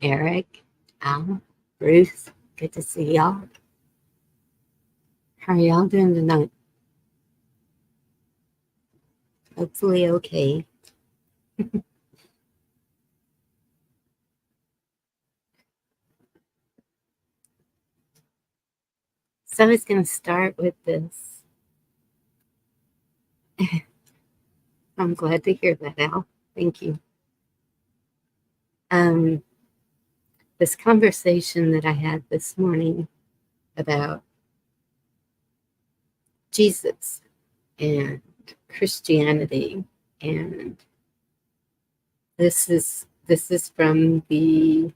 Eric, Al, Bruce, good to see y'all. How are y'all doing tonight? Hopefully okay. So I was going to start with this. I'm glad to hear that, Al. Thank you. Um, this conversation that I had this morning about Jesus and Christianity, and this is from the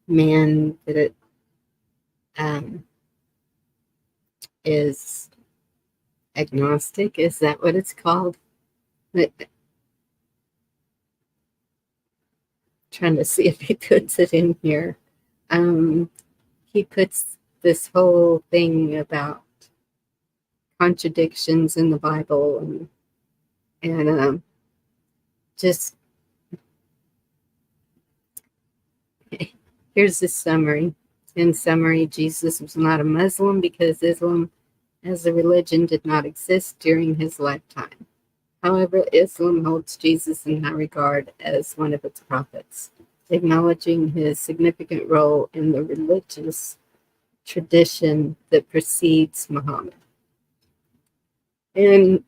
man that um, is agnostic. Is that what it's called? But trying to see if he puts it in here. He puts this whole thing about contradictions in the Bible and just here's the summary. In summary, Jesus was not a Muslim because Islam as a religion did not exist during his lifetime. However, Islam holds Jesus in high regard as one of its prophets, acknowledging his significant role in the religious tradition that precedes Muhammad. And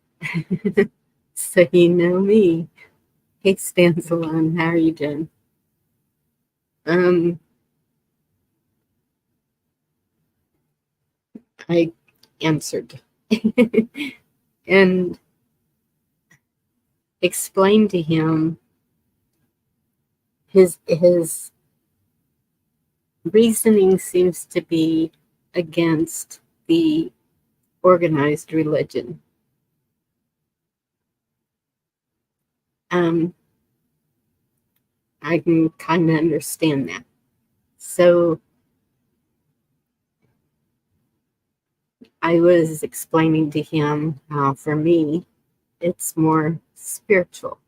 so you know me, he stands alone. How are you doing? I answered and explained to him his reasoning seems to be against the organized religion. I can kind of understand that. So I was explaining to him how for me it's more spiritual.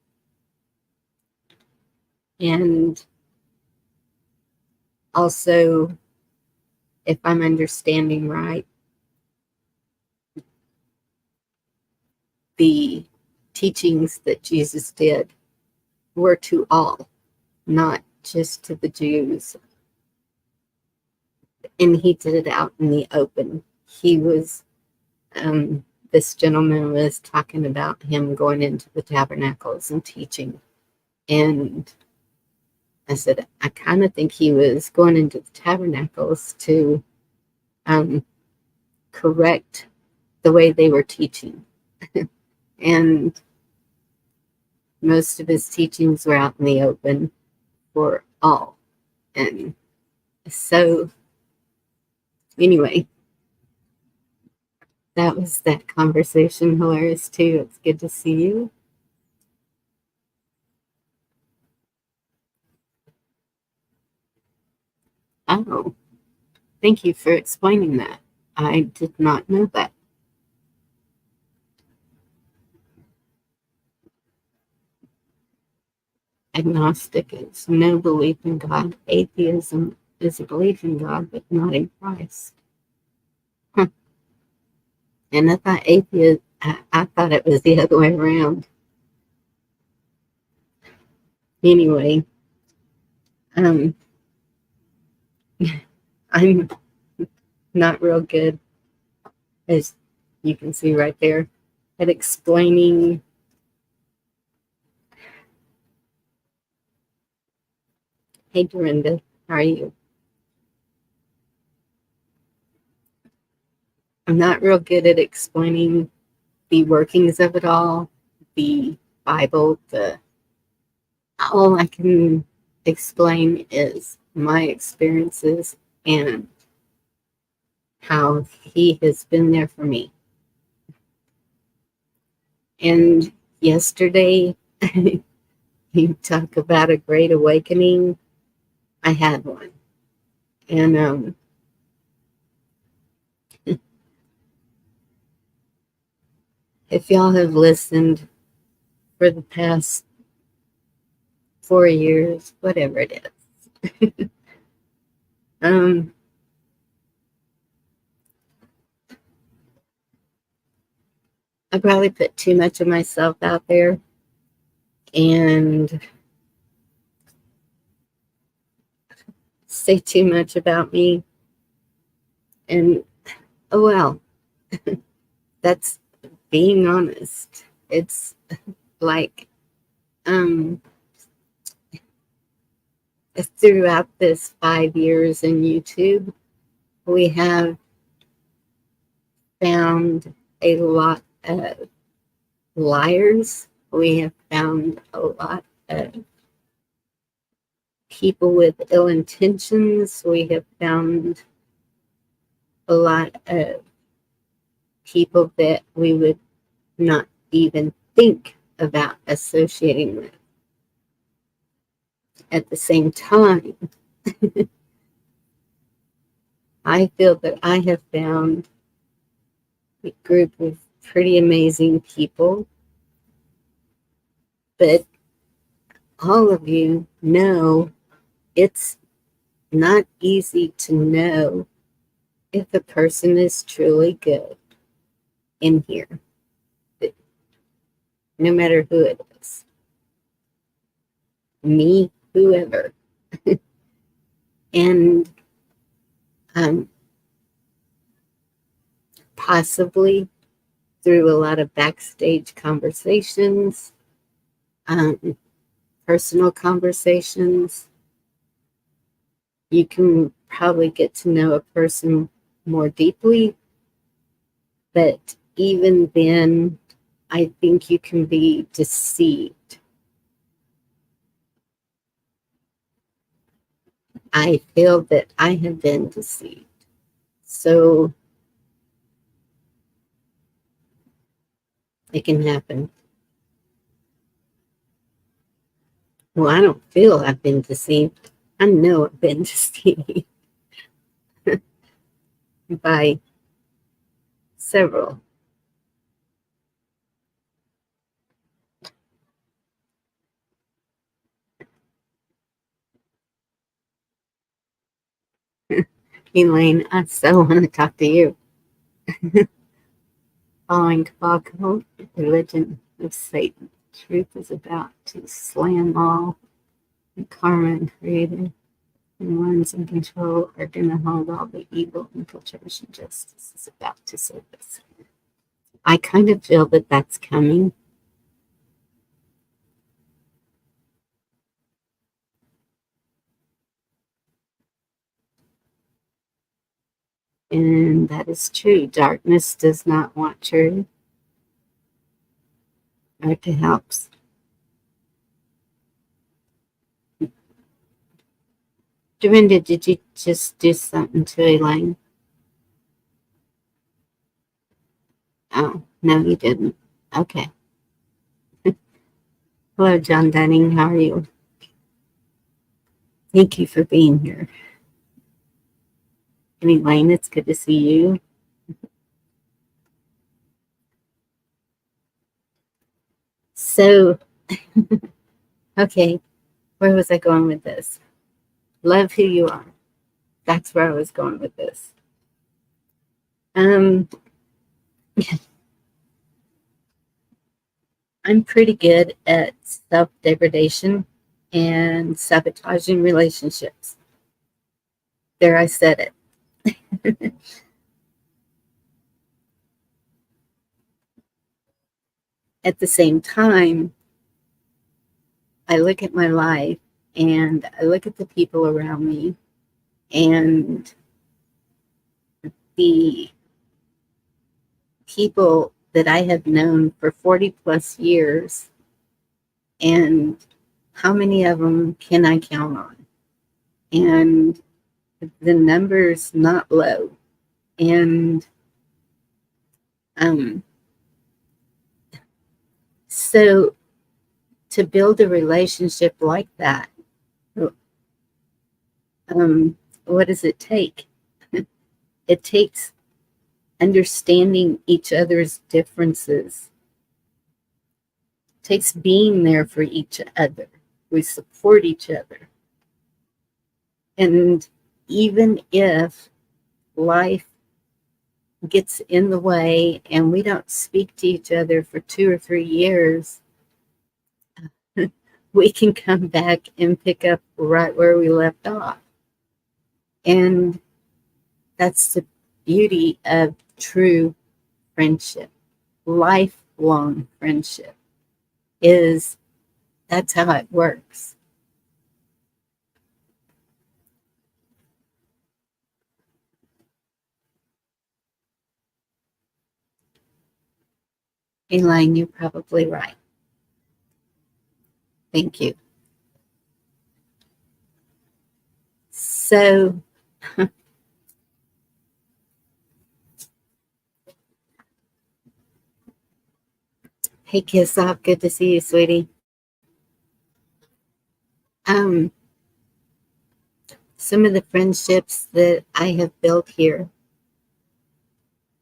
And also, if I'm understanding right, the teachings that Jesus did were to all, not just to the Jews. And he did it out in the open. He was, this gentleman was talking about him going into the tabernacles and teaching. And I said, I kind of think he was going into the tabernacles to correct the way they were teaching. And most of his teachings were out in the open for all. And so, anyway, that was that conversation. Hilarious, too. It's good to see you. Oh, thank you for explaining that. I did not know that. Agnostic is no belief in God. Atheism is a belief in God, but not in Christ. Huh. And I thought I thought it was the other way around. Anyway, I'm not real good, as you can see right there, at explaining Hey, Dorinda, how are you? I'm not real good at explaining the workings of it all, the Bible, all I can explain is my experiences and how he has been there for me. And yesterday, you talk about a great awakening. I had one. And if y'all have listened for the past 4 years, whatever it is, um, I probably put too much of myself out there and say too much about me. And oh well, that's being honest. It's like um throughout this 5 years in YouTube, we have found a lot of liars. We have found a lot of people with ill intentions. We have found a lot of people that we would not even think about associating with. At the same time, I feel that I have found a group of pretty amazing people, but all of you know it's not easy to know if a person is truly good in here, no matter who it is. Me, whoever. And possibly through a lot of backstage conversations, personal conversations, you can probably get to know a person more deeply. But even then, I think you can be deceived. I feel that I have been deceived. So it can happen. Well, I don't feel I've been deceived. I know I've been deceived by several. Elaine, I so want to talk to you. Following Kabbalah, religion of Satan. Truth is about to slam all the karma and created, and ones in control are going to hold all the evil infiltration. Justice is about to surface. I kind of feel that that's coming. And that is true. Darkness does not want truth. It helps. Dorinda, did you just do something to Elaine? Oh, no, you didn't. Okay. Hello, John Dunning. How are you? Thank you for being here. And Elaine, it's good to see you. So, okay, where was I going with this? Love who you are. That's where I was going with this. I'm pretty good at self-degradation and sabotaging relationships. There, I said it. At the same time, I look at my life and I look at the people around me and the people that I have known for 40 plus years, and how many of them can I count on? And the number's not low. And so to build a relationship like that, what does it take? It takes understanding each other's differences. It takes being there for each other. We support each other. And even if life gets in the way and we don't speak to each other for 2 or 3 years, we can come back and pick up right where we left off. And that's the beauty of true friendship, lifelong friendship, is that's how it works. Elaine, you're probably right. Thank you. So, hey, Kiss Off, good to see you, sweetie. Some of the friendships that I have built here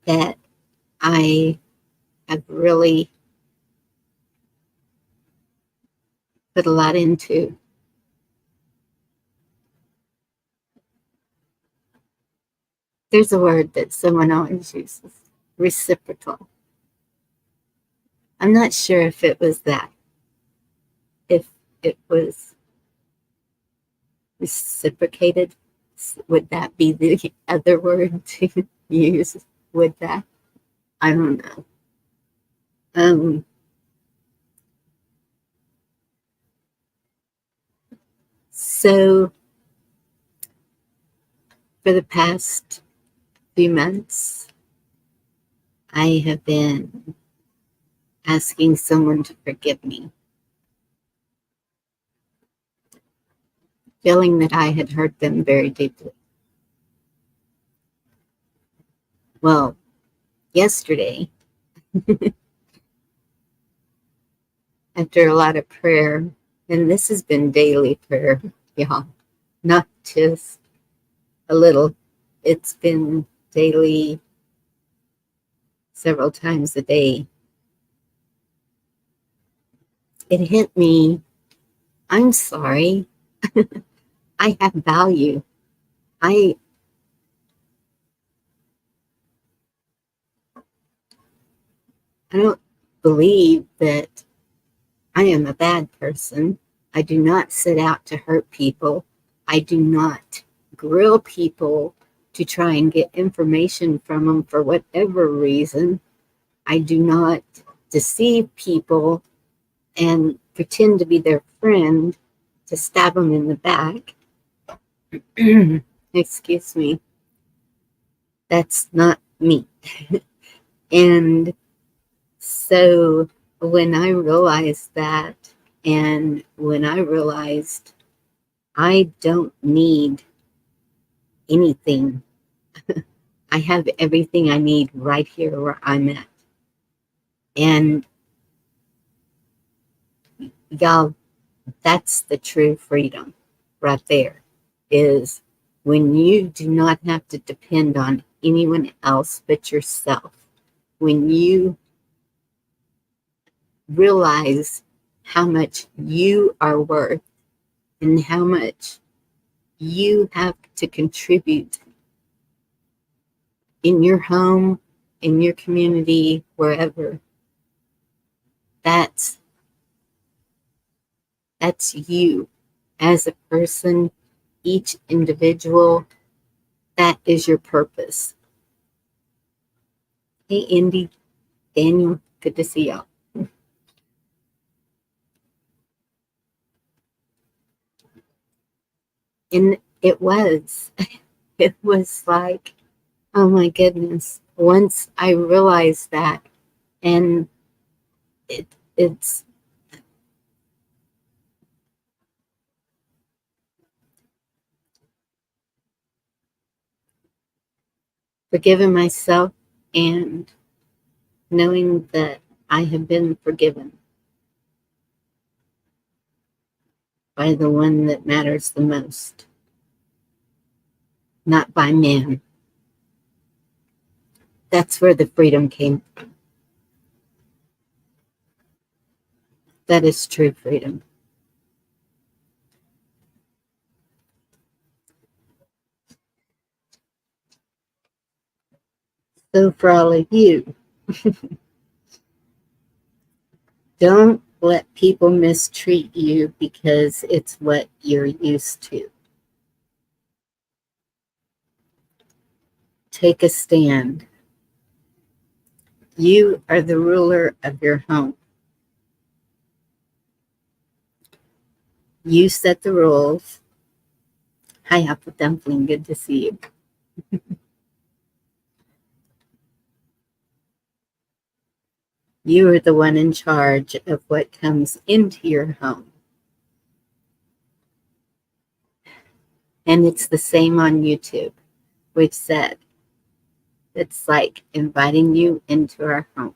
that I have really put a lot into. There's a word that someone always uses, reciprocal. I'm not sure if it was that, if it was reciprocated. Would that be the other word to use with that? I don't know. So for the past few months, I have been asking someone to forgive me, feeling that I had hurt them very deeply. Well, yesterday, after a lot of prayer, and this has been daily prayer, y'all, not just a little, it's been daily several times a day. It hit me, I'm sorry. I have value. I don't believe that I am a bad person. I do not set out to hurt people. I do not grill people to try and get information from them for whatever reason. I do not deceive people and pretend to be their friend to stab them in the back. Excuse me. That's not me. And so when I realized that, and when I realized I don't need anything, I have everything I need right here where I'm at. And y'all, that's the true freedom right there, is when you do not have to depend on anyone else but yourself. When you realize how much you are worth and how much you have to contribute in your home, in your community, wherever, that's you as a person, each individual. That is your purpose. Hey, Indy, Daniel, good to see y'all. And it was, it was like, oh my goodness. Once I realized that, and it's forgiving myself and knowing that I have been forgiven by the one that matters the most, not by man. That's where the freedom came from. That is true freedom. So for all of you, don't let people mistreat you because it's what you're used to. Take a stand. You are the ruler of your home. You set the rules. Hi, Apple Dumpling. Good to see you. You are the one in charge of what comes into your home. And it's the same on YouTube. We've said it's like inviting you into our home.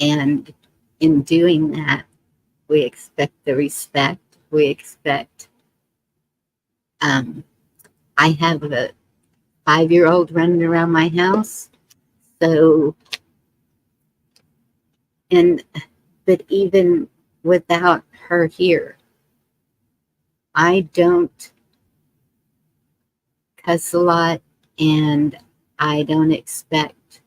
And in doing that, we expect the respect. We expect, I have a 5-year-old running around my house. So, but even without her here, I don't cuss a lot, and I don't expect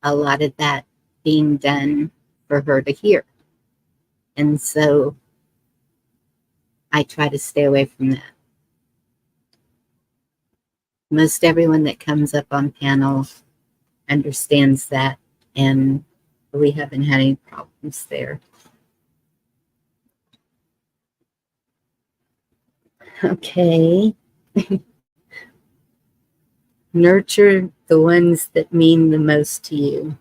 a lot of that being done for her to hear. And so I try to stay away from that. Most everyone that comes up on panels understands that, and we haven't had any problems there. Okay. Nurture the ones that mean the most to you.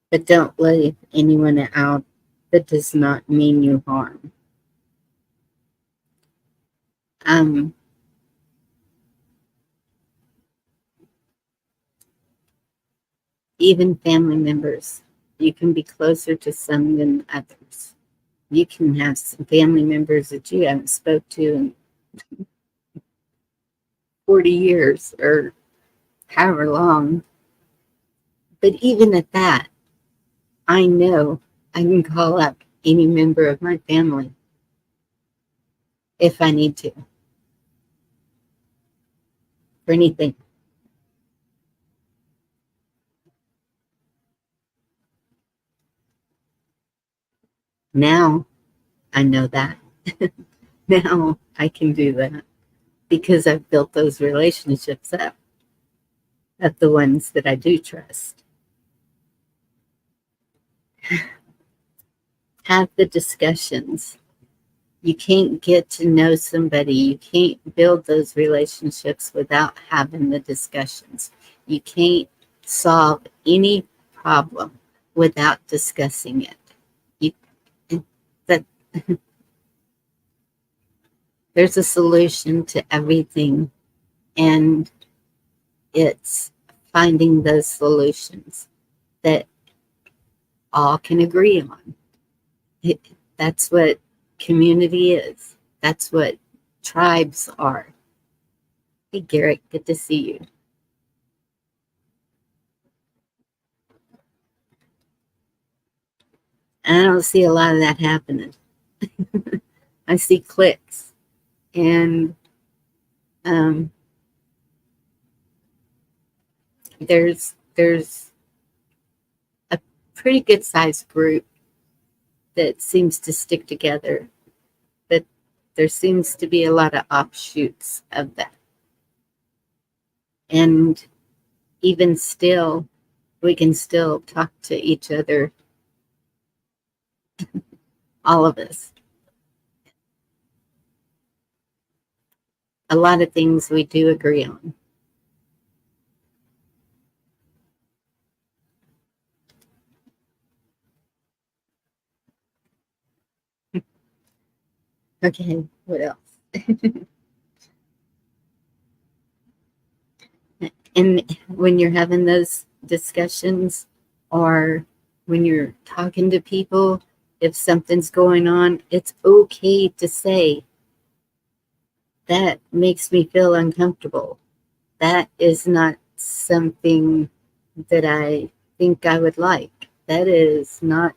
But don't leave anyone out that does not mean you harm. Even family members, you can be closer to some than others. You can have some family members that you haven't spoke to in 40 years or however long. But even at that, I know I can call up any member of my family if I need to for anything. Now I know that. Now I can do that because I've built those relationships up of the ones that I do trust. Have the discussions. You can't get to know somebody. You can't build those relationships without having the discussions. You can't solve any problem without discussing it. That there's a solution to everything, and it's finding those solutions that all can agree on. That's what community is. That's what tribes are. Hey, Garrett, good to see you. I don't see a lot of that happening. I see clicks, and there's a pretty good sized group that seems to stick together, but there seems to be a lot of offshoots of that. And even still, we can still talk to each other, all of us. A lot of things we do agree on. Okay, what else? And when you're having those discussions, or when you're talking to people, if something's going on, it's okay to say, that makes me feel uncomfortable. That is not something that I think I would like. That is not,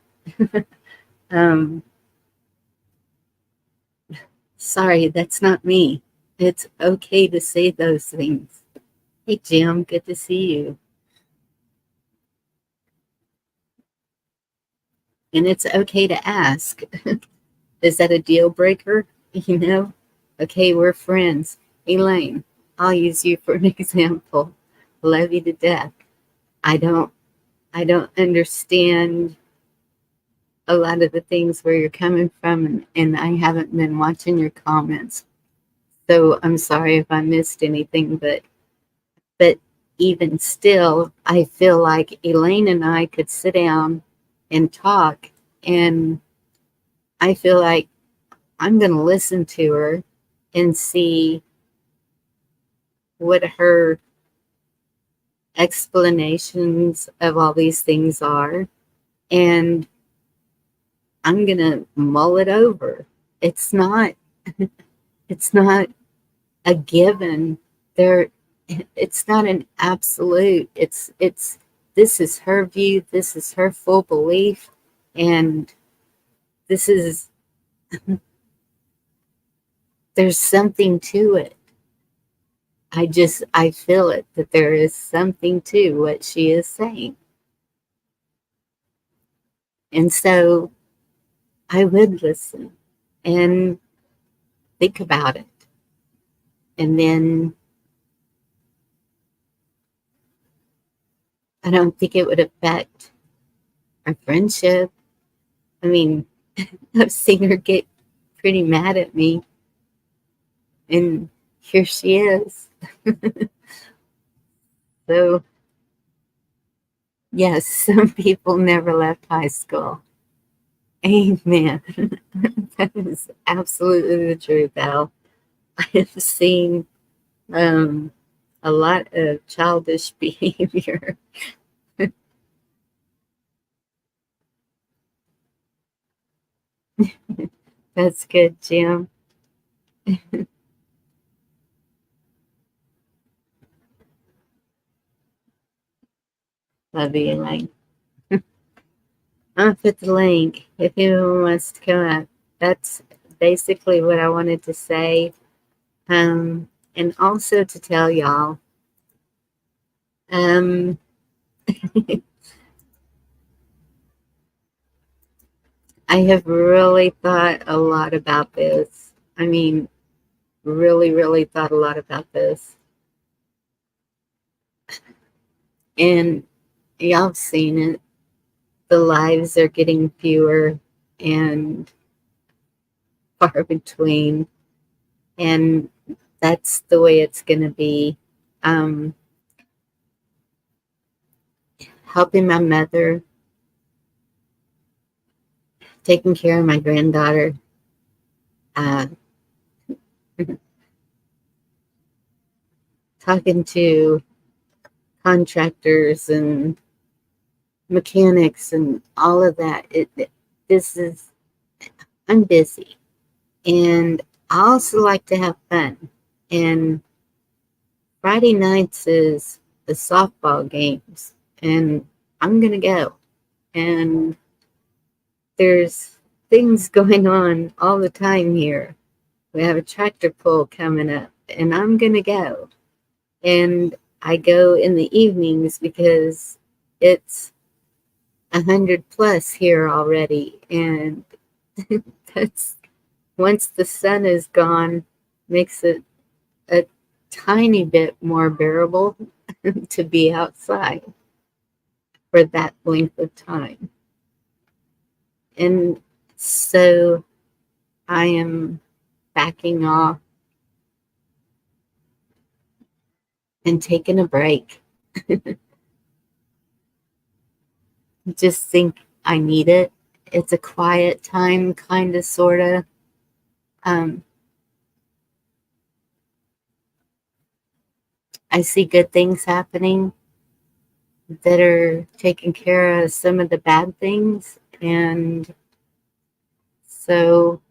sorry, that's not me. It's okay to say those things. Hey, Jim, good to see you. And it's okay to ask. Is that a deal breaker? You know? Okay, we're friends. Elaine, I'll use you for an example. Love you to death. I don't I don't understand a lot of the things where you're coming from, and I haven't been watching your comments. So I'm sorry if I missed anything, but even still, I feel like Elaine and I could sit down and talk, and I feel like I'm going to listen to her and see what her explanations of all these things are, and I'm going to mull it over. It's not it's not a given. There it's not an absolute. It's this is her view, this is her full belief, and this is there's something to it. I feel it that there is something to what she is saying. And so I would listen and think about it. And then I don't think it would affect our friendship. I mean, I've seen her get pretty mad at me, and here she is. So, yes, some people never left high school. Amen. That is absolutely the truth, Al. I have seen um, a lot of childish behavior. That's good, Jim. Love you, Elaine. I'll put the link if anyone wants to come up. That's basically what I wanted to say. And also to tell y'all, um, I have really thought a lot about this. I mean, really, really thought a lot about this. And y'all have seen it. The lives are getting fewer and far between. And that's the way it's going to be. Um, Helping my mother, taking care of my granddaughter, uh, talking to contractors and mechanics and all of that. This is, I'm busy. And I also like to have fun. And Friday nights is the softball games. And I'm going to go. And there's things going on all the time here. We have a tractor pull coming up, and I'm going to go. And I go in the evenings because it's 100 plus here already. And that's once the sun is gone, makes it a tiny bit more bearable to be outside for that length of time. And so I am backing off and taking a break. Just think I need it. It's a quiet time, kind of, sort of. Um, I see good things happening that are taking care of some of the bad things. And so,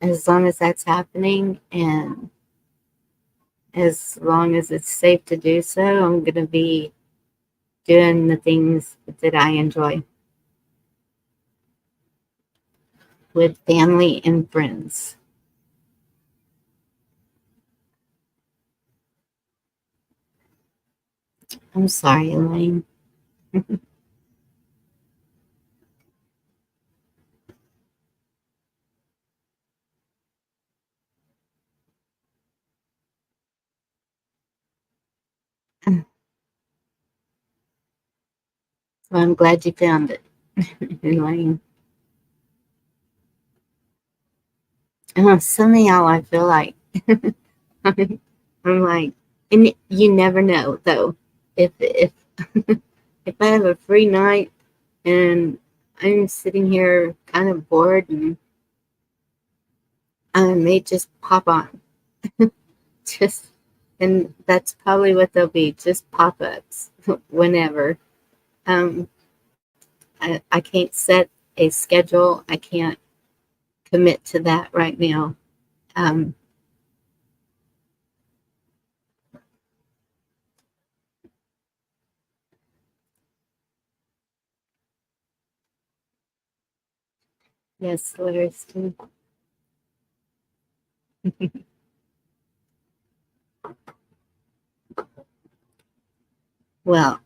as long as that's happening and as long as it's safe to do so, I'm going to be doing the things that I enjoy with family and friends. I'm sorry, Elaine. Well, I'm glad you found it, Elaine. Some of y'all, I feel like, I'm like, and you never know though. If if I have a free night and I'm sitting here kind of bored, and I may just pop on, just, and that's probably what they'll be, just pop ups whenever. Um, I can't set a schedule. I can't commit to that right now. Um, yes, Larry. Well,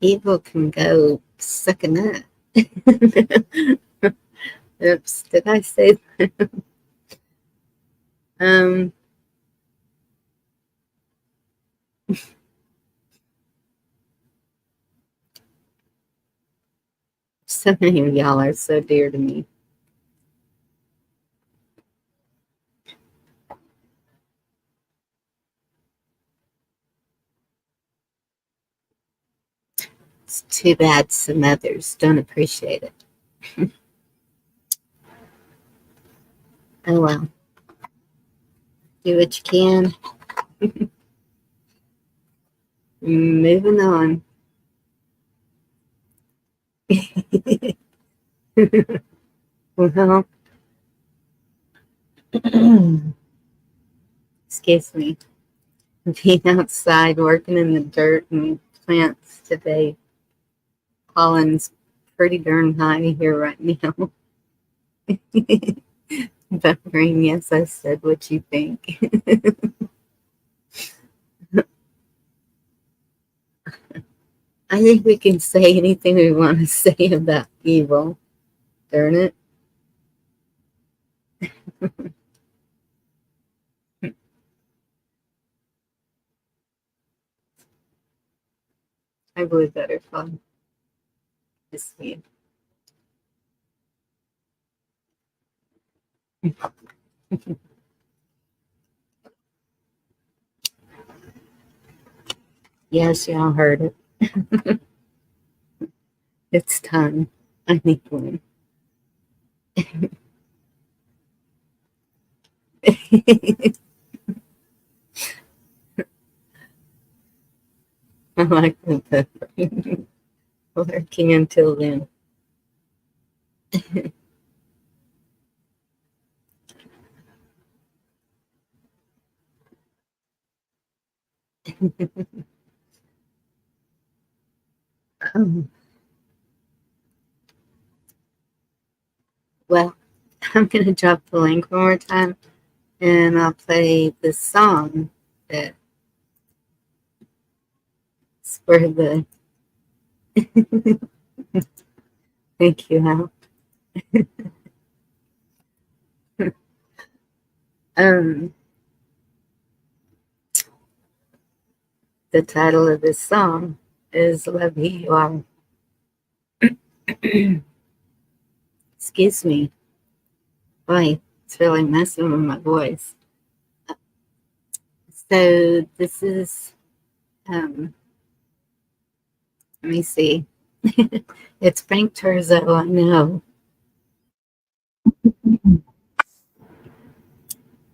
evil can go suck a nut. Oops, did I say that? Um, so many of y'all are so dear to me. It's too bad some others don't appreciate it. Oh well, do what you can. Moving on. Well, excuse me. Being outside working in the dirt and plants today, pollen's pretty darn high here right now. Buffering, yes, I said what you think. I think we can say anything we want to say about evil, darn it. I believe that are fun to see. Yes, y'all heard it. It's time. I need one. I like the pepper. Working until then. Um, well, I'm going to drop the link one more time and I'll play the song that's for the. Thank you, Hal. Um, the title of this song is Love Who You Are. Excuse me. Boy, it's really messing with my voice. So this is, let me see. It's Frank Turzo, I know.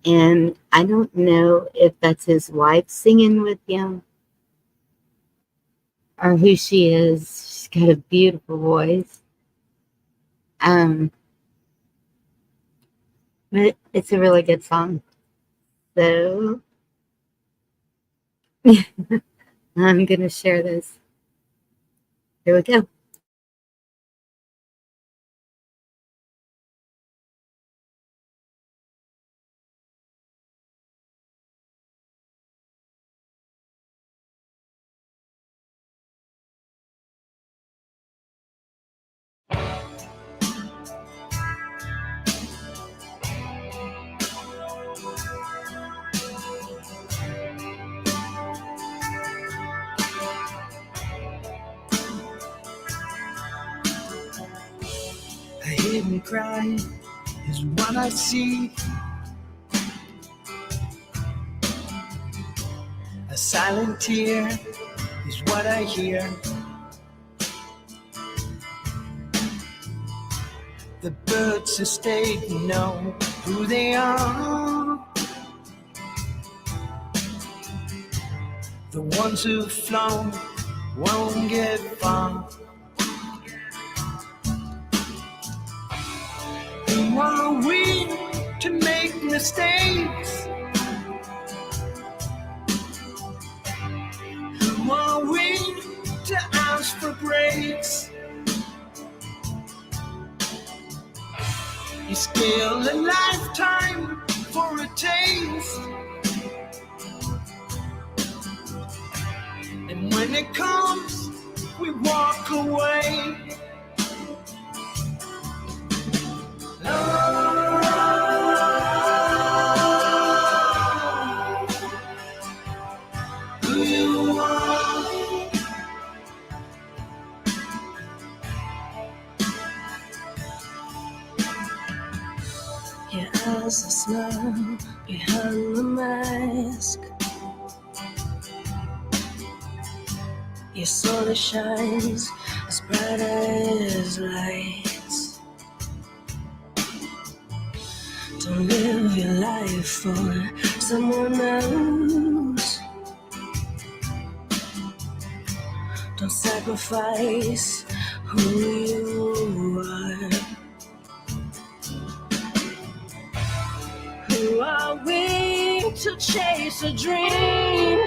And I don't know if that's his wife singing with him or who she is. She's got a beautiful voice. Um, but it's a really good song. So I'm going to share this. Here we go. didn't cry is what I see. A silent tear is what I hear. The birds who stayed know who they are. The ones who've flown won't get far. Who are we to make mistakes? Who are we to ask for breaks? It's still a lifetime for a taste. And when it comes, we walk away. Who you are. Your eyes are smile behind the mask. Your soul that shines as bright as lights. Don't live your life for someone else. Don't sacrifice who you are. Who are we to chase a dream?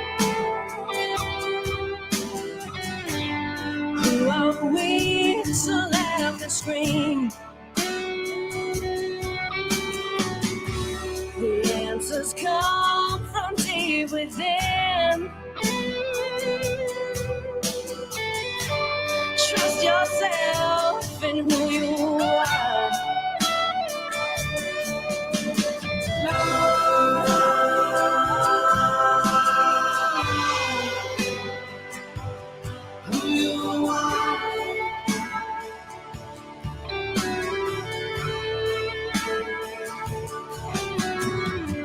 Who are we to laugh and scream? The answers come from deep within. Trust yourself in who you are. Who you are.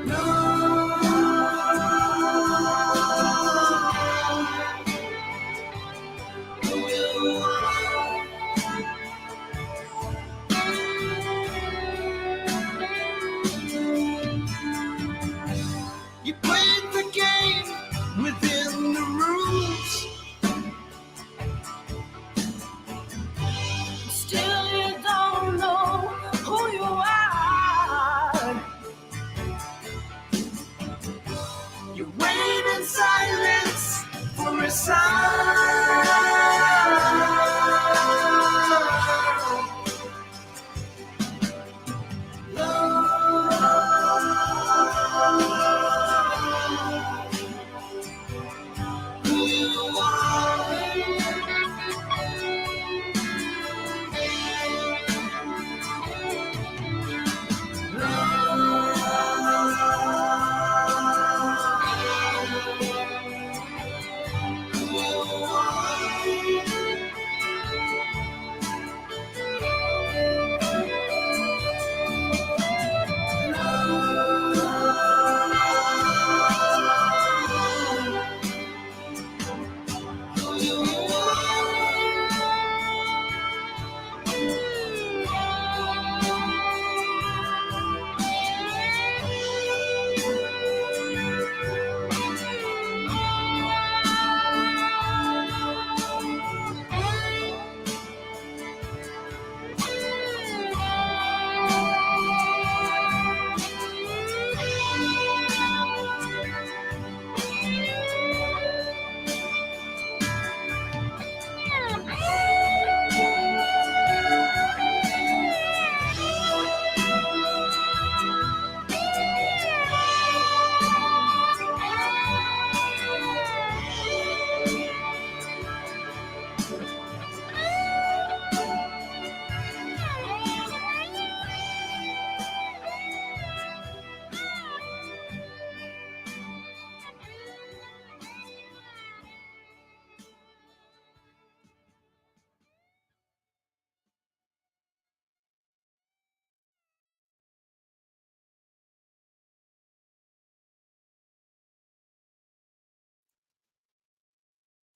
No.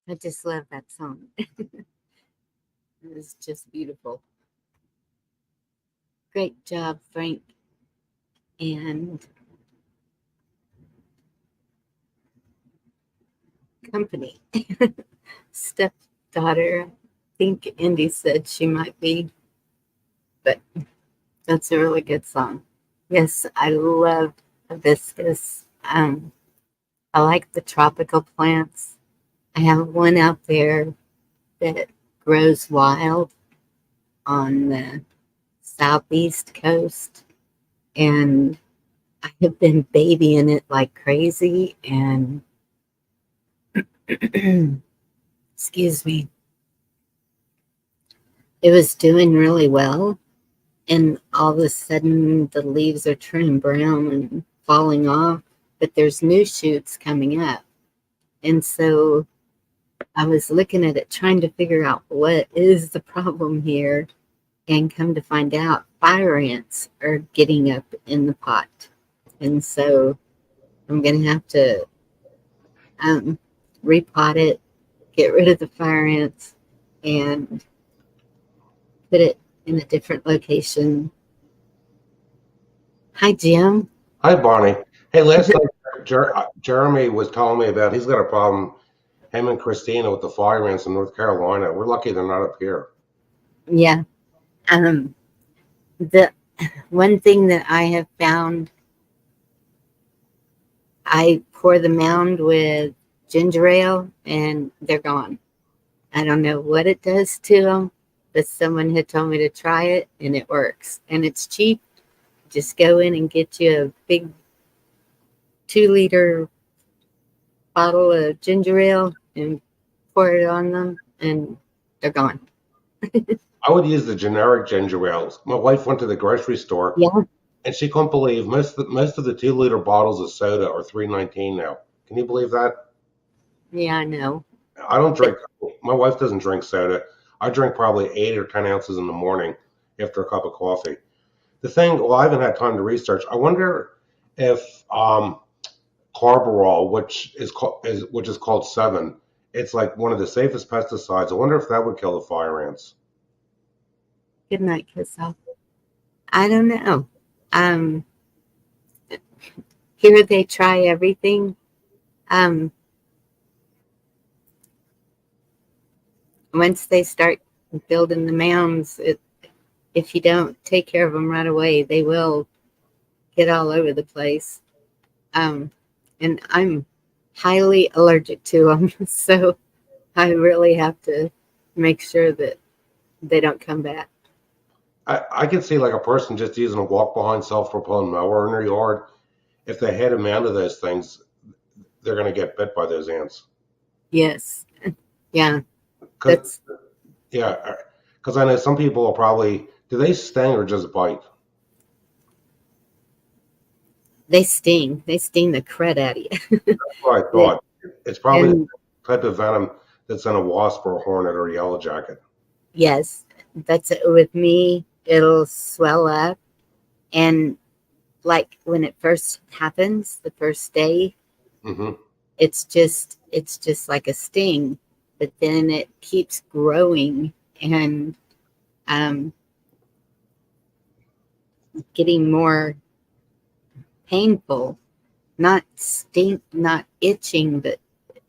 I just love that song. It's just beautiful. Great job, Frank. And company. Stepdaughter. I think Indy said she might be, but that's a really good song. Yes, I love hibiscus. I like the tropical plants. I have one out there that grows wild on the southeast coast, and I have been babying it like crazy. And excuse me, it was doing really well. And all of a sudden, the leaves are turning brown and falling off, but there's new shoots coming up. And so I was looking at it, trying to figure out what is the problem here, and come to find out fire ants are getting up in the pot. And so I'm going to have to repot it, get rid of the fire ants, and put it in a different location. Hi, Jim. Hi, Barney. Hey, last night Jeremy was telling me about he's got a problem, him and Christina, with the fire ants in North Carolina. We're lucky they're not up here. Yeah. The one thing that I have found, I pour the mound with ginger ale and they're gone. I don't know what it does to them, but someone had told me to try it and it works. And it's cheap. Just go in and get you a big 2-liter bottle of ginger ale and pour it on them and they're gone. I would use the generic ginger ales. My wife went to the grocery store Yeah. and she couldn't believe most of the 2-liter bottles of soda are $3.19 now. Can you believe that? Yeah, I know. I don't drink. My wife doesn't drink soda. I drink probably 8 or 10 ounces in the morning after a cup of coffee. The thing, well, I haven't had time to research. I wonder if carbaryl, which is called 7, it's like one of the safest pesticides. I wonder if that would kill the fire ants. Good night, Kiss Off. I don't know. Um, Here they try everything. Once they start building the mounds, if you don't take care of them right away, they will get all over the place. And I'm highly allergic to them, so I really have to make sure that they don't come back. I could see like a person just using a walk-behind self-propelled mower in their yard. If they had a mound of those things, they're going to get bit by those ants. Yes. Yeah. Cause, because I know some people will probably, do they sting or just bite? They sting. They sting the crud out of you. That's what I thought. It's probably And the type of venom that's in a wasp or a hornet or a yellow jacket. yes, that's it. With me. It'll swell up, and like when it first happens, the first day, Mm-hmm. it's just like a sting, but then it keeps growing and getting more painful. Not sting, not itching, but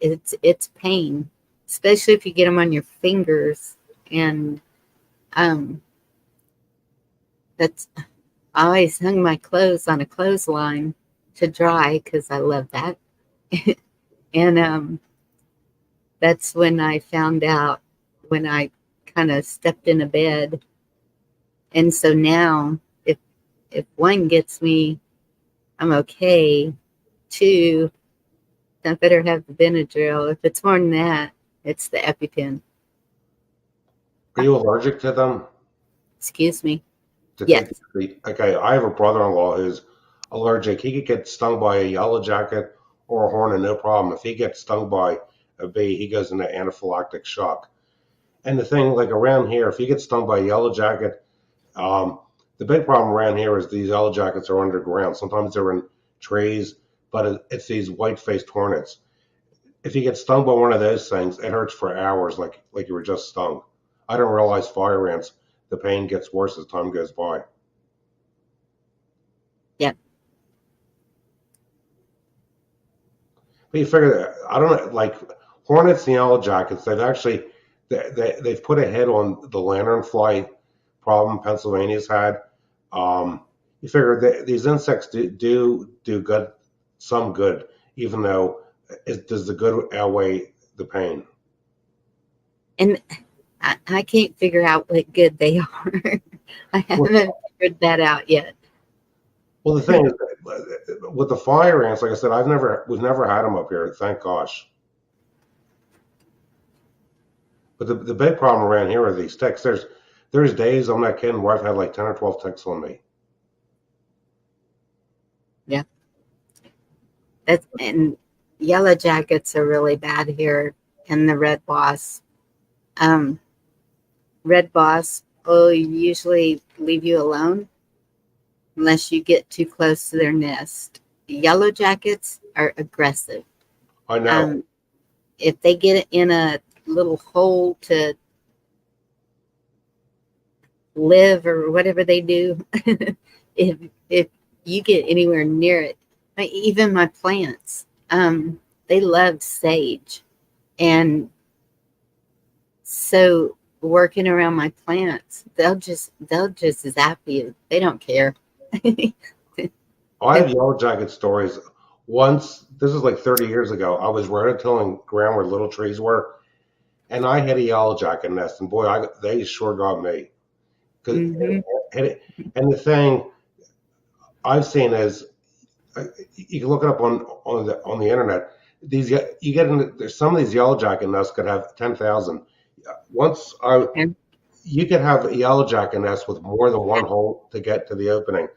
it's pain, especially if you get them on your fingers. And that's I always hung my clothes on a clothesline to dry because I love that. And that's when I found out, when I kind of stepped in a bed. And so now, if one gets me, I'm okay. 2, I better have the Benadryl. If it's more than that, it's the EpiPen. Are you allergic to them? Excuse me. To take Yes. okay, I have a brother-in-law who's allergic. He could get stung by a yellow jacket or a hornet, no problem. If he gets stung by a bee, he goes into anaphylactic shock. And the thing, like around here, if you get stung by a yellow jacket, the big problem around here is these yellow jackets are underground. Sometimes they're in trees, but it's these white-faced hornets. if you get stung by one of those things, it hurts for hours, like you were just stung. I didn't realize fire ants, the pain gets worse as time goes by. Yep. But you figure that, I don't know, like hornets and yellow jackets, they've put a hit on the lanternfly problem Pennsylvania's had. You figure that these insects do good, some good, even though does the good outweigh the pain? And I can't figure out what good they are. I haven't figured that out yet. Well, the thing is, with the fire ants, like I said, we've never had them up here, thank gosh. But the big problem around here are these ticks. There's days, I'm not kidding, where I've had like 10 or 12 ticks on me. Yeah. And yellow jackets are really bad here, and the red boss. Red boss will usually leave you alone unless you get too close to their nest. Yellow jackets are aggressive. I know. If they get in a little hole to live or whatever they do, if you get anywhere near it, even my plants, they love sage, and so working around my plants, they'll just zap you. They don't care. I have yellow jacket stories. Once, this is like 30 years ago, I was rototilling ground where little trees were, and I hit a yellow jacket nest, and boy, they sure got me. Mm-hmm. And the thing I've seen is, you can look it up on the internet. There's some of these yellow jacket nests could have 10,000. You could have a yellow jacket nest with more than one hole to get to the opening.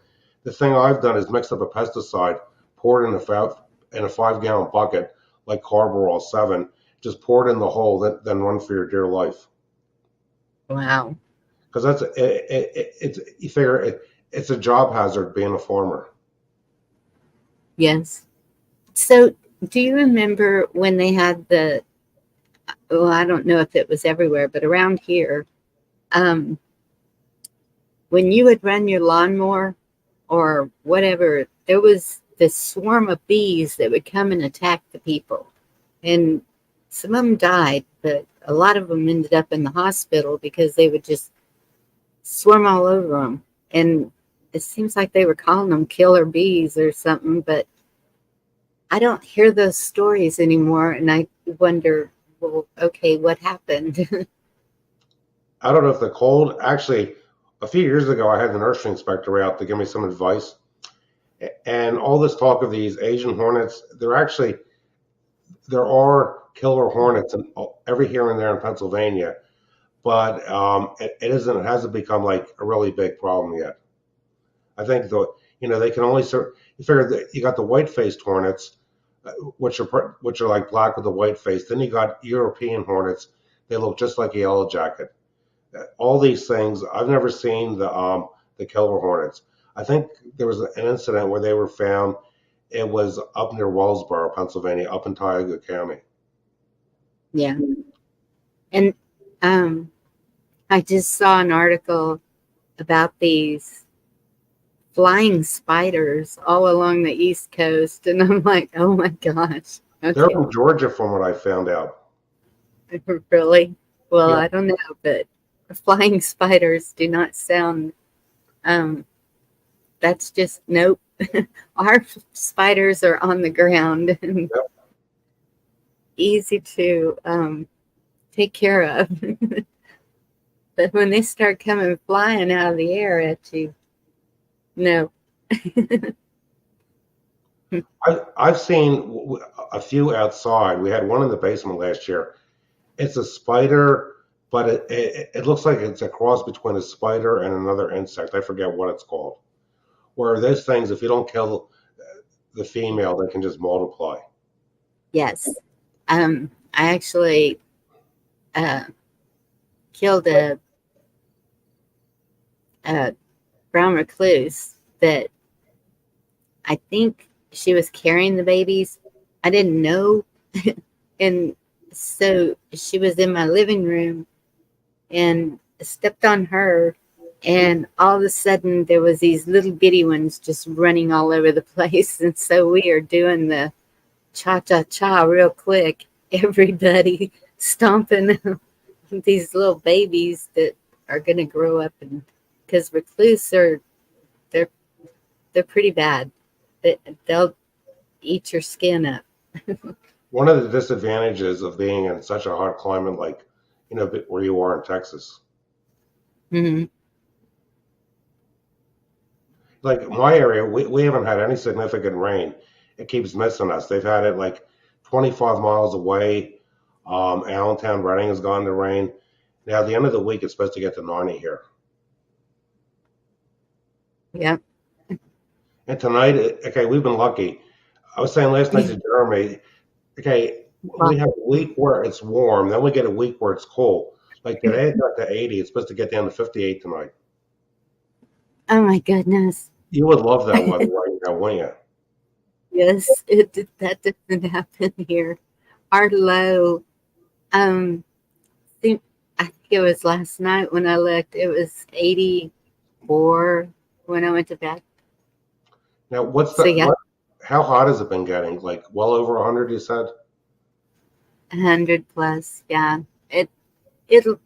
The thing I've done is mix up a pesticide, pour it in a 5-gallon bucket like Carbaryl 7, just pour it in the hole, then run for your dear life. Wow. Because you figure it's a job hazard being a farmer. Yes. So, do you remember when they had well, I don't know if it was everywhere, but around here, when you would run your lawnmower or whatever, there was this swarm of bees that would come and attack the people. And some of them died, but a lot of them ended up in the hospital because they would just swarm all over them. And it seems like they were calling them killer bees or something, but I don't hear those stories anymore. And I wonder, well, okay, what happened? I don't know if the cold, actually, a few years ago, I had the nursery inspector out to give me some advice. And all this talk of these Asian hornets, there are killer hornets every here and there in Pennsylvania, but it hasn't become like a really big problem yet. I think they can only you figure that you got the white-faced hornets, which are like black with a white face. Then you got European hornets. They look just like a yellow jacket. All these things, I've never seen the killer hornets. I think there was an incident where they were found. It was up near Wellsboro, Pennsylvania, up in Tioga County. Yeah. And I just saw an article about these flying spiders all along the East Coast, and I'm like, oh my gosh. Okay. They're from Georgia, from what I found out. Really? Well, Yeah. I don't know, but flying spiders do not sound, that's just, nope. Our spiders are on the ground and Yep. easy to take care of. But when they start coming flying out of the air at you, no. I've seen a few outside. We had one in the basement last year. It's a spider, but it looks like it's a cross between a spider and another insect. I forget what it's called. Where those things, if you don't kill the female, they can just multiply. Yes. I actually killed a brown recluse that I think she was carrying the babies. I didn't know And so she was in my living room and stepped on her, and all of a sudden there was these little bitty ones just running all over the place. And so we are doing the cha-cha-cha real quick, everybody stomping these little babies that are going to grow up, and because recluse are, they're they're pretty bad. They'll eat your skin up. One of the disadvantages of being in such a hot climate, like where you are in Texas, Hmm. like my area, we haven't had any significant rain. It keeps missing us. They've had it like 25 miles away. Allentown, Reading has gone to rain. Now, at the end of the week, it's supposed to get to 90 here. Yeah. And tonight, okay, we've been lucky. I was saying last night to Jeremy, okay, we have a week where it's warm, then we get a week where it's cold. Like today, it got to 80. It's supposed to get down to 58 tonight. Oh my goodness. You would love that weather right now, wouldn't you? Yes, that doesn't happen here. Our low, um, I think it was last night when I looked, it was 84 when I went to bed. Now, So yeah, how hot has it been getting? Like well over 100, you said? 100 plus. Yeah. It'll,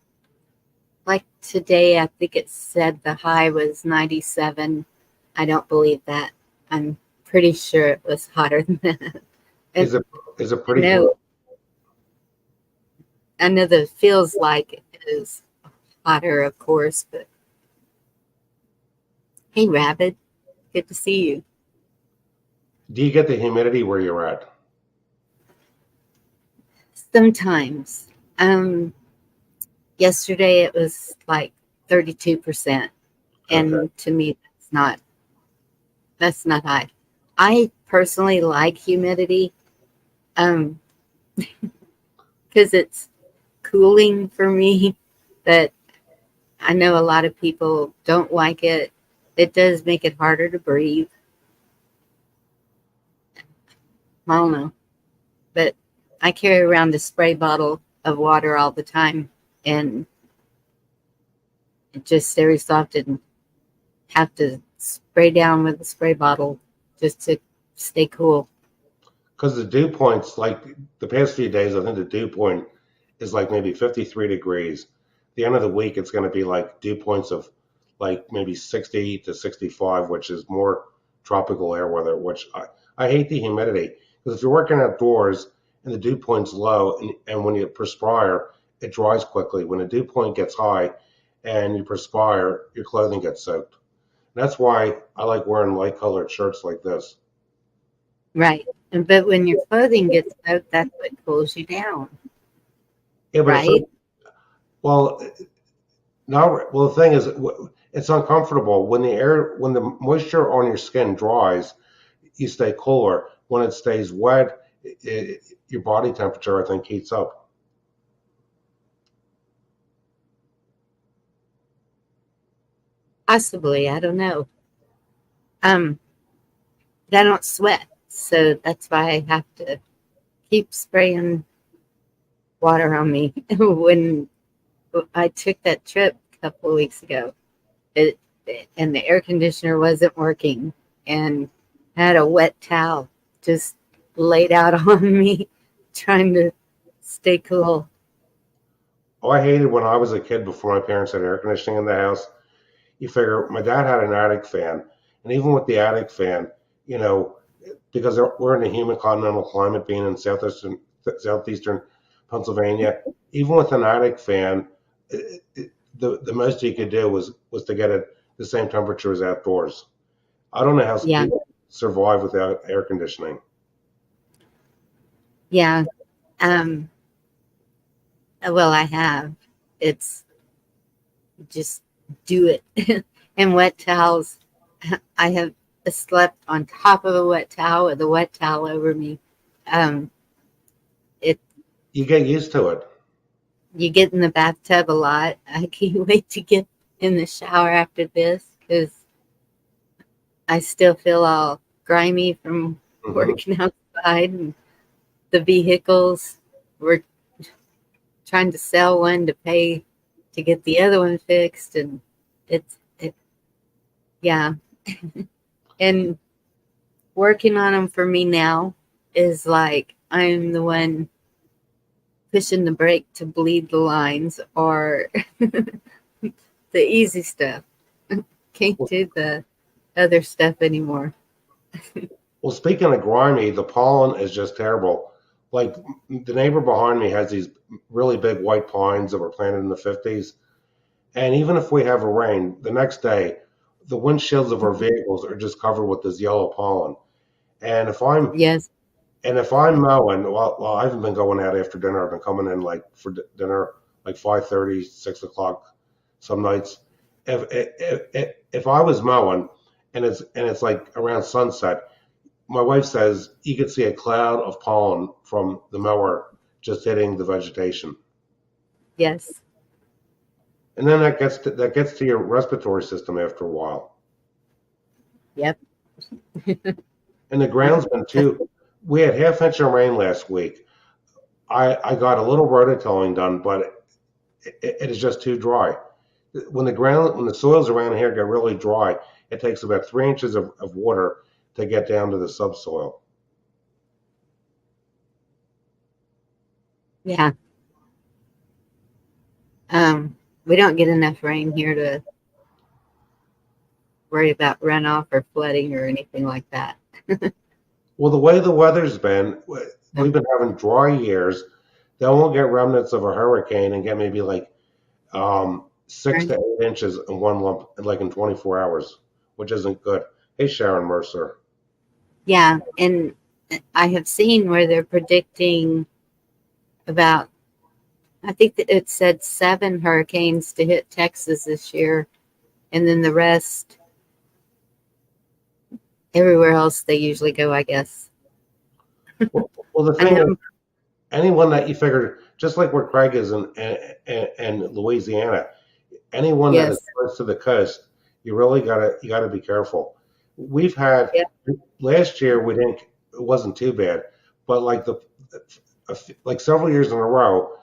like today, I think it said the high was 97. I don't believe that. I'm pretty sure it was hotter than that. Is it pretty cold? No, I know that it feels like it is hotter, of course, but hey, Rabbit, good to see you. Do you get the humidity where you're at? Sometimes. Yesterday it was like 32%. And Okay. to me, that's not high. I personally like humidity, because it's cooling for me, but I know a lot of people don't like it. It does make it harder to breathe. I don't know, but I carry around a spray bottle of water all the time, and it just every so often have to spray down with a spray bottle just to stay cool. Because the dew points, like the past few days, I think the dew point is like maybe 53 degrees. The end of the week, it's going to be like dew points of like maybe 60 to 65, which is more tropical air weather, which I hate the humidity. Because if you're working outdoors and the dew point's low, and when you perspire, it dries quickly. When the dew point gets high and you perspire, your clothing gets soaked. And that's why I like wearing light colored shirts like this. Right. But when your clothing gets soaked, that's what cools you down, Yeah, but right? well, no, well, the thing is, it's uncomfortable when when the moisture on your skin dries, you stay cooler. When it stays wet, your body temperature, I think, heats up. Possibly, I don't know. Um, I don't sweat, so that's why I have to keep spraying water on me. When I took that trip a couple of weeks ago, it and the air conditioner wasn't working, and I had a wet towel just laid out on me, trying to stay cool. Oh, I hated when I was a kid before my parents had air conditioning in the house. You figure my dad had an attic fan, and even with the attic fan, you know, because we're in a humid continental climate, being in southeastern Pennsylvania, even with an attic fan, the most you could do was to get it the same temperature as outdoors. I don't know how Yeah, people survive without air conditioning. yeah. Um, well, I have. It's just do it. And wet towels. I have slept on top of a wet towel with a wet towel over me. Um, it You get used to it. You get in the bathtub a lot. I can't wait to get in the shower after this because I still feel all grimy from Hmm. working outside and the vehicles. we're trying to sell one to pay to get the other one fixed, and yeah. And working on them for me now is like I'm the one pushing the brake to bleed the lines, or the easy stuff. Can't do the other stuff anymore. Well, speaking of grimy, the pollen is just terrible. Like the neighbor behind me has these really big white pines that were planted in the 50s. And even if we have a rain, the next day, the windshields of our vehicles are just covered with this yellow pollen. And Yes. if I'm mowing, well, I haven't been going out after dinner. I've been coming in like for dinner, like 5:30, 6 o'clock, some nights. If I was mowing and it's like around sunset, my wife says you could see a cloud of pollen from the mower just hitting the vegetation, Yes. and then that gets to your respiratory system after a while. Yep. And the ground's been too. We had half-inch of rain last week. I got a little rototilling done, but it is just too dry. When the soils around here get really dry, it takes about 3 inches of water to get down to the subsoil. Yeah. We don't get enough rain here to worry about runoff or flooding or anything like that. Well, the way the weather's been, we've been having dry years. Then we'll get remnants of a hurricane and get maybe like 6 to 8 inches in one lump, like in 24 hours, which isn't good. Hey, Sharon Mercer. Yeah, and I have seen where they're predicting about, I think that it said 7 hurricanes to hit Texas this year, and then the rest everywhere else they usually go, I guess. Well, the thing is, anyone that you figure, just like where Craig is in Louisiana, anyone that is close to the coast, you really gotta be careful. We've had last year it wasn't too bad, but like several years in a row,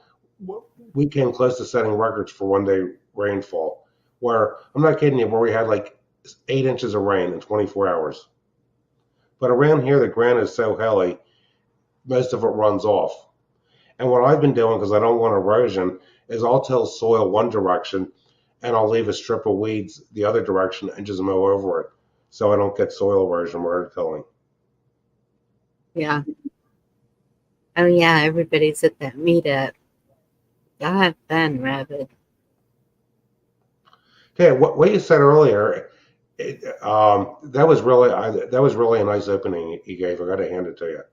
we came close to setting records for one day rainfall. Where I'm not kidding you, where we had like 8 inches of rain in 24 hours. But around here, the ground is so hilly, most of it runs off. And what I've been doing, because I don't want erosion, is I'll till soil one direction and I'll leave a strip of weeds the other direction and just mow over it so I don't get soil erosion where I'm tilling. Yeah. Oh, yeah, everybody's at that meetup. Y'all have fun, Rabbit. Okay, what you said earlier, that was really a nice opening you gave. I got to hand it to you.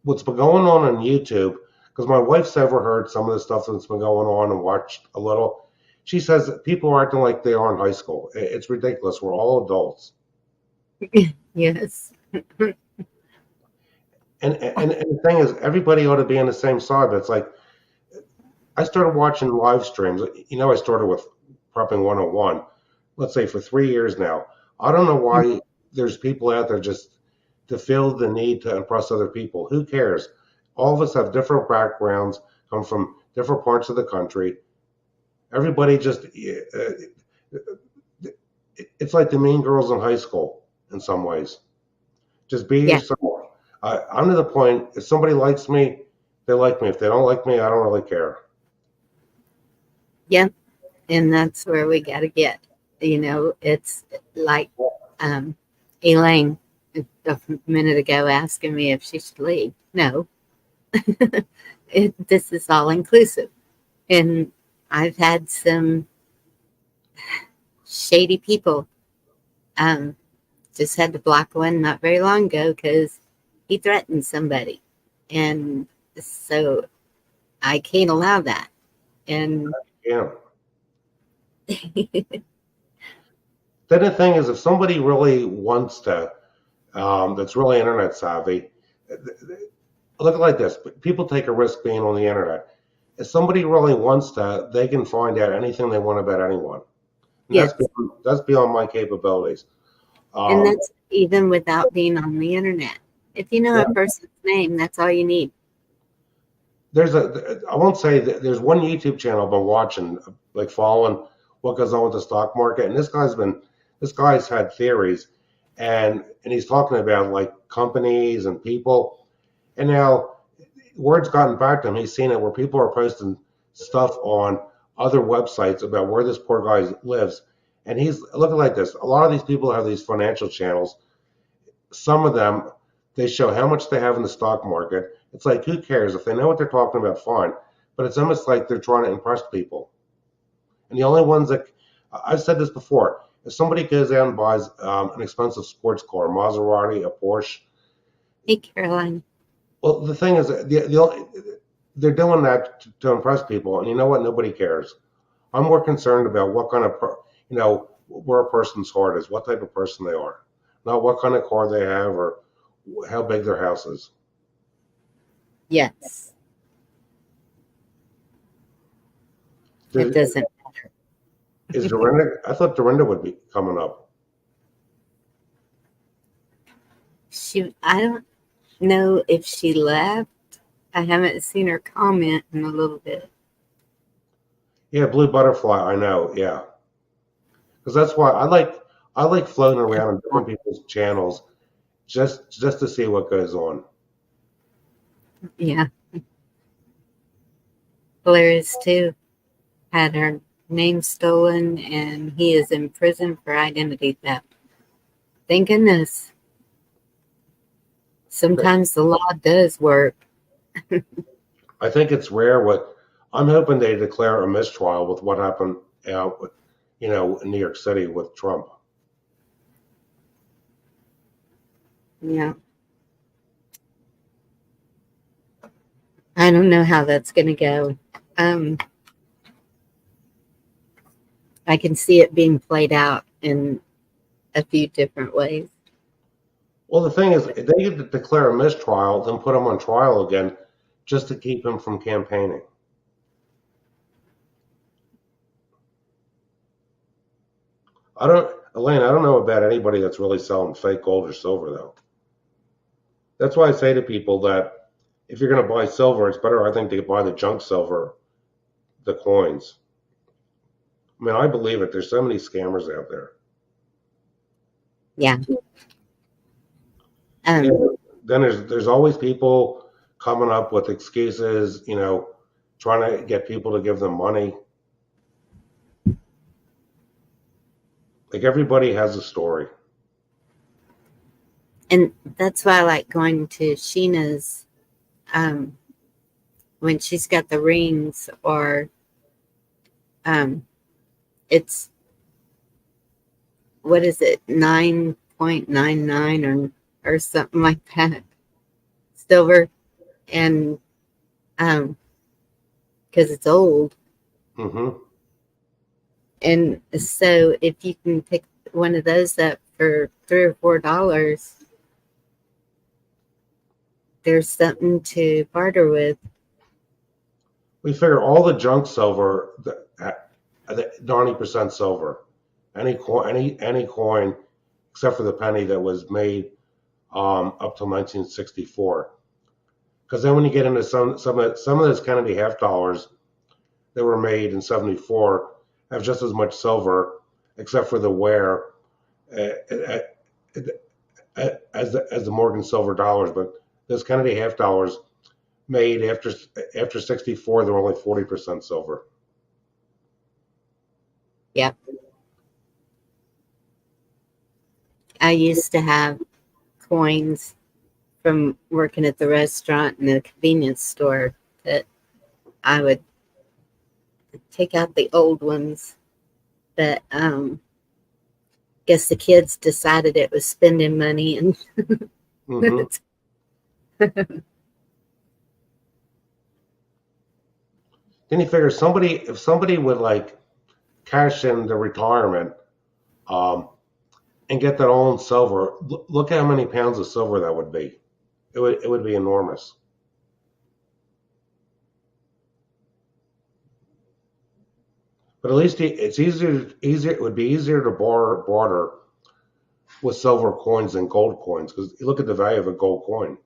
What's been going on YouTube, because my wife's overheard some of the stuff that's been going on and watched a little. She says that people are acting like they are in high school. It's ridiculous. We're all adults. Yes. And the thing is, everybody ought to be on the same side. But it's like, I started watching live streams. I started with Prepping 101, let's say for 3 years now. I don't know why there's people out there just to feel the need to impress other people. Who cares? All of us have different backgrounds, come from different parts of the country. Everybody just, it's like the mean girls in high school in some ways. Just be yourself. I'm to the point, if somebody likes me, they like me. If they don't like me, I don't really care. Yeah, and that's where we got to get. It's like Elaine a minute ago asking me if she should leave. No, this is all inclusive. And I've had some shady people. Just had to block one not very long ago because he threatened somebody. And so I can't allow that. And yeah. Then the thing is, if somebody really wants to, that's really internet savvy, look at it like this. People take a risk being on the internet. If somebody really wants to, they can find out anything they want about anyone. Yes. That's beyond my capabilities. And that's even without being on the internet. If you know a person's name, that's all you need. I won't say that there's one YouTube channel I've been watching, like following what goes on with the stock market, and this guy's had theories, and he's talking about like companies and people, and now word's gotten back to him. He's seen it where people are posting stuff on other websites about where this poor guy lives, and he's looking like this. A lot of these people have these financial channels. Some of them, they show how much they have in the stock market. It's like, who cares? If they know what they're talking about, fine. But it's almost like they're trying to impress people. And the only ones that, I've said this before, if somebody goes out and buys an expensive sports car, a Maserati, a Porsche. Hey, Caroline. Well, the thing is, they're doing that to impress people. And you know what? Nobody cares. I'm more concerned about what kind of, where a person's heart is, what type of person they are, not what kind of car they have or how big their house is. Yes. It doesn't matter. Is Dorinda? I thought Dorinda would be coming up. I don't know if she left. I haven't seen her comment in a little bit. Yeah, Blue Butterfly. I know. Yeah, because that's why I like floating around on different people's channels just to see what goes on. Yeah. Blair's too had her name stolen, and he is in prison for identity theft. Thank goodness. Sometimes the law does work. I think it's rare. I'm hoping they declare a mistrial with what happened out, in New York City with Trump. Yeah. I don't know how that's going to go. I can see it being played out in a few different ways. Well, the thing is, if they declare a mistrial, then put him on trial again just to keep him from campaigning. Elaine, I don't know about anybody that's really selling fake gold or silver, though. That's why I say to people that if you're going to buy silver, it's better, I think, to buy the junk silver, the coins. I mean, I believe it. There's so many scammers out there. Yeah. Then there's always people coming up with excuses, trying to get people to give them money. Like, everybody has a story. And that's why I like going to Sheena's when she's got the rings, or it's, what is it, 9.99 or something like that, silver, and because it's old. Mm-hmm. And so if you can pick one of those up for $3 or $4, there's something to barter with. We figure all the junk silver, 90% silver, any coin except for the penny that was made up till 1964. Because then when you get into some of those Kennedy half dollars that were made in 74 have just as much silver, except for the wear, as the Morgan silver dollars. But those Kennedy half dollars made after 64, they're only 40% silver. Yep. I used to have coins from working at the restaurant and the convenience store that I would take out the old ones, but guess the kids decided it was spending money, and Mm-hmm. Then you figure if somebody would like cash in their retirement and get that all in silver, look how many pounds of silver that would be. It would be enormous. But at least it's easier. It would be easier to barter with silver coins than gold coins, because you look at the value of a gold coin.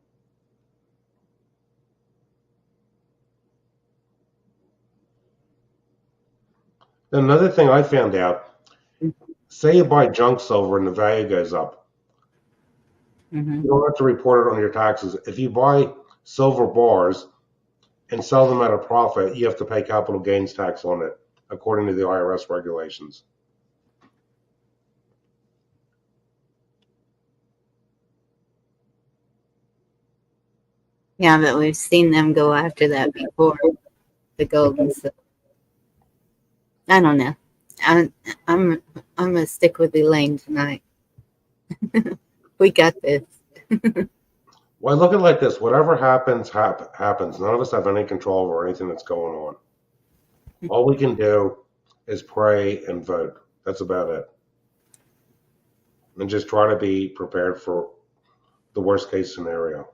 Another thing I found out, say you buy junk silver and the value goes up. Mm-hmm. You don't have to report it on your taxes. If you buy silver bars and sell them at a profit, you have to pay capital gains tax on it, according to the IRS regulations. Yeah, but we've seen them go after that before. The gold and silver. I don't know. I'm gonna stick with Elaine tonight. We got this. Well, I look at it like this: whatever happens, happens. None of us have any control over anything that's going on. All we can do is pray and vote. That's about it. And just try to be prepared for the worst case scenario.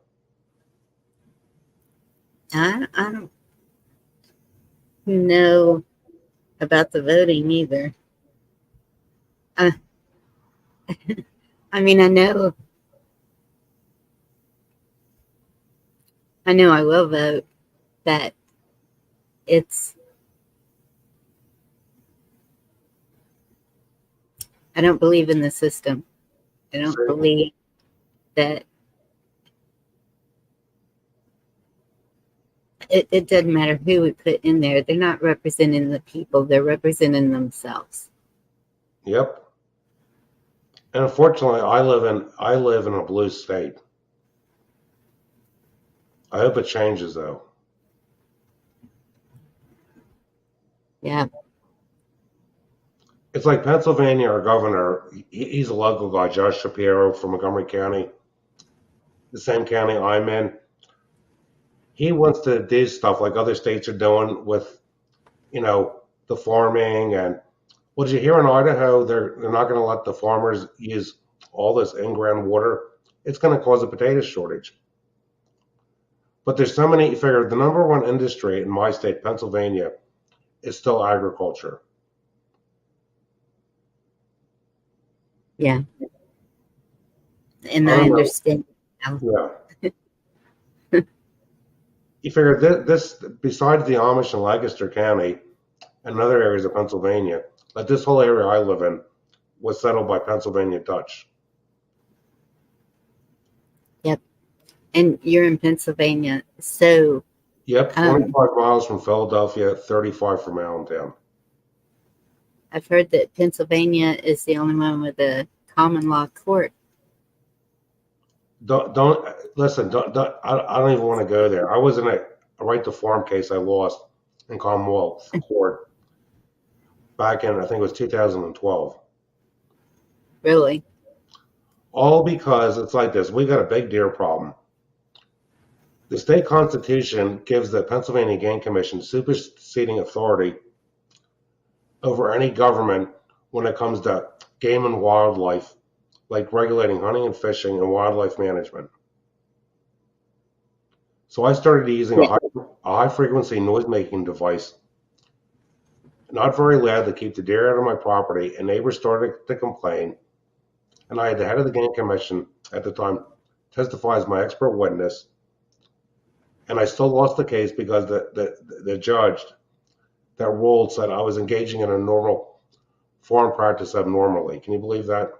I don't know about the voting either. I mean, I know I will vote, but I don't believe in the system. I don't believe that it doesn't matter who we put in there. They're not representing the people. They're representing themselves. Yep. And unfortunately, I live in a blue state. I hope it changes, though. Yeah. It's like Pennsylvania, our governor, he's a local guy, Josh Shapiro from Montgomery County, the same county I'm in. He wants to do stuff like other states are doing with, the farming. And what did you hear in Idaho? They're not going to let the farmers use all this in-ground water. It's going to cause a potato shortage. But there's so many. You figure the number one industry in my state, Pennsylvania, is still agriculture. Yeah. And I understand now. Yeah. You figure this, besides the Amish and Lancaster County and other areas of Pennsylvania, like this whole area I live in was settled by Pennsylvania Dutch. Yep. And you're in Pennsylvania, so. Yep, 25 miles from Philadelphia, 35 from Allentown. I've heard that Pennsylvania is the only one with a common law court. Don't listen. I don't even want to go there. I was in a right to farm case I lost in Commonwealth Court back in, I think it was 2012. Really? All because it's like this. We got a big deer problem. The state constitution gives the Pennsylvania Game Commission superseding authority over any government when it comes to game and wildlife, like regulating hunting and fishing and wildlife management. So I started using a high frequency noise making device, not very loud, to keep the deer out of my property, and neighbors started to complain. And I had the head of the Game Commission at the time testify as my expert witness. And I still lost the case because the judge that ruled said I was engaging in a normal farm practice abnormally. Can you believe that?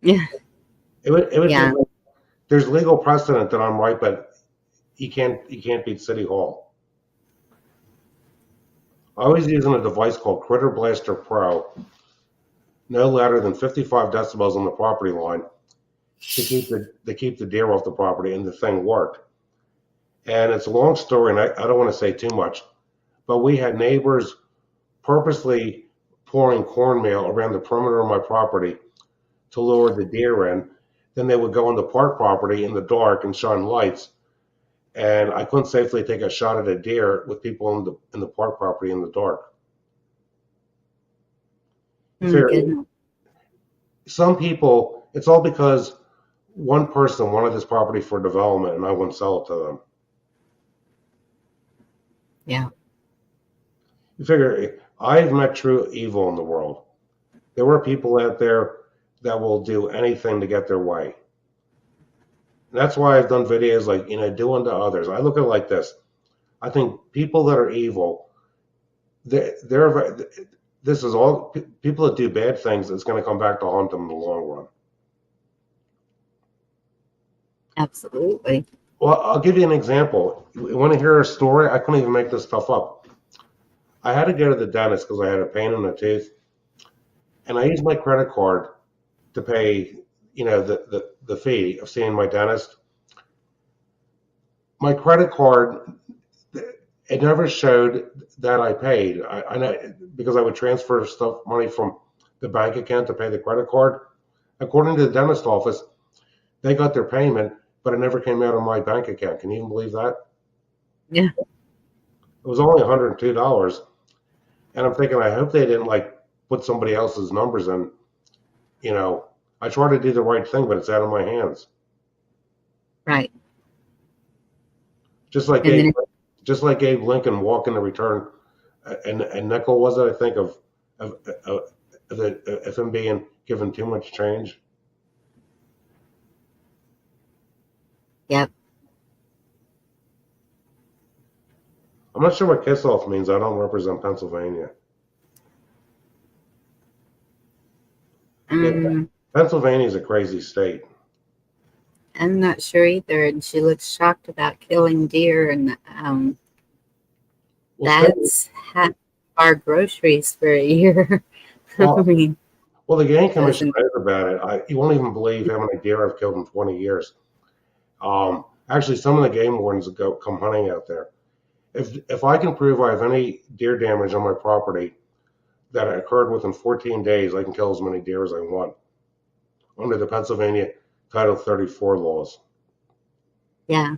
Yeah. It would yeah. There's legal precedent that I'm right, but you can't beat City Hall. I was using a device called Critter Blaster Pro, no louder than 55 decibels on the property line, to keep the deer off the property, and the thing worked. And it's a long story, and I don't want to say too much, but we had neighbors purposely pouring cornmeal around the perimeter of my property to lure the deer in. Then they would go on the park property in the dark and shine lights, and I couldn't safely take a shot at a deer with people in the park property in the dark. Some people, it's all because one person wanted this property for development, and I wouldn't sell it to them. Yeah. You figure, I've met true evil in the world. There were people out there that will do anything to get their way. And that's why I've done videos like, do unto others. I look at it like this. I think people that are evil, they're this is all people that do bad things. It's going to come back to haunt them in the long run. Absolutely. Well, I'll give you an example. You want to hear a story? I couldn't even make this stuff up. I had to go to the dentist because I had a pain in the tooth, and I used my credit card to pay, the fee of seeing my dentist. My credit card, it never showed that I paid. I know because I would transfer money from the bank account to pay the credit card. According to the dentist office, they got their payment, but it never came out of my bank account. Can you even believe that? Yeah. It was only $102. And I'm thinking, I hope they didn't put somebody else's numbers in. I try to do the right thing, but it's out of my hands. Right. Just like Abe Lincoln walking to return a nickel, was it? I think of him being given too much change. Yep. I'm not sure what kiss off means. I don't represent Pennsylvania. Pennsylvania is a crazy state. I'm not sure either. And she looks shocked about killing deer, and that's half our groceries for a year. Well, I mean, well, the game commission knows about it. You won't even believe how many deer I've killed in 20 years. Actually, some of the game wardens come hunting out there. If I can prove I have any deer damage on my property that occurred within 14 days, I can kill as many deer as I want under the Pennsylvania Title 34 laws. yeah.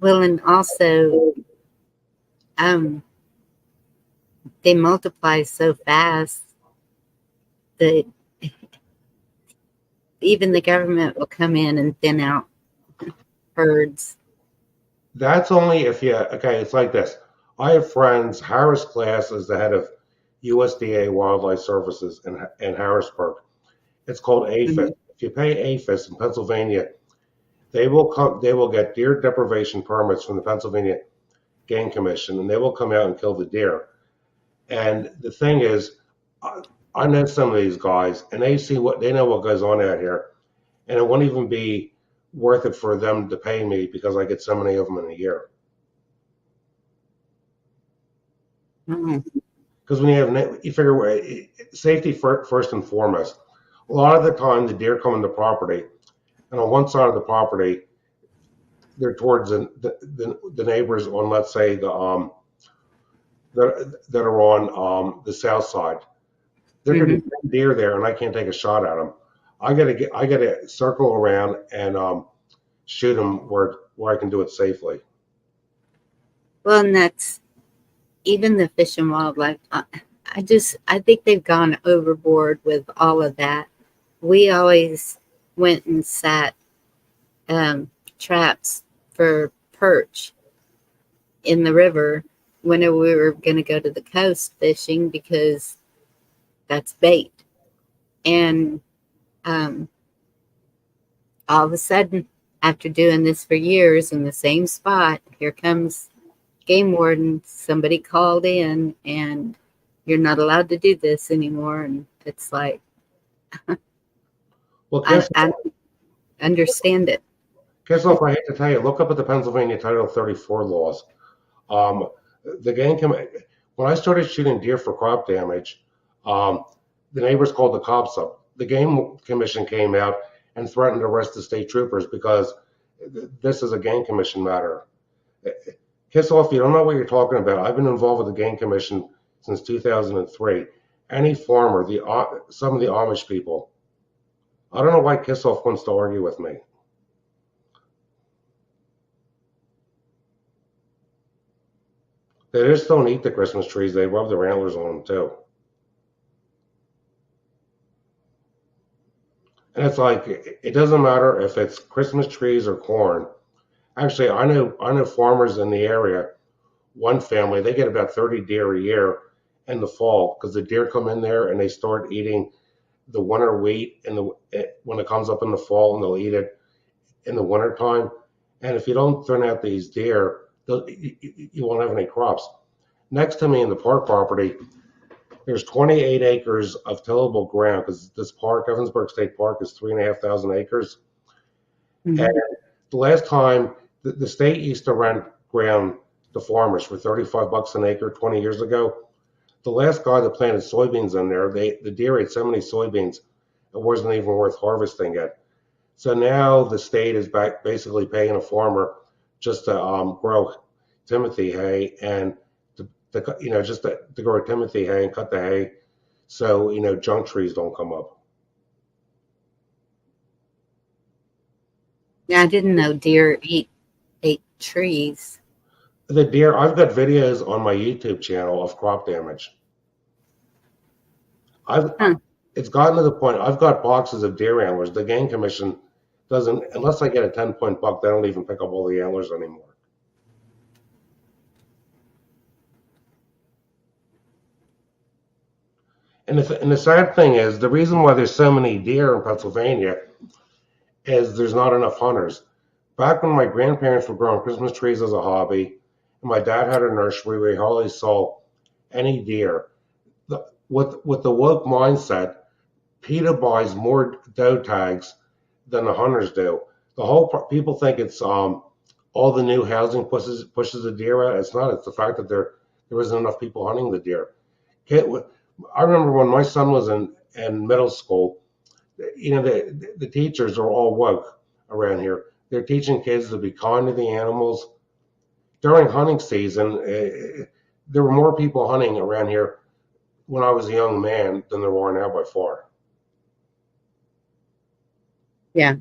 Well, and also, they multiply so fast that even the government will come in and thin out herds. That's only if okay, it's like this. I have friends, Harris Class is the head of USDA Wildlife Services in Harrisburg. It's called APHIS. Mm-hmm. If you pay APHIS in Pennsylvania, they will get deer deprivation permits from the Pennsylvania Game Commission, and they will come out and kill the deer. And the thing is, I know some of these guys, and they know what goes on out here, and it won't even be worth it for them to pay me because I get so many of them in a year. Because when you figure safety first and foremost. A lot of the time, the deer come into property, and on one side of the property, they're towards the neighbors on, let's say, that are on the south side. There could be deer there, and I can't take a shot at them. I gotta circle around and shoot them where I can do it safely. Well, and that's even the Fish and Wildlife. I think they've gone overboard with all of that. We always went and sat traps for perch in the river whenever we were going to go to the coast fishing because that's bait. And all of a sudden, after doing this for years in the same spot, here comes game warden. Somebody called in and you're not allowed to do this anymore. And it's like, well, I understand it. Kisloff, I hate to tell you, look up at the Pennsylvania Title 34 laws. When I started shooting deer for crop damage, the neighbors called the cops up. The Game Commission came out and threatened to arrest the state troopers because this is a Game Commission matter. Kisloff, you don't know what you're talking about. I've been involved with the Game Commission since 2003. Any farmer, some of the Amish people. I don't know why Kisloff wants to argue with me. They just don't eat the Christmas trees. They rub their antlers on them too. And it's like, it doesn't matter if it's Christmas trees or corn. Actually, I know farmers in the area, one family, they get about 30 deer a year in the fall because the deer come in there and they start eating the winter wheat when it comes up in the fall, and they'll eat it in the winter time. And if you don't thin out these deer, you won't have any crops. Next to me in the park property, There's 28 acres of tillable ground because this park, Evansburg State Park, is 3,500 acres. Mhm. And the last time the state used to rent ground to farmers for $35 an acre 20 years ago. The last guy that planted soybeans in there, the deer ate so many soybeans, it wasn't even worth harvesting it. So now the state is basically paying a farmer just to grow Timothy hay and just to grow Timothy hay and cut the hay, so junk trees don't come up. Yeah, I didn't know deer ate trees. The deer, I've got videos on my YouTube channel of crop damage. Huh. It's gotten to the point I've got boxes of deer antlers. The Game Commission doesn't, unless I get a 10-point buck, they don't even pick up all the antlers anymore. And the sad thing is, the reason why there's so many deer in Pennsylvania is there's not enough hunters. Back when my grandparents were growing Christmas trees as a hobby, and my dad had a nursery where he hardly saw any deer. With the woke mindset, PETA buys more doe tags than the hunters do. People think it's all the new housing pushes the deer out. It's not. It's the fact that there isn't enough people hunting the deer. I remember when my son was in middle school, the teachers are all woke around here. They're teaching kids to be kind to the animals. During hunting season, there were more people hunting around here when I was a young man than there are now by far. Yeah.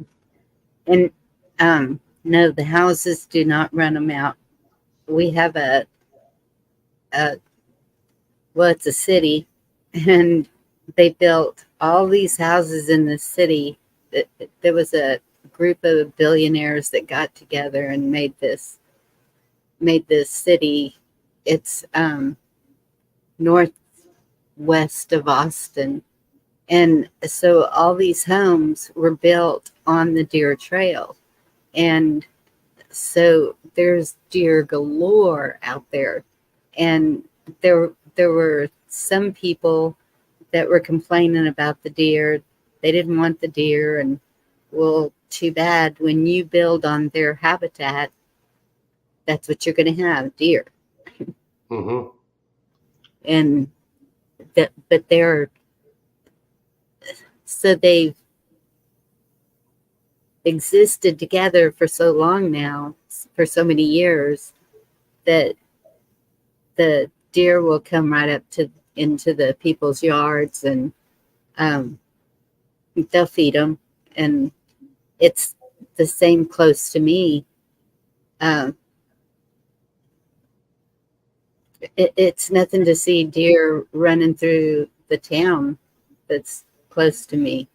And no, the houses do not run them out. We have it's a city, and they built all these houses in the city. There was a group of billionaires that got together and made this city. It's northwest of Austin. And so all these homes were built on the deer trail. And so there's deer galore out there. And there were some people that were complaining about the deer. They didn't want the deer. And well, too bad. When you build on their habitat, that's what you're going to have, deer. Mm-hmm. And but they've existed together for so long now, for so many years, that the deer will come right up into the people's yards, and they'll feed them. And it's the same close to me. It's nothing to see deer running through the town that's close to me,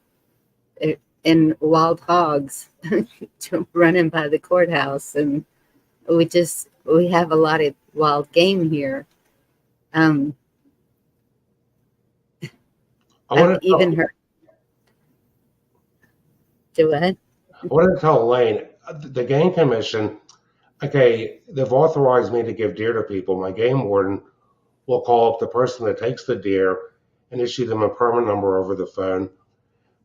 and wild hogs running by the courthouse. And we have a lot of wild game here. I've even heard. Do what? I wanted to tell Elaine, the Game Commission, okay, they've authorized me to give deer to people. My game warden will call up the person that takes the deer and issue them a permit number over the phone.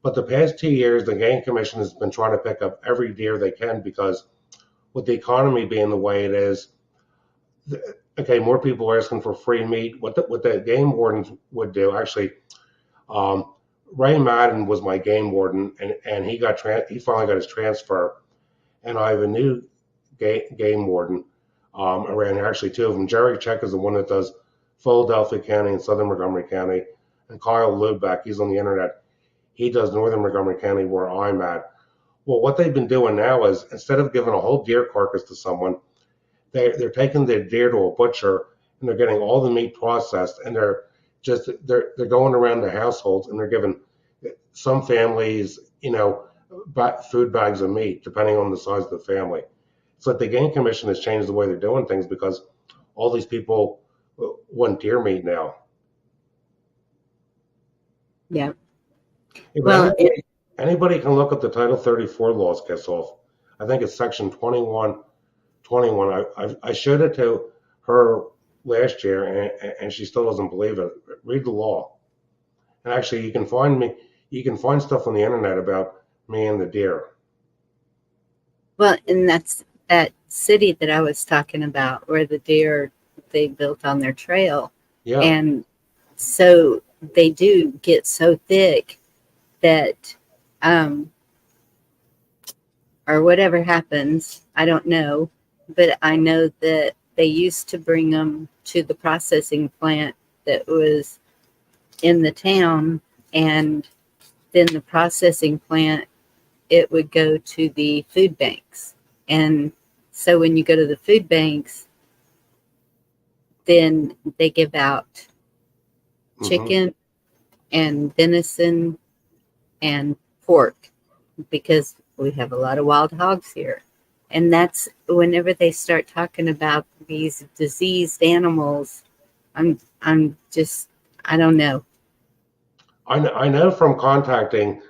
But the past 2 years, the Game Commission has been trying to pick up every deer they can, because with the economy being the way it is, okay, more people are asking for free meat. What the game wardens would do, actually, Ray Madden was my game warden, and he finally got his transfer, and I have a new game warden around here. Actually, two of them. Jerry Check is the one that does Philadelphia County and Southern Montgomery County, and Kyle Lubeck, he's on the internet. He does Northern Montgomery County, where I'm at. Well, what they've been doing now is, instead of giving a whole deer carcass to someone, they're taking the deer to a butcher, and they're getting all the meat processed, and they're going around the households, and they're giving some families, food bags of meat, depending on the size of the family. It's like the Game Commission has changed the way they're doing things, because all these people want deer meat now. Yeah. Well, anybody can look up the Title 34 laws, Kissoff. I think it's Section 21. I showed it to her last year, and she still doesn't believe it. Read the law. And actually, you can find stuff on the internet about me and the deer. Well, and that's that city that I was talking about where the deer they built on their trail. Yeah. And so they do get so thick that, or whatever happens, I don't know. But I know that they used to bring them to the processing plant that was in the town. And then the processing plant, it would go to the food banks. And so when you go to the food banks, then they give out chicken and venison and pork because we have a lot of wild hogs here. And that's whenever they start talking about these diseased animals, I'm just, I don't know. I know from contacting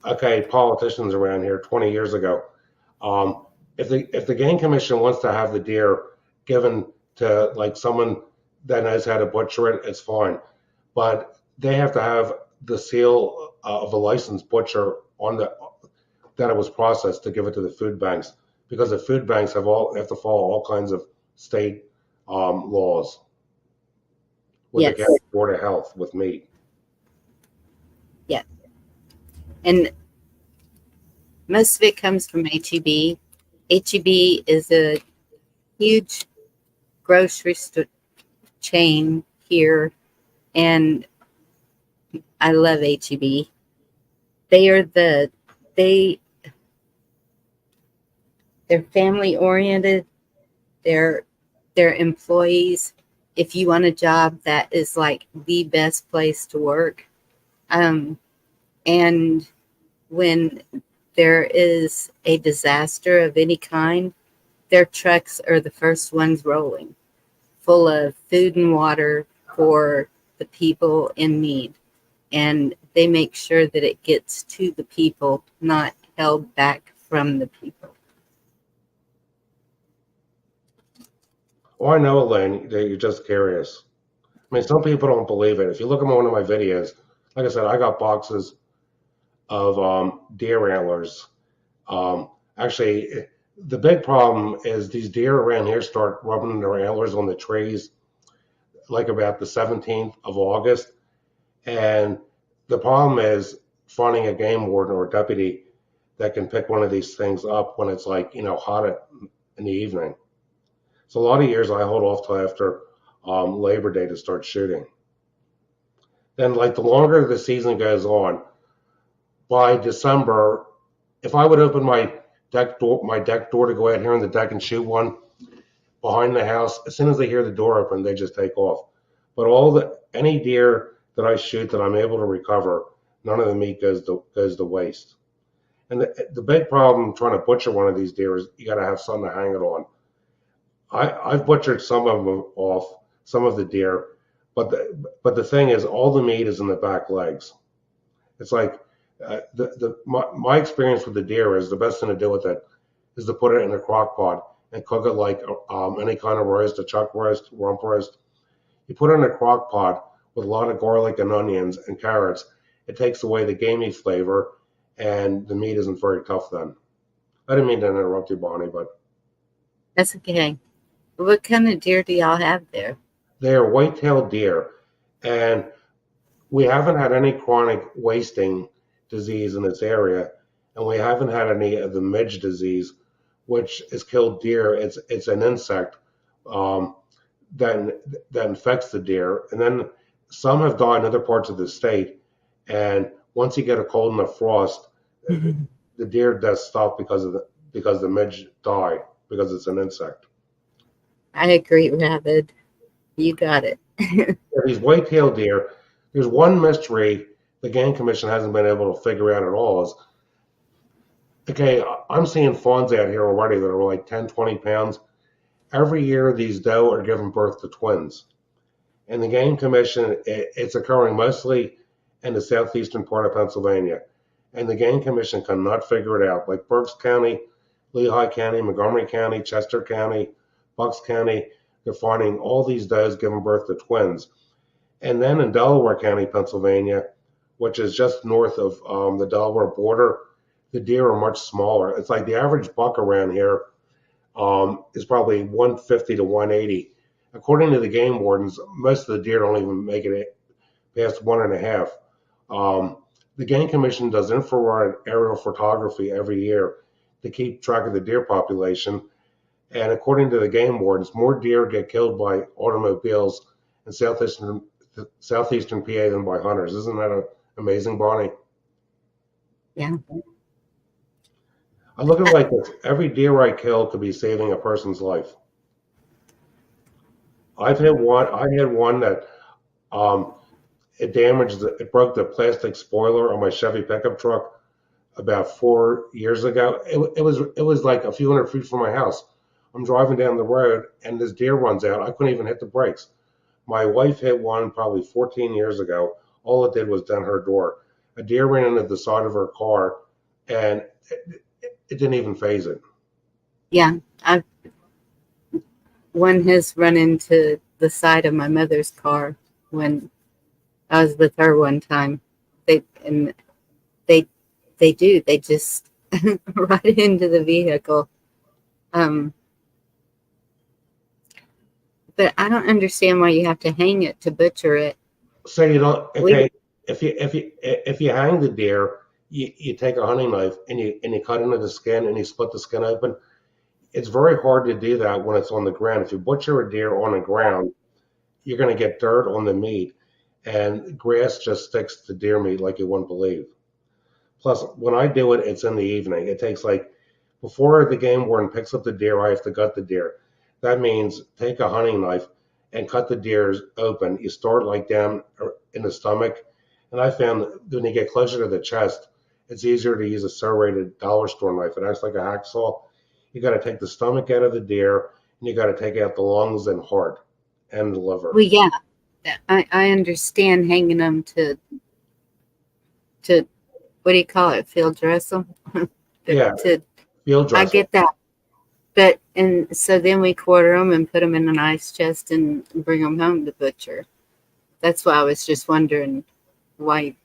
politicians around here 20 years ago. If the game commission wants to have the deer given to like someone that knows how to butcher it, it's fine. But they have to have the seal of a licensed butcher on that it was processed to give it to the food banks, because the food banks have to follow all kinds of state laws with Yes. the County Board of Health with meat. Yeah. And most of it comes from HEB. HEB is a huge grocery store chain here, and I love HEB. They're family oriented. They're employees. If you want a job, that is like the best place to work. And when there is a disaster of any kind, their trucks are the first ones rolling, full of food and water for the people in need. And they make sure that it gets to the people, not held back from the people. Well, I know, Elaine, that you're just curious. I mean, some people don't believe it. If you look at one of my videos, like I said, I got boxes of deer antlers. Actually, the big problem is these deer around here start rubbing their antlers on the trees like about the 17th of August. And the problem is finding a game warden or a deputy that can pick one of these things up when it's like, hot in the evening. So a lot of years I hold off till after Labor Day to start shooting. Then, like, the longer the season goes on, by December, if I would open my deck door to go out here on the deck and shoot one behind the house, as soon as they hear the door open, they just take off. But any deer that I shoot that I'm able to recover, none of the meat goes to waste. And the big problem trying to butcher one of these deer is you got to have something to hang it on. I've butchered some of them off, some of the deer, but the thing is, all the meat is in the back legs. It's like my experience with the deer is the best thing to do with it is to put it in a crock pot and cook it like any kind of roast, a chuck roast, rump roast. You put it in a crock pot with a lot of garlic and onions and carrots. It takes away the gamey flavor, and the meat isn't very tough then. I didn't mean to interrupt you, Bonnie, but That's okay. What kind of deer do y'all have there? they are white-tailed deer, and we haven't had any chronic wasting disease in this area, and we haven't had any of the midge disease, which has killed deer. It's an insect that infects the deer, and then some have died in other parts of the state. And once you get a cold and a frost, the deer does stop because the midge die because it's an insect. I agree, Ravid. You got it. These white-tailed deer, there's one mystery the Game Commission hasn't been able to figure out at all is, okay, I'm seeing fawns out here already that are like 10, 20 pounds. Every year, these doe are giving birth to twins. And the Game Commission, it's occurring mostly in the southeastern part of Pennsylvania. And the Game Commission cannot figure it out. Like Berks County, Lehigh County, Montgomery County, Chester County, Bucks County, they're finding all these does giving birth to twins. And then in Delaware County, Pennsylvania, which is just north of the Delaware border, the deer are much smaller. It's like the average buck around here is probably 150 to 180. According to the game wardens, most of the deer don't even make it past 1.5. The Game Commission does infrared aerial photography every year to keep track of the deer population. And according to the game wardens, more deer get killed by automobiles in southeastern PA than by hunters. Isn't that amazing, Bonnie? Yeah. I look at it like this. Every deer I kill could be saving a person's life. I had one that it broke the plastic spoiler on my Chevy pickup truck about 4 years ago. It was like a few hundred feet from my house. I'm driving down the road and this deer runs out. I couldn't even hit the brakes. My wife hit one probably 14 years ago. All it did was dent her door. A deer ran into the side of her car and it didn't even phase it. Yeah. One has run into the side of my mother's car when I was with her one time. They just right into the vehicle. But I don't understand why you have to hang it to butcher it. So you don't. Okay, if you hang the deer, you take a hunting knife and you cut into the skin and you split the skin open. It's very hard to do that when it's on the ground. If you butcher a deer on the ground, you're going to get dirt on the meat, and grass just sticks to deer meat like you wouldn't believe. Plus, when I do it, it's in the evening. It takes before the game warden picks up the deer, I have to gut the deer. That means take a hunting knife and cut the deers open. You start down in the stomach, and I found that when you get closer to the chest, it's easier to use a serrated dollar store knife. It acts like a hacksaw. You got to take the stomach out of the deer, and you got to take out the lungs and heart and the liver. Well, yeah, I understand hanging them to what do you call it? Field dress them. Yeah, field dress. I get that, but and so then we quarter them and put them in an ice chest and bring them home to butcher. That's why I was just wondering why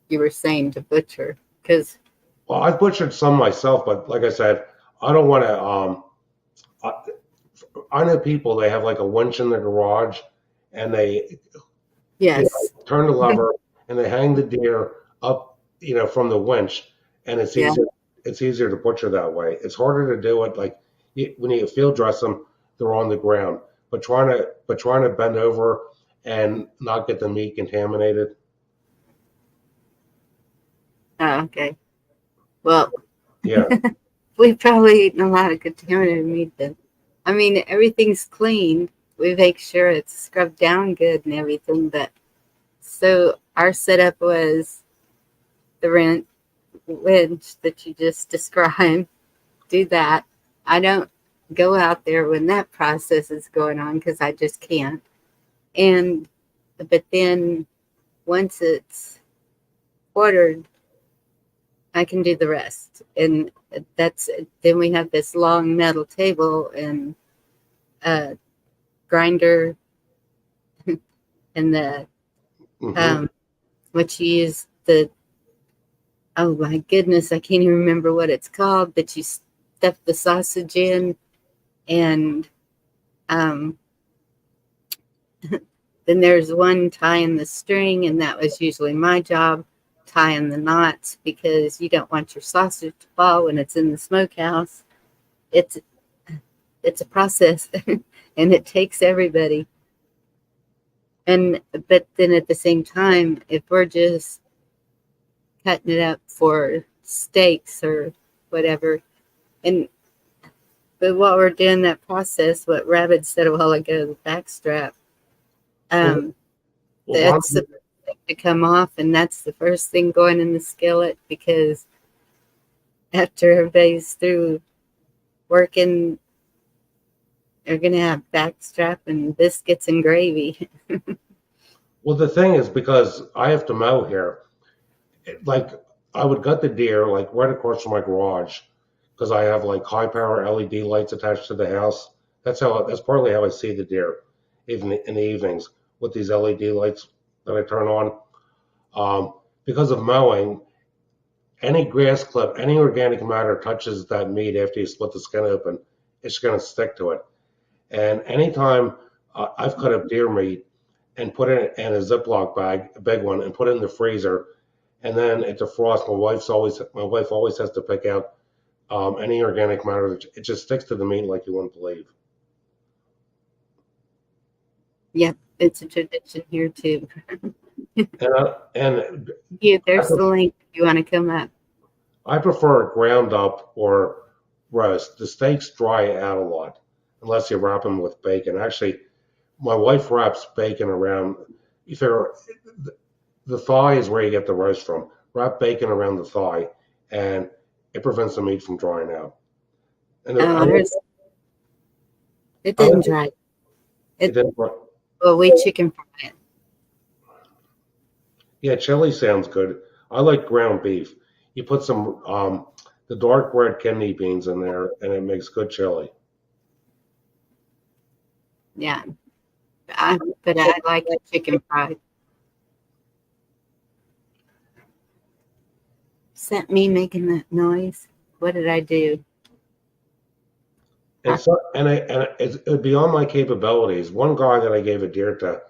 you were saying to butcher, because. Well, I've butchered some myself, but like I said, I don't want to. I know people, they have a winch in their garage and they turn the lever and they hang the deer up, from the winch, and it's easier to butcher that way. It's harder to do it when you field dress them, they're on the ground, but trying to bend over and not get the meat contaminated. Oh, okay. Well, yeah. We've probably eaten a lot of contaminated meat then. I mean, everything's clean. We make sure it's scrubbed down good and everything. But so our setup was the winch that you just described. Do that. I don't go out there when that process is going on because I just can't. But then once it's ordered, I can do the rest. And then we have this long metal table and grinder and the which you use oh my goodness, I can't even remember what it's called, that you stuff the sausage in, and then there's one tying the string, and that was usually my job, tying the knots, because you don't want your sausage to fall when it's in the smokehouse. It's a process and it takes everybody. But then at the same time, if we're just cutting it up for steaks or whatever, but while we're doing that process, what Rabbit said a while ago, the backstrap, that's the first thing to come off, and that's the first thing going in the skillet, because after everybody's through working, they're going to have backstrap and biscuits and gravy. Well, the thing is, because I have to mow here, I would gut the deer right across from my garage, because I have high power LED lights attached to the house That's partly how I see the deer, even in the evenings with these LED lights that I turn on. Because of mowing, any grass clip, any organic matter touches that meat after you split the skin open, it's going to stick to it. And anytime I've cut up deer meat and put it in a Ziploc bag, a big one, and put it in the freezer, and then it defrosts, my wife always has to pick out any organic matter. It just sticks to the meat like you wouldn't believe. Yep, it's a tradition here too. And Yeah, there's the link if you want to come up. I prefer ground up or roast. The steaks dry out a lot unless you wrap them with bacon. Actually, my wife wraps bacon around. You figure the thigh is where you get the roast from. Wrap bacon around the thigh, and it prevents the meat from drying out. And it didn't dry. It didn't. Well, we chicken fry it. Yeah, chili sounds good. I like ground beef. You put some the dark red kidney beans in there, and it makes good chili. Yeah, but I like the chicken fried. Is that me making that noise? What did I do? And so, it's beyond my capabilities. One guy that I gave a deer to,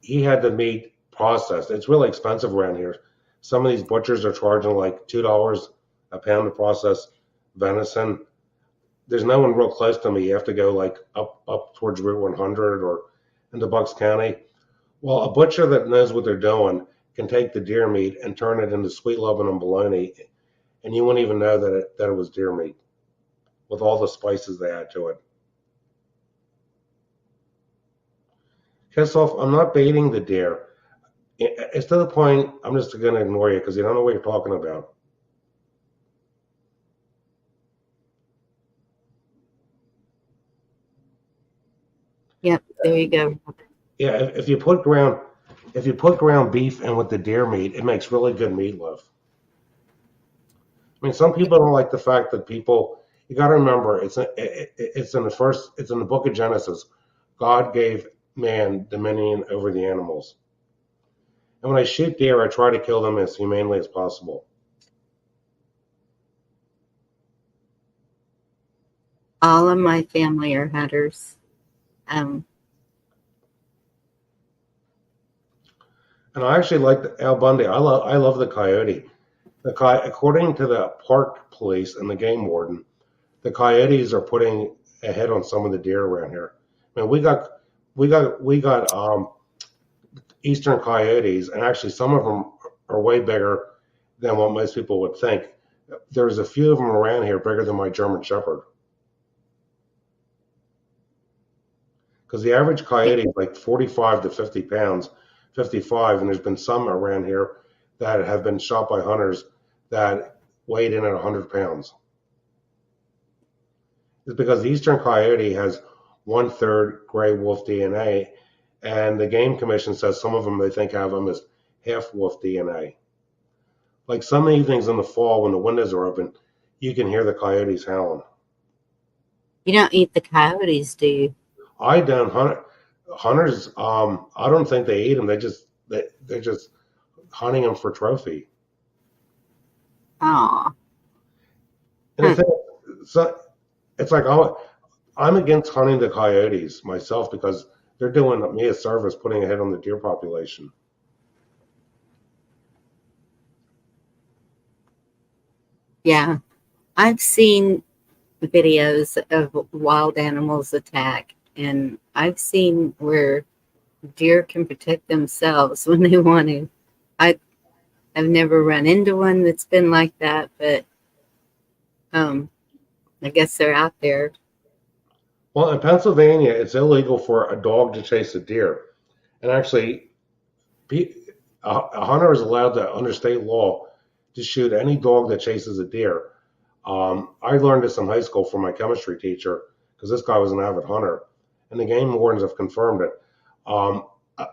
he had the meat processed. It's really expensive around here. Some of these butchers are charging like $2 a pound to process venison. There's no one real close to me. You have to go like up towards Route 100 or into Bucks County. Well, a butcher that knows what they're doing can take the deer meat and turn it into sweet Lebanon bologna, and you wouldn't even know that it was deer meat with all the spices they add to it. Kiss off, I'm not baiting the deer. It's to the point I'm just going to ignore you because you don't know what you're talking about. Yep, there you go. Yeah, if you put ground beef in with the deer meat, it makes really good meatloaf. I mean, some people don't like the fact that people. You got to remember, it's in the book of Genesis. God gave man dominion over the animals, and when I shoot deer, I try to kill them as humanely as possible. All of my family are hunters. And I actually like Al Bundy. I love the coyote. According to the park police and the game warden, the coyotes are putting ahead on some of the deer around here. I mean, we got eastern coyotes, and actually some of them are way bigger than what most people would think. There's a few of them around here bigger than my German Shepherd. Because the average coyote is like 45 to 50 pounds, 55, and there's been some around here that have been shot by hunters that weighed in at 100 pounds. It's because the eastern coyote has 1/3 gray wolf DNA, and the Game Commission says some of them they think have them as half wolf DNA. Like some evenings in the fall when the windows are open, you can hear the coyotes howling. You don't eat the coyotes, do you? I don't. Hunters, I don't think they eat them. They're just hunting them for trophy. Aw. And so it's like I'm against hunting the coyotes myself because they're doing me a service putting a hit on the deer population. Yeah, I've seen videos of wild animals attack, and I've seen where deer can protect themselves when they want to. I've never run into one that's been like that, but I guess they're out there. Well, in Pennsylvania, it's illegal for a dog to chase a deer, and actually, a hunter is allowed to, under state law, to shoot any dog that chases a deer. I learned this in high school from my chemistry teacher because this guy was an avid hunter, and the game wardens have confirmed it.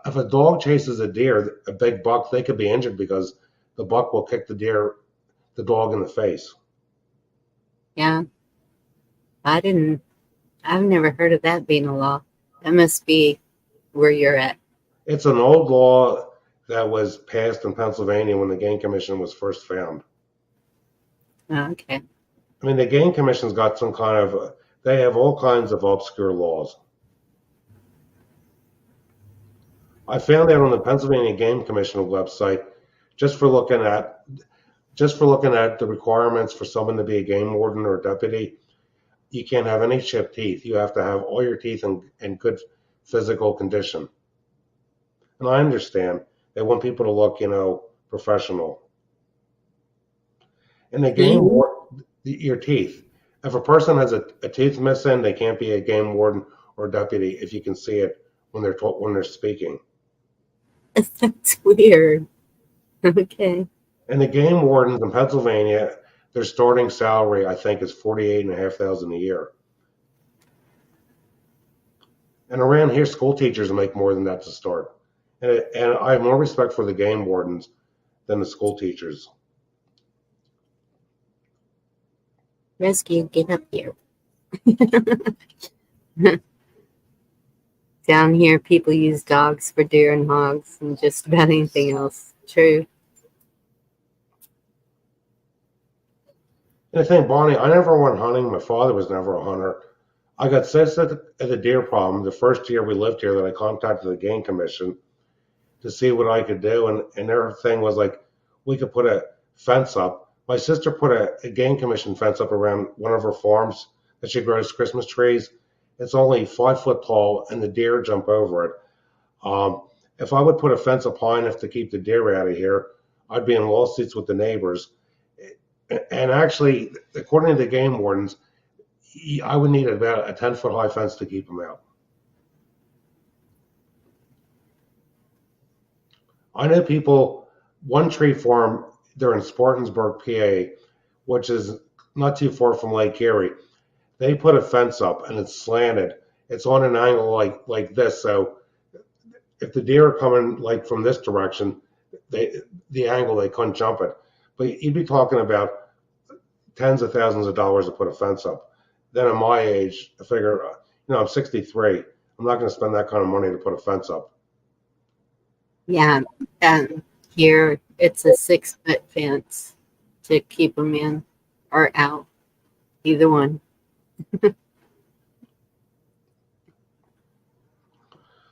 If a dog chases a deer, a big buck, they could be injured because the buck will kick the dog in the face. Yeah, I I've never heard of that being a law. That must be where you're at. It's an old law that was passed in Pennsylvania when the Game Commission was first found. Oh, okay. I mean, the Game Commission's got some kind of, they have all kinds of obscure laws. I found out on the Pennsylvania Game Commission website, just for looking at the requirements for someone to be a game warden or a deputy, you can't have any chipped teeth. You have to have all your teeth in good physical condition. And I understand they want people to look, professional. And the game warden, your teeth. If a person has a tooth missing, they can't be a game warden or deputy if you can see it when they're speaking. That's weird. Okay. And the game wardens in Pennsylvania, their starting salary, I think, is $48,500 a year. And around here, school teachers make more than that to start. And I have more respect for the game wardens than the school teachers. Rescue, get up here. Down here, people use dogs for deer and hogs and just about anything else. True. And I think, Bonnie, I never went hunting. My father was never a hunter. I got sense at the deer problem the first year we lived here that I contacted the Game Commission to see what I could do. And their thing was like, we could put a fence up. My sister put a Game Commission fence up around one of her farms that she grows Christmas trees. It's only 5 foot tall, and the deer jump over it. If I would put a fence up high enough to keep the deer out of here, I'd be in lawsuits with the neighbors. And actually, according to the game wardens, I would need about a 10-foot high fence to keep them out. I know people, One Tree Farm, they're in Spartansburg, PA, which is not too far from Lake Erie. They put a fence up and it's slanted. It's on an angle like this. So if the deer are coming like from this direction, the angle, they couldn't jump it. But you'd be talking about tens of thousands of dollars to put a fence up. Then at my age, I figure, I'm 63. I'm not going to spend that kind of money to put a fence up. Yeah. Here, it's a 6-foot fence to keep them in or out. Either one.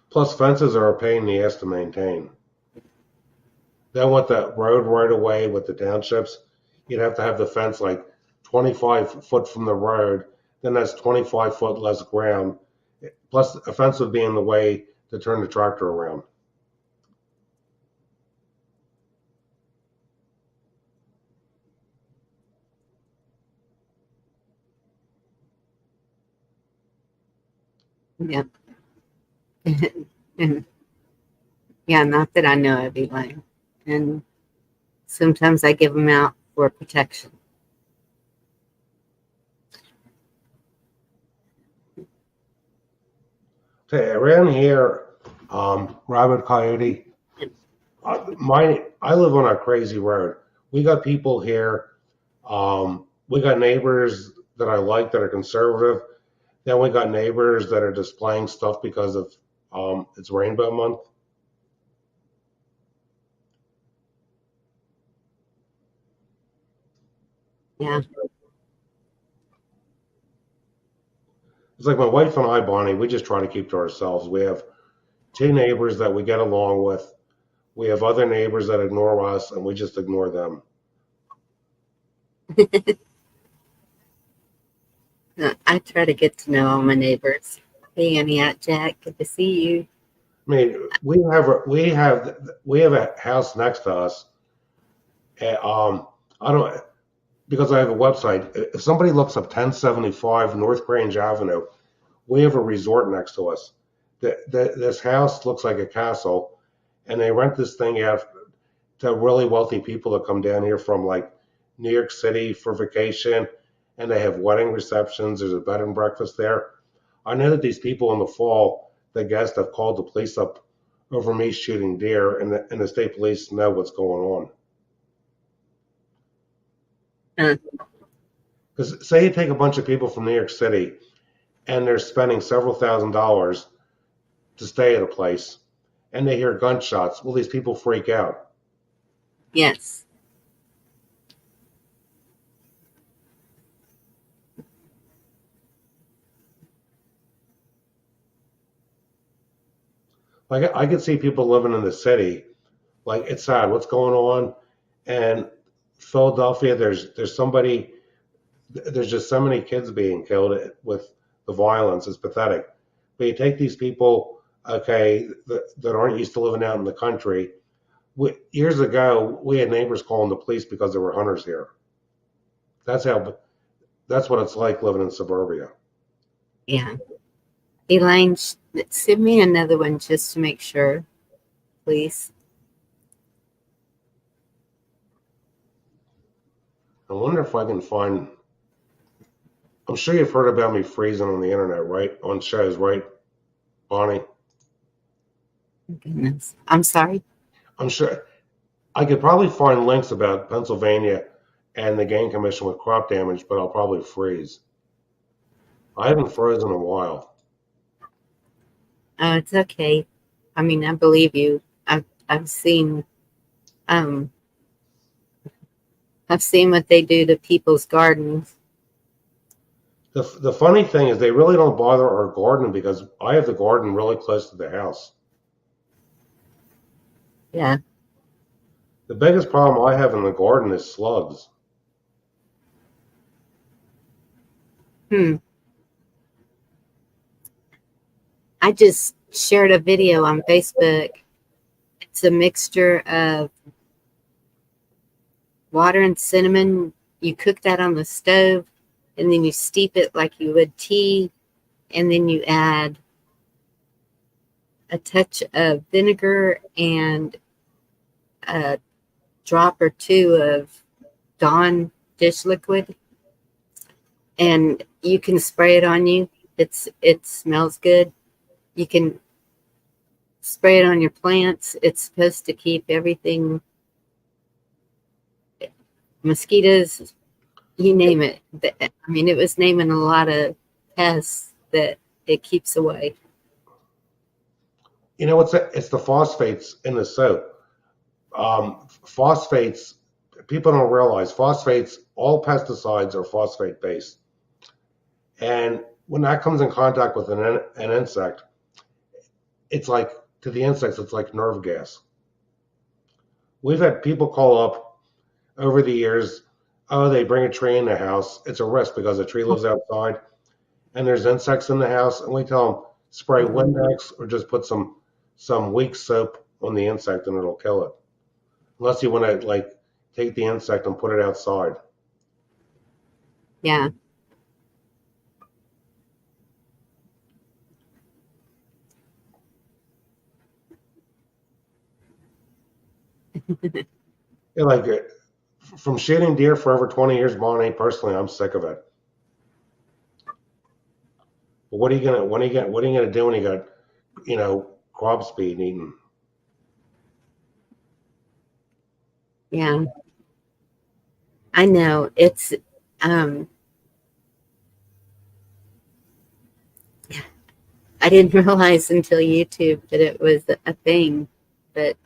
Plus, fences are a pain in the ass to maintain. Then with the road right away with the townships, you'd have to have the fence like 25 foot from the road. Then that's 25 foot less ground. Plus, a fence would be in the way to turn the tractor around. Yep. And yeah, not that I know of, Eli. And sometimes I give them out for protection. Okay, around here, rabbit, coyote. I live on a crazy road. We got people here. We got neighbors that I like that are conservative. Then we got neighbors that are displaying stuff because of it's Rainbow Month. Yeah. It's like my wife and I, Bonnie, we just try to keep to ourselves. We have 2 neighbors that we get along with. We have other neighbors that ignore us, and we just ignore them. I try to get to know all my neighbors. Hey, Aniat, Jack, good to see you. I mean, we have a house next to us. I don't because I have a website. If somebody looks up 1075 North Grange Avenue, we have a resort next to us. This house looks like a castle, and they rent this thing out to really wealthy people that come down here from like New York City for vacation, and they have wedding receptions. There's a bed and breakfast there. I know that these people in the fall, the guests have called the police up over me shooting deer, and the state police know what's going on. Because say you take a bunch of people from New York City and they're spending several $1,000s to stay at a place, and they hear gunshots. Well, these people freak out. Yes. Like I could see people living in the city, like it's sad what's going on. And Philadelphia, there's somebody, there's just so many kids being killed with the violence. It's pathetic. But you take these people, okay, that aren't used to living out in the country. Years ago, we had neighbors calling the police because there were hunters here. That's how. That's what it's like living in suburbia. Yeah. Elaine, send me another one just to make sure, please. I wonder if I can find. I'm sure you've heard about me freezing on the internet, right? On shows, right, Bonnie? Oh, goodness. I'm sorry. I'm sure I could probably find links about Pennsylvania and the game commission with crop damage, but I'll probably freeze. I haven't frozen in a while. Oh, it's okay. I mean, I believe you. I've seen um I've seen what they do to people's gardens. The funny thing is they really don't bother our garden because I have the garden really close to the house. Yeah. The biggest problem I have in the garden is slugs. I just shared a video on Facebook. It's a mixture of water and cinnamon. You cook that on the stove, and then you steep it like you would tea, and then you add a touch of vinegar and a drop or two of Dawn dish liquid, and you can spray it on you. It smells good. You can spray it on your plants. It's supposed to keep everything, mosquitoes, you name it. I mean, it was naming a lot of pests that it keeps away. You know, it's the phosphates in the soap. Phosphates, people don't realize phosphates, all pesticides are phosphate based. And when that comes in contact with an insect, it's like, to the insects, it's like nerve gas. We've had people call up over the years, oh, they bring a tree in the house. It's a risk because the tree lives outside and there's insects in the house. And we tell them, spray Windex or just put some weak soap on the insect and it'll kill it. Unless you want to like take the insect and put it outside. Yeah. Yeah, like from shooting deer for over 20 years, Bonnie, personally, I'm sick of it. But what are you gonna do when you got, crops being eaten? Yeah. I know. It's I didn't realize until YouTube that it was a thing, but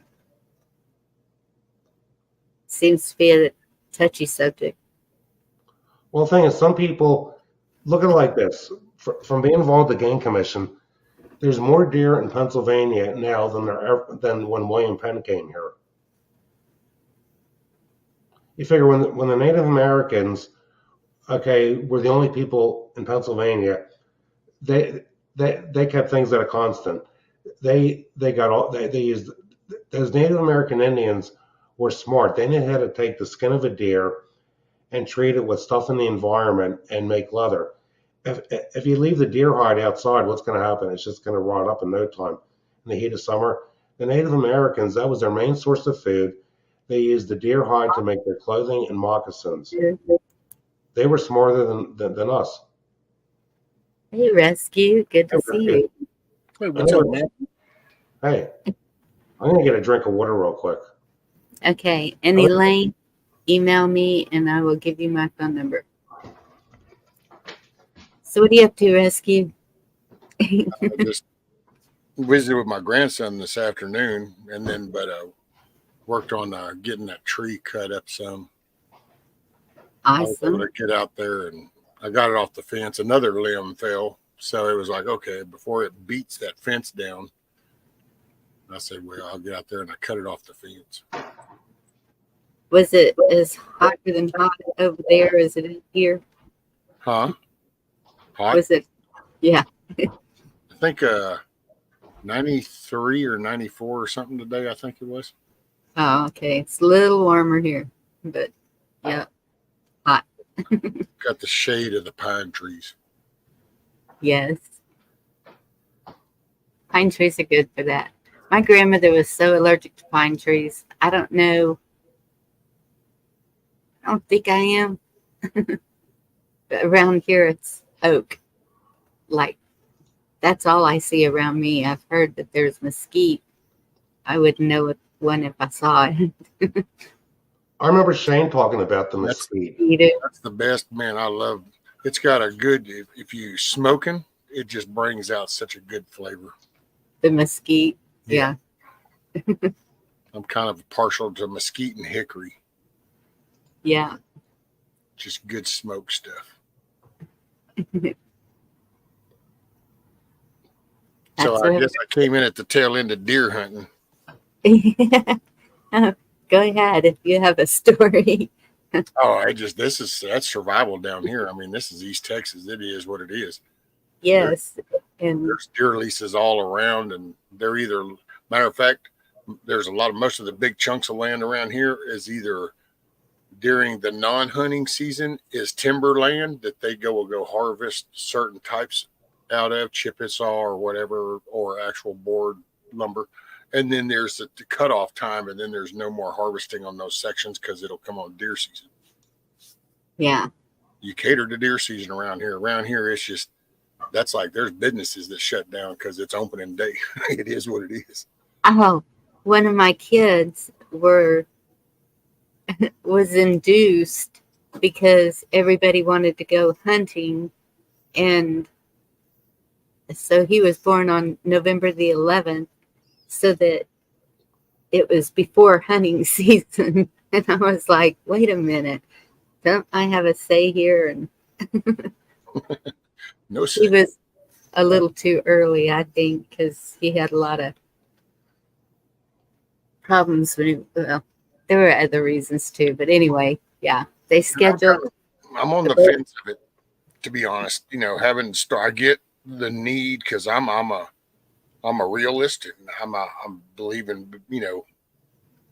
seems to be a touchy subject. Well, the thing is, some people look at it like this. From being involved with the game commission, there's more deer in Pennsylvania now than when William Penn came here. You figure when the Native Americans, okay, were the only people in Pennsylvania, they kept things at a constant. They used, those Native American Indians were smart. They knew how to take the skin of a deer and treat it with stuff in the environment and make leather. If you leave the deer hide outside, what's going to happen? It's just going to rot up in no time. In the heat of summer, the Native Americans, that was their main source of food. They used the deer hide to make their clothing and moccasins. They were smarter than us. Hey, Rescue. Good to see you. Hey, what's up, man? Hey, I'm going to get a drink of water real quick. Okay. And Elaine, email me and I will give you my phone number. So what do you have to rescue? I just visited with my grandson this afternoon, and then worked on getting that tree cut up some. I was able Awesome. to get out there, and I got it off the fence. Another limb fell, so it was like, okay, before it beats that fence down, I said, well, I'll get out there, and I cut it off the fence. Was it as hotter than hot over there as it is here? Huh? Hot? Was it? Yeah. I think 93 or 94 or something today, I think it was. Oh, okay. It's a little warmer here, but yeah, hot. Got the shade of the pine trees. Yes. Pine trees are good for that. My grandmother was so allergic to pine trees. I don't know. I don't think I am. But around here, it's oak. Like, that's all I see around me. I've heard that there's mesquite. I wouldn't know one if I saw it. I remember Shane talking about the mesquite. You do? That's the best, man. I love. It's got a good. If you smoking, it just brings out such a good flavor. The mesquite. Yeah. I'm kind of partial to mesquite and hickory. Yeah. Just good smoke stuff. So I guess I came in at the tail end of deer hunting. Go ahead if you have a story. Oh, that's survival down here. I mean, this is East Texas. It is what it is. Yes. And There's deer leases all around, and they're either, matter of fact, there's most of the big chunks of land around here is either during the non-hunting season is timberland that they go harvest certain types out of, chippewa or whatever, or actual board lumber. And then there's the cutoff time, and then there's no more harvesting on those sections because it'll come on deer season. yeah. You cater to deer season around here. Around here, it's just, that's like there's businesses that shut down because it's opening day. It is what it is. Oh, one of my kids was induced because everybody wanted to go hunting, and so he was born on November the 11th, so that it was before hunting season. And I was like, wait a minute, don't I have a say here? And No say. he was a little too early, I think, because he had a lot of problems when there were other reasons too. But anyway, yeah, they scheduled. I'm on the fence of it, to be honest. You know, I get the need because I'm a realist, and I'm believing, you know,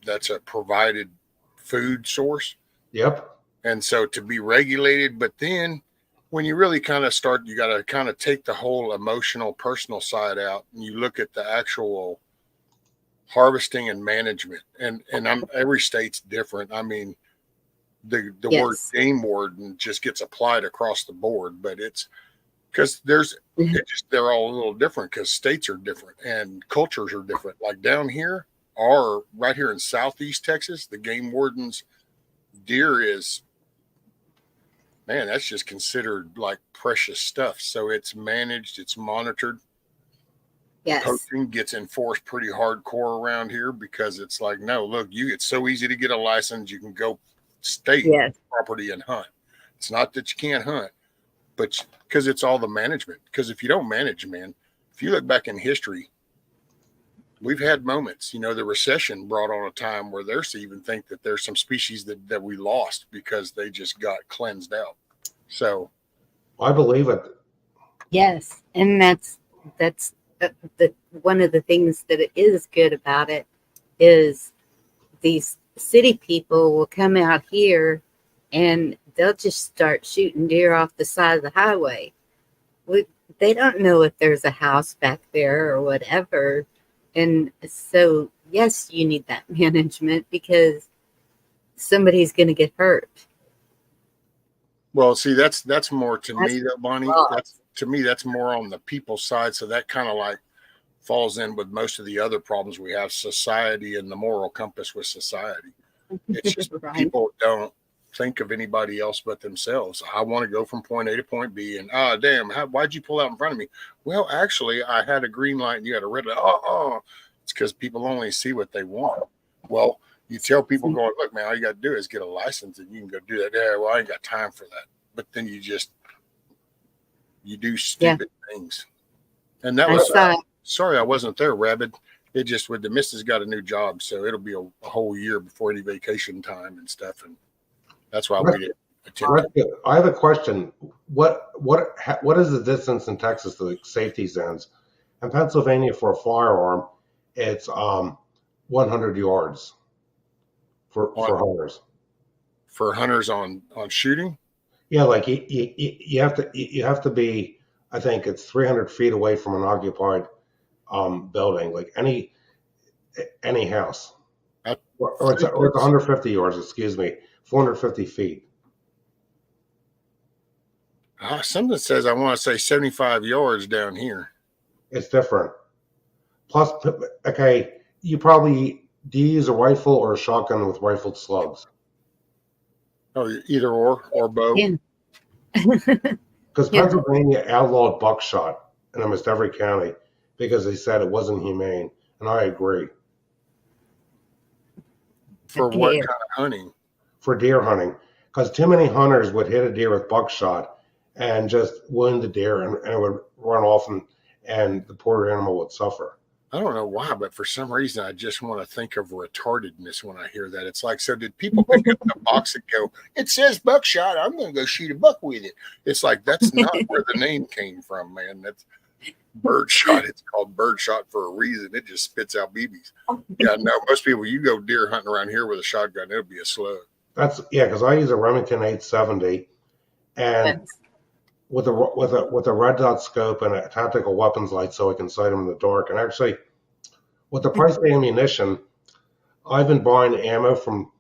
that's a provided food source. Yep. And so to be regulated, but then when you really kind of start, you got to kind of take the whole emotional, personal side out, and you look at the actual harvesting and management. And every state's different. I mean, the word game warden just gets applied across the board, but it's because they're all a little different because states are different and cultures are different. Like down here, right here in Southeast Texas, the game wardens, deer is, man, that's just considered like precious stuff. So it's managed, it's monitored. Yes. Poaching gets enforced pretty hardcore around here because it's like, no, look, it's so easy to get a license. You can go state property and hunt. It's not that you can't hunt, but because it's all the management. Because if you don't manage, man, if you look back in history, we've had moments, you know, the recession brought on a time where there's even think that there's some species that we lost because they just got cleansed out. So I believe it. Yes. And that's the one of the things that is good about it is these city people will come out here and they'll just start shooting deer off the side of the highway. They don't know if there's a house back there or whatever. And so, yes, you need that management because somebody's going to get hurt. Well, see, that's more to me, though, Bonnie. That's more on the people side. So that kind of like falls in with most of the other problems we have, society and the moral compass with society. It's just Right. People don't think of anybody else but themselves. I want to go from point A to point B, and damn, why'd you pull out in front of me? Well, actually, I had a green light and you had a red light. It's because people only see what they want. Well, you tell people going, look, man, all you got to do is get a license and you can go do that. Yeah, well, I ain't got time for that. But then you do stupid things. And that was, sorry, I wasn't there, Rabbit. It just with the missus got a new job, so it'll be a whole year before any vacation time and stuff, and that's why we didn't attend. I have a question. What is the distance in Texas to the safety zones? In Pennsylvania, for a firearm, it's 100 yards for hunters. For hunters on shooting? Yeah, like you have to be. I think it's 300 feet away from an occupied building, like any house, or it's 150 yards. Excuse me, 450 feet. Something says I want to say 75 yards down here. It's different. Plus, okay, do you use a rifle or a shotgun with rifled slugs? Oh, either or both. Yeah. Because Pennsylvania outlawed buckshot in almost every county because they said it wasn't humane, and I agree. For what kind of hunting? For deer hunting, because too many hunters would hit a deer with buckshot and just wound the deer, and it would run off, and the poor animal would suffer. I don't know why, but for some reason, I just want to think of retardedness when I hear that. It's like, so did people pick up the box and go, it says buckshot, I'm going to go shoot a buck with it. It's like, that's not where the name came from, man. That's birdshot. It's called birdshot for a reason. It just spits out BBs. Yeah, no, most people, you go deer hunting around here with a shotgun, it'll be a slug. Because I use a Remington 870, and with a red dot scope and a tactical weapons light, so I can sight them in the dark. And actually, with the price of ammunition, I've been buying ammo from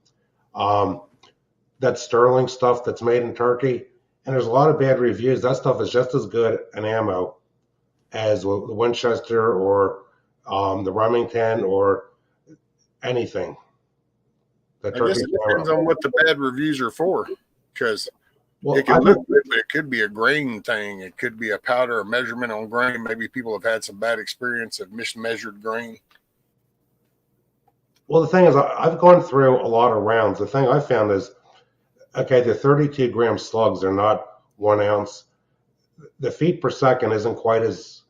that Sterling stuff that's made in Turkey, and there's a lot of bad reviews. That stuff is just as good an ammo as the Winchester or the Remington or anything. I guess it depends on what the bad reviews are for, because it can look good, but it could be a grain thing. It could be a powder or measurement on grain. Maybe people have had some bad experience of mismeasured grain. Well, the thing is, I've gone through a lot of rounds. The thing I found is, okay, the 32-gram slugs are not 1 ounce. The feet per second isn't quite as.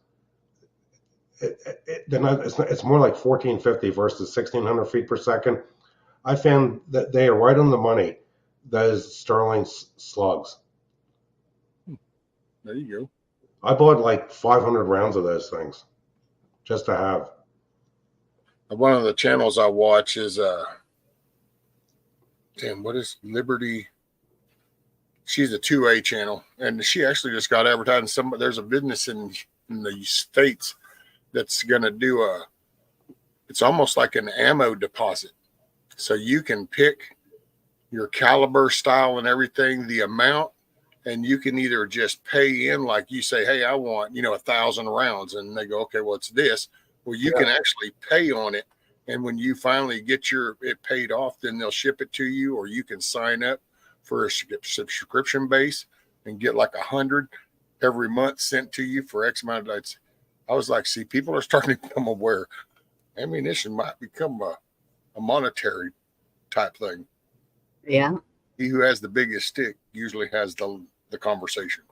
It's more like 1450 versus 1600 feet per second. I found that they are right on the money. Those Sterling slugs. There you go. I bought like 500 rounds of those things just to have. One of the channels I watch is what is Liberty? She's a 2A channel, and she actually just got advertised. There's a business in the States that's going to do it's almost like an ammo deposit. So you can pick your caliber, style, and everything, the amount, and you can either just pay in, like you say, hey, I want 1,000 rounds, and they go, okay, well, it's this. Well, you can actually pay on it, and when you finally get it paid off, then they'll ship it to you, or you can sign up for a subscription base and get like 100 every month sent to you for X amount of days. I was like, see, people are starting to become aware. Ammunition might become a monetary type thing. Yeah. He who has the biggest stick usually has the conversation.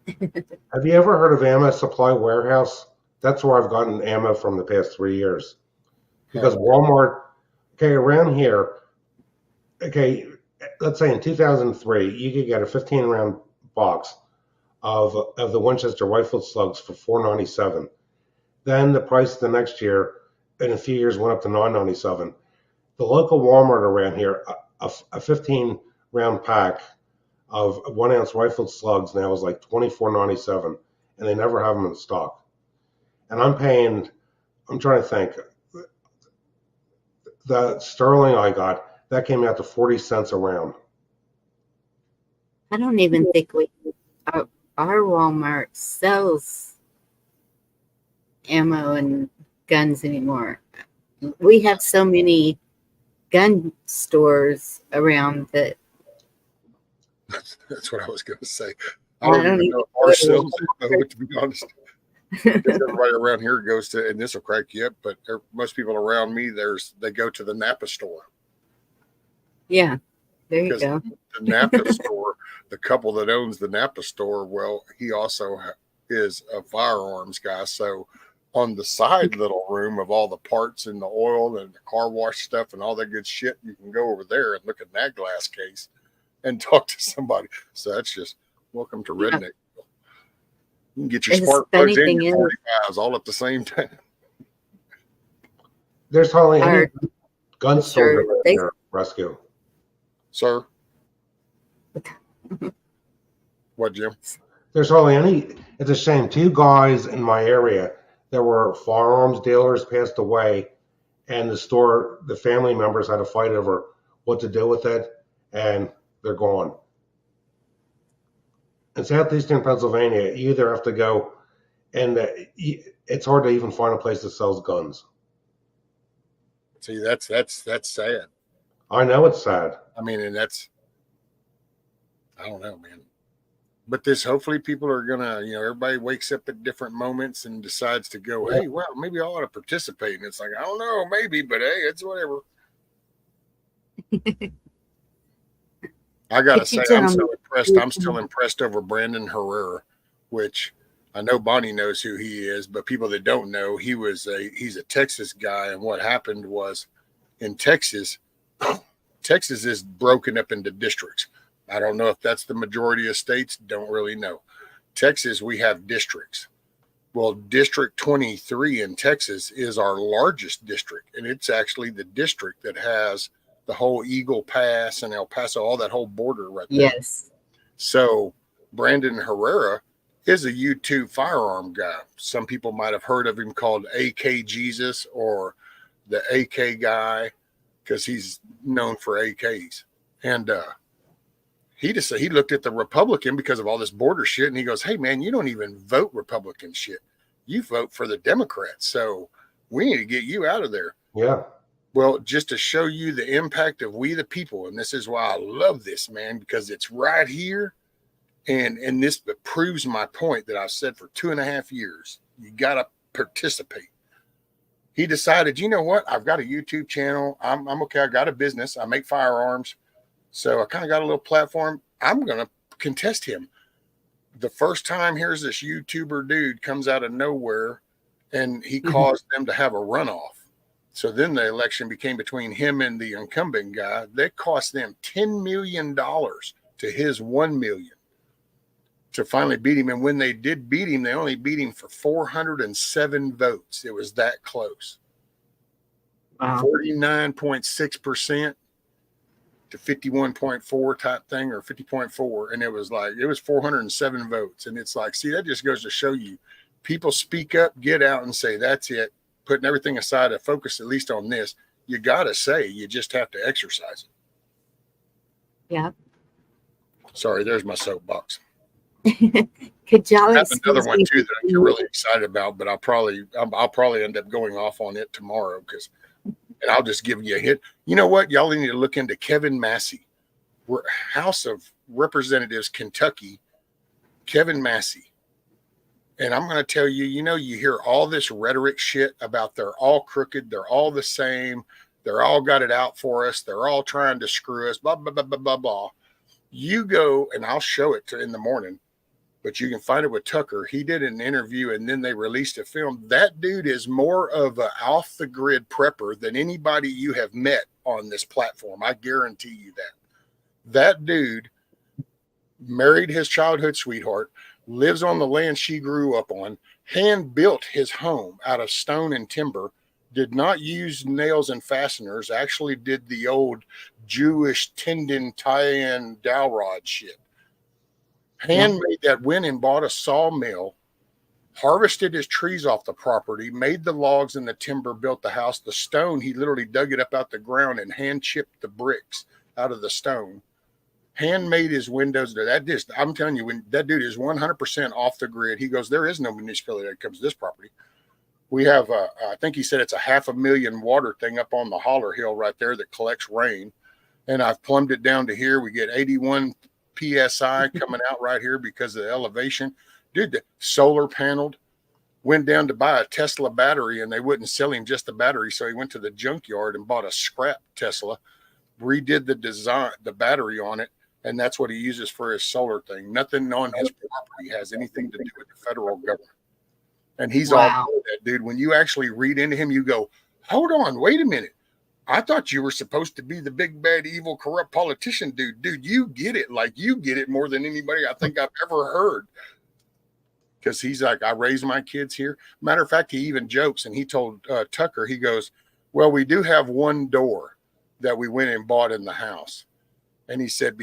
Have you ever heard of Ammo Supply Warehouse? That's where I've gotten ammo from the past 3 years. Because Walmart, around here, let's say in 2003, you could get a 15-round box of the Winchester rifled slugs for $4.97. Then the price the next year, in a few years, went up to $9.97. The local Walmart around here, a 15-round pack of 1 ounce rifled slugs now is like $24.97, and they never have them in stock. And I'm trying to think, the Sterling I got, that came out to 40 cents a round. I don't even think our Walmart sells ammo and guns anymore. We have so many gun stores around that That's what I was going to say. I I don't don't even even know if go our to sells it, though, to be honest. I guess everybody around here goes to, and this will crack you up, but most people around me, they go to the Napa store. Yeah, there you Because go. the Napa store, the couple that owns the Napa store, well, he also is a firearms guy. So on the side little room of all the parts and the oil and the car wash stuff and all that good shit, you can go over there and look at that glass case and talk to somebody. So that's just welcome to Yeah. Redneck. You can get your The spark funny plugs and thing your is, 45s all at the same time. There's hardly any our gun stores sure around they here, Rescue. Sir, what, Jim? There's hardly any. It's a shame. Two guys in my area that were firearms dealers passed away, and the family members had a fight over what to do with it, and they're gone. In southeastern Pennsylvania, you either have to go, and it's hard to even find a place that sells guns. See, that's sad. I know it's sad. I mean, and that's, I don't know, man. But this, hopefully, people are gonna, everybody wakes up at different moments and decides to go, hey, well, maybe I ought to participate. And it's like, I don't know, maybe, but hey, it's whatever. I gotta say, I'm so impressed. I'm still impressed over Brandon Herrera, which I know Bonnie knows who he is, but people that don't know, he's a Texas guy. And what happened was in Texas, Texas is broken up into districts. I don't know if that's the majority of states. Don't really know. Texas, we have districts. Well, District 23 in Texas is our largest district, and it's actually the district that has the whole Eagle Pass and El Paso, all that whole border right there. yes. So Brandon Herrera is a YouTube firearm guy. Some people might have heard of him called AK Jesus or the AK guy because he's known for AKs. And he looked at the Republican because of all this border shit, and he goes, hey, man, you don't even vote Republican shit. You vote for the Democrats. So we need to get you out of there. Yeah. Well, just to show you the impact of we the people, and this is why I love this, man, because it's right here. And this proves my point that I've said for 2.5 years. You got to participate. He decided, you know what? I've got a YouTube channel. I'm okay. I got a business. I make firearms. So I kind of got a little platform. I'm going to contest him. The first time, here's this YouTuber dude comes out of nowhere, and he caused them to have a runoff. So then the election became between him and the incumbent guy. That cost them $10 million to his $1 million to finally beat him. And when they did beat him, they only beat him for 407 votes. It was that close. Wow. 49.6% to 51.4 type thing, or 50.4. And it was 407 votes. And it's like, see, that just goes to show you people speak up, get out and say, that's it. Putting everything aside to focus at least on this. You got to say, you just have to exercise it. Yeah. Sorry, there's my soapbox. Could y'all I have another one too that I'm really excited about, but I'll probably end up going off on it tomorrow and I'll just give you a hit. You know what? Y'all need to look into Kevin Massey. We're House of Representatives, Kentucky, Kevin Massey. And I'm going to tell you, you hear all this rhetoric shit about they're all crooked. They're all the same. They're all got it out for us. They're all trying to screw us, blah, blah, blah, blah, blah, blah. You go, and I'll show it in the morning, but you can find it with Tucker. He did an interview, and then they released a film. That dude is more of an off-the-grid prepper than anybody you have met on this platform. I guarantee you that. That dude married his childhood sweetheart, lives on the land she grew up on, hand-built his home out of stone and timber, did not use nails and fasteners, actually did the old Jewish tendon tie-in dowel rod shit. Handmade that, went and bought a sawmill, harvested his trees off the property, made the logs and the timber, built the house. The stone, he literally dug it up out the ground and hand chipped the bricks out of the stone. Handmade his windows. I'm telling you, when that dude is 100% off the grid, he goes, there is no municipality that comes to this property. We have, I think he said it's a 500,000 water thing up on the holler hill right there that collects rain. And I've plumbed it down to here. We get 81 PSI coming out right here because of the elevation. Dude, the solar paneled, went down to buy a Tesla battery and they wouldn't sell him just the battery. So he went to the junkyard and bought a scrap Tesla, redid the design, the battery on it. And that's what he uses for his solar thing. Nothing on his property has anything to do with the federal government. And he's all for that, dude. When you actually read into him, you go, hold on, wait a minute. I thought you were supposed to be the big, bad, evil, corrupt politician, dude. Dude, you get it. Like, you get it more than anybody I think I've ever heard. Because he's like, I raised my kids here. Matter of fact, he even jokes, and he told Tucker, he goes, well, we do have one door that we went and bought in the house. And he said,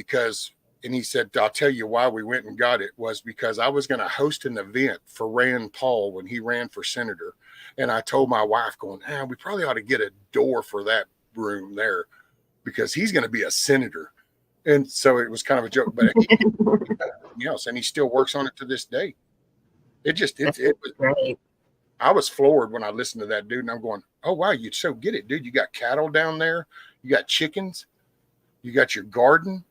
I'll tell you why we went and got it was because I was going to host an event for Rand Paul when he ran for senator. And I told my wife going, we probably ought to get a door for that room there because he's going to be a senator. And so it was kind of a joke, but he else, and he still works on it to this day. It was great. I was floored when I listened to that dude, and I'm going, oh, wow, you so get it, dude. You got cattle down there. You got chickens. You got your garden.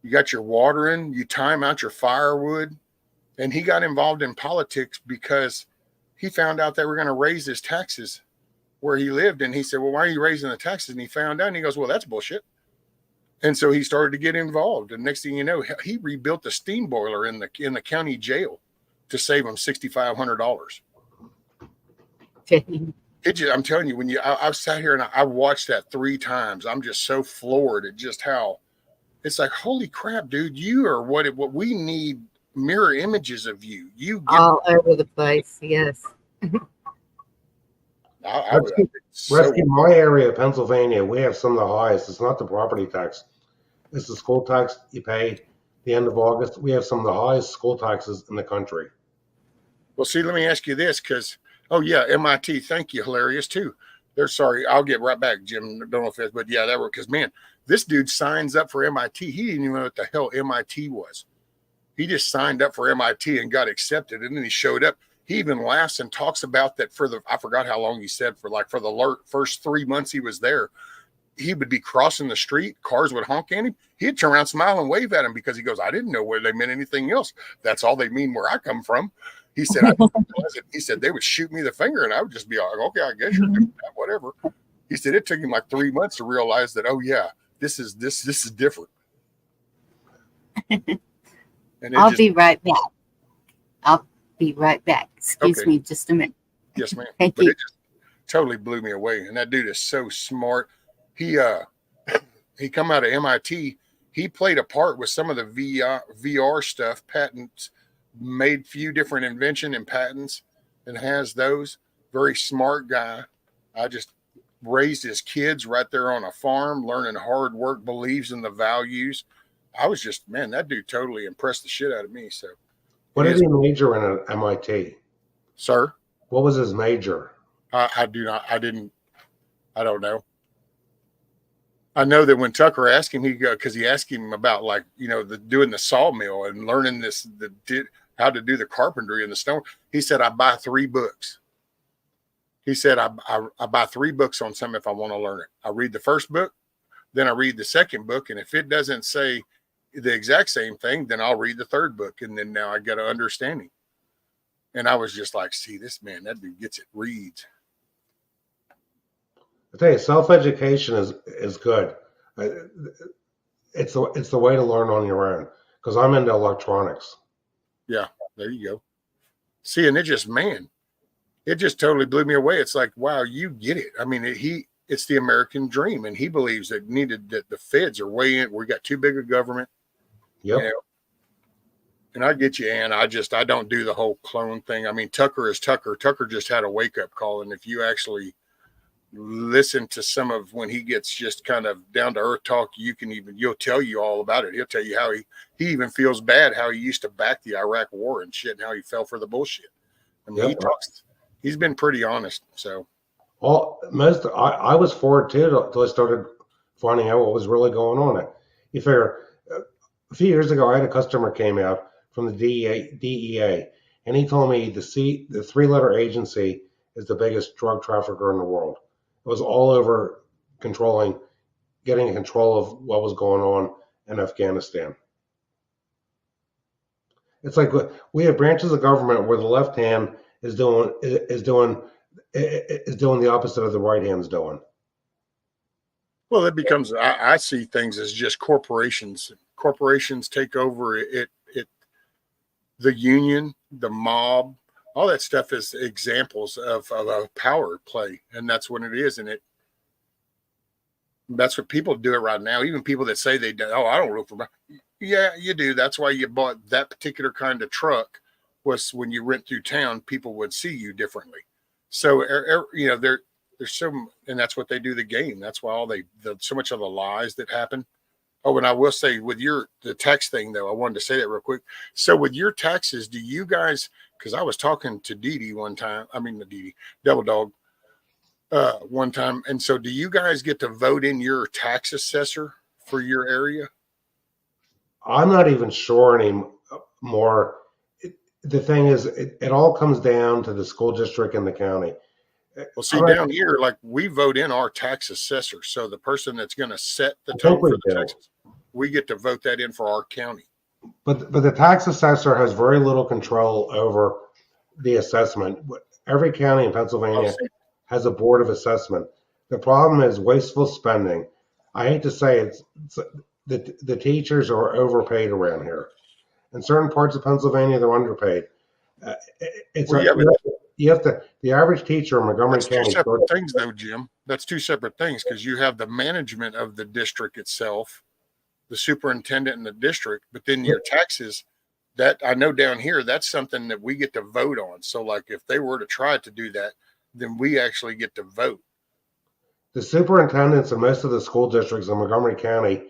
You got your watering. You time out your firewood. And he got involved in politics because he found out they were going to raise his taxes where he lived. And he said, well, why are you raising the taxes? And he found out, and he goes, well, that's bullshit. And so he started to get involved. And next thing you know, he rebuilt the steam boiler in the county jail to save him $6,500. I'm telling you, I've sat here and I watched that 3 times. I'm just so floored at just how it's like, holy crap, dude, you are what we need mirror images of you. You get all over the place. Yes. Rescue my area of Pennsylvania. We have some of the highest. It's not the property tax. It's the school tax you pay the end of August. We have some of the highest school taxes in the country. Well, see, let me ask you this because, oh, yeah, MIT, thank you, hilarious, too. They're sorry. I'll get right back, Jim. Don't know if it's, but yeah, that were because, man, this dude signs up for MIT. He didn't even know what the hell MIT was. He just signed up for MIT and got accepted, and then he showed up. He even laughs and talks about that I forgot how long he said for the first 3 months he was there. He would be crossing the street. Cars would honk at him. He'd turn around, smile, and wave at him because he goes, I didn't know where they meant anything else. That's all they mean where I come from. He said, he said they would shoot me the finger and I would just be like, okay, I guess you're doing that, whatever. He said it took him like 3 months to realize that, oh yeah, this is different. I'll be right back. Excuse me just a minute. Yes, ma'am. Thank but you. It just totally blew me away. And that dude is so smart. He come out of MIT. He played a part with some of the VR stuff, patents, made few different invention and patents and has those. Very smart guy. I just raised his kids right there on a farm, learning hard work, believes in the values. I was just, man, that dude totally impressed the shit out of me. So what did he major in at MIT? Sir? What was his major? I don't know. I know that when Tucker asked him, because he asked him about doing the sawmill and learning how to do the carpentry and the stone. He said, I buy 3 books. He said, I buy 3 books on something if I want to learn it. I read the first book, then I read the second book. And if it doesn't say the exact same thing, then I'll read the third book. And then now I get an understanding. And I was just like, see, this man, that dude gets it, reads. I tell you, self-education is good. It's the way to learn on your own because I'm into electronics. Yeah, there you go. See, and it just totally blew me away. It's like, wow, you get it. I mean, it's the American dream, and he believes that the feds are way in. We got too big a government. Yep. You know? And I get you, Ann. I don't do the whole clone thing. I mean, Tucker is Tucker. Tucker just had a wake-up call, and if you actually listen to some of when he gets just kind of down to earth talk, you'll tell you all about it. He'll tell you how he even feels bad, how he used to back the Iraq war and shit, and how he fell for the bullshit. I mean, he's been pretty honest. So, well, I was for it too until I started finding out what was really going on. You figure a few years ago, I had a customer came out from the DEA, and he told me the 3-letter agency is the biggest drug trafficker in the world. It was all over getting control of what was going on in Afghanistan. It's like we have branches of government where the left hand is doing the opposite of the right hand's doing. Well, it becomes, I see things as just corporations. Corporations take over the union, the mob, all that stuff is examples of a power play. And that's what it is. And that's what people do it right now. Even people that say they do, oh, I don't root for, yeah, you do. That's why you bought that particular kind of truck, was when you went through town, people would see you differently. So, you know, there's so, and that's what they do the game. That's why so much of the lies that happen. Oh, and I will say with the tax thing though, I wanted to say that real quick. So with your taxes, do you guys, because I was talking to Dee Dee one time, Double Dog, one time. And so do you guys get to vote in your tax assessor for your area? I'm not even sure anymore. The thing is, it all comes down to the school district and the county. Well, see, down here, like we vote in our tax assessor. So the person that's going to set the tone for the taxes, we get to vote that in for our county. But the tax assessor has very little control over the assessment. Every county in Pennsylvania has a board of assessment. The problem is wasteful spending. I hate to say it, the teachers are overpaid around here. In certain parts of Pennsylvania, they're underpaid. You have to. The average teacher in Montgomery County. Two separate things, though, Jim. That's two separate things, because you have the management of the district itself, the superintendent in the district, but then your taxes. That I know down here, that's something that we get to vote on. So, like, if they were to try to do that, then we actually get to vote. The superintendents in most of the school districts in Montgomery County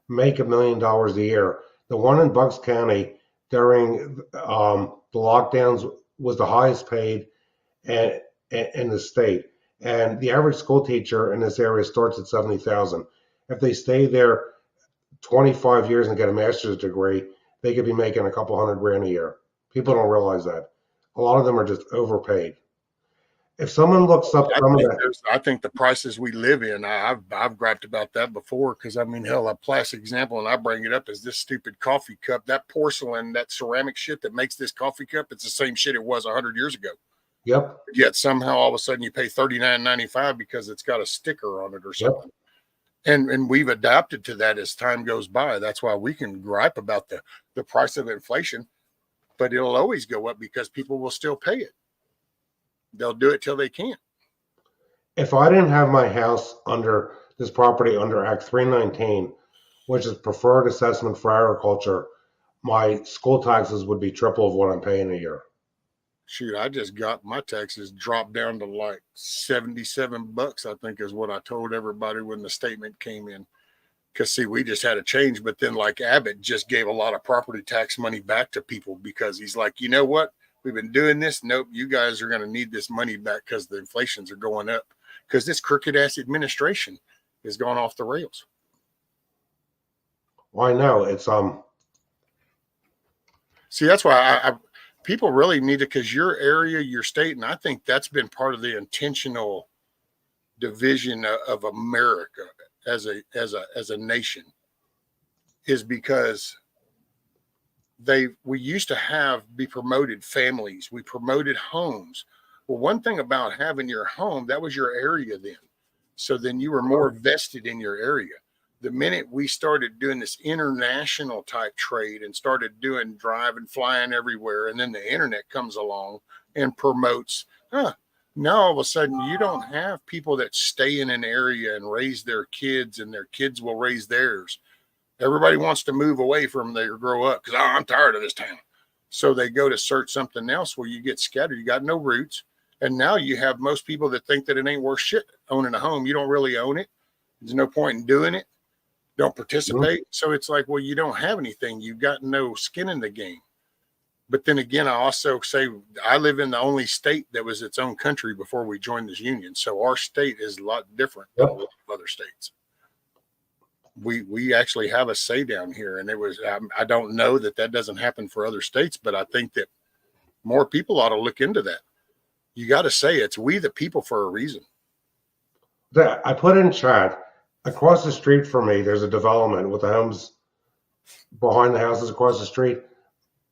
make $1 million a year. The one in Bucks County during the lockdowns was the highest paid in the state. And the average school teacher in this area starts at $70,000. If they stay there 25 years and get a master's degree, they could be making a couple $100,000 a year. People don't realize that. A lot of them are just overpaid. If someone looks up I think the prices we live in, I've griped about that before, because I mean, hell, a classic example, and I bring it up, is this stupid coffee cup, that porcelain, that ceramic shit that makes this coffee cup. It's the same shit it was 100 years ago. Yep. Yet somehow all of a sudden you pay $39.95 because it's got a sticker on it or something. Yep. And we've adapted to that as time goes by. That's why we can gripe about the price of inflation, but it'll always go up because people will still pay it. They'll do it till they can't. If I didn't have my house under this property under Act 319, which is preferred assessment for agriculture, my school taxes would be triple of what I'm paying a year. Shoot, I just got my taxes dropped down to like $77, I think is what I told everybody when the statement came in. Because, see, we just had a change, but then like Abbott just gave a lot of property tax money back to people because he's like, you know what? We've been doing this. Nope, you guys are going to need this money back because the inflations are going up. Because this crooked ass administration has gone off the rails. Well, I know it's See, that's why people really need to, because your area, your state, and I think that's been part of the intentional division of America as a nation, is because we used to be promoted families. We promoted homes. Well, one thing about having your home, that was your area then. So then you were more vested in your area. The minute we started doing this international type trade and started doing driving, flying everywhere, and then the internet comes along and promotes, now all of a sudden you don't have people that stay in an area and raise their kids and their kids will raise theirs. Everybody wants to move away from there, grow up, because I'm tired of this town. So they go to search something else where you get scattered. You got no roots. And now you have most people that think that it ain't worth shit owning a home. You don't really own it. There's no point in doing it. Don't participate. Mm-hmm. So it's like, well, you don't have anything. You've got no skin in the game. But then again, I also say I live in the only state that was its own country before we joined this union. So our state is a lot different than a lot of other states. We actually have a say down here, and it was I don't know that doesn't happen for other states, but I think that more people ought to look into that. You got to say it's we the people for a reason. I put in chat, across the street from me, there's a development with the homes behind the houses across the street.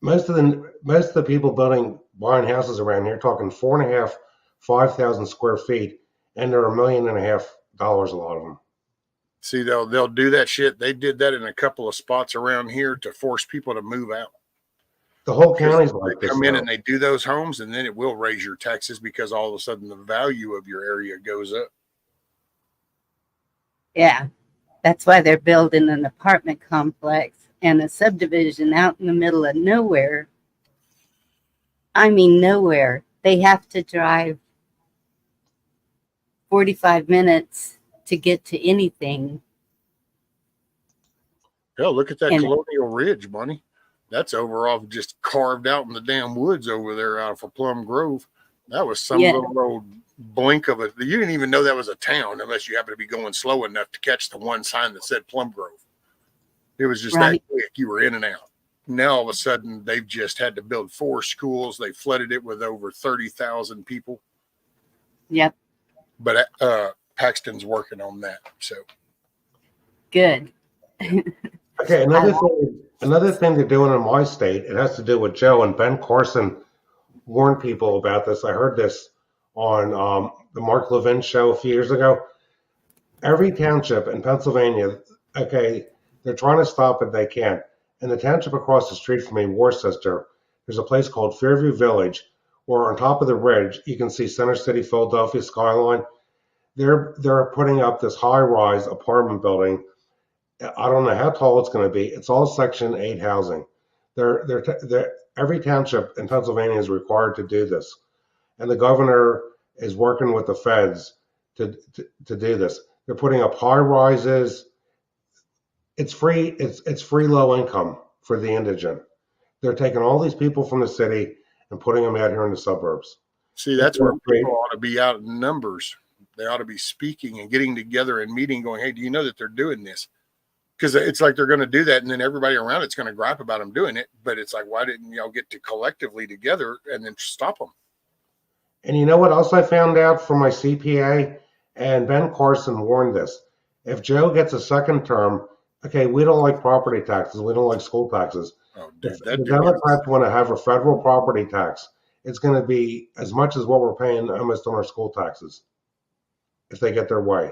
most of the people buying houses around here talking 4.5, 5,000 square feet, and they're $1.5 million, a lot of them. See, they'll do that shit. They did that in a couple of spots around here to force people to move out. The whole county's like They this come in now. and they do those homes, and then it will raise your taxes because all of a sudden the value of your area goes up. Yeah, that's why they're building an apartment complex and a subdivision out in the middle of nowhere. I mean, nowhere. They have to drive 45 minutes to get to anything. Hell, look at that And- Colonial Ridge, Bunny. That's over off just carved out in the damn woods over there out of Plum Grove. That was some Yeah. little old blink of it. You didn't even know that was a town unless you happen to be going slow enough to catch the one sign that said Plum Grove. It was just Right. that quick. You were in and out. Now all of a sudden they've just had to build 4 schools. They flooded it with over 30,000 people. Yep, But Paxton's working on that. So good. Okay, another thing they're doing in my state, it has to do with Joe, and Ben Carson warned people about this. I heard this on the Mark Levin show a few years ago. Every township in Pennsylvania, okay, they're trying to stop it, they can't. In the township across the street from me, Worcester, there's a place called Fairview Village, where on top of the ridge you can see Center City, Philadelphia skyline. They're putting up this high-rise apartment building. I don't know how tall it's going to be. It's all Section 8 housing. Every township in Pennsylvania is required to do this, and the governor is working with the feds to do this. They're putting up high rises. It's free. It's free low income for the indigent. They're taking all these people from the city and putting them out here in the suburbs. see, that's where people ought to be out in numbers. They ought to be speaking and getting together and meeting, going, hey, do you know that they're doing this? Because it's like they're going to do that, and then everybody around it's going to gripe about them doing it. But it's like, why didn't y'all get to collectively together and then stop them? And you know what else I found out from my CPA? And Ben Carson warned this. If Joe gets a second term, okay, we don't like property taxes. We don't like school taxes. Oh, If dude, the that dude. Democrats want to have a federal property tax, it's going to be as much as what we're paying almost on our school taxes if they get their way.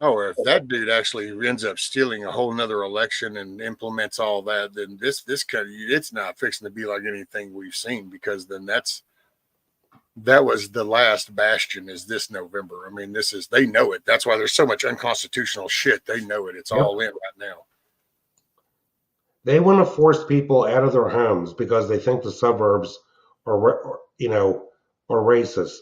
Oh, if that dude actually ends up stealing a whole nother election and implements all that, then this kind of, it's not fixing to be like anything we've seen, because then that was the last bastion is this November. I mean, they know it. That's why there's so much unconstitutional shit. They know it. It's all in right now. They want to force people out of their homes because they think the suburbs are racist.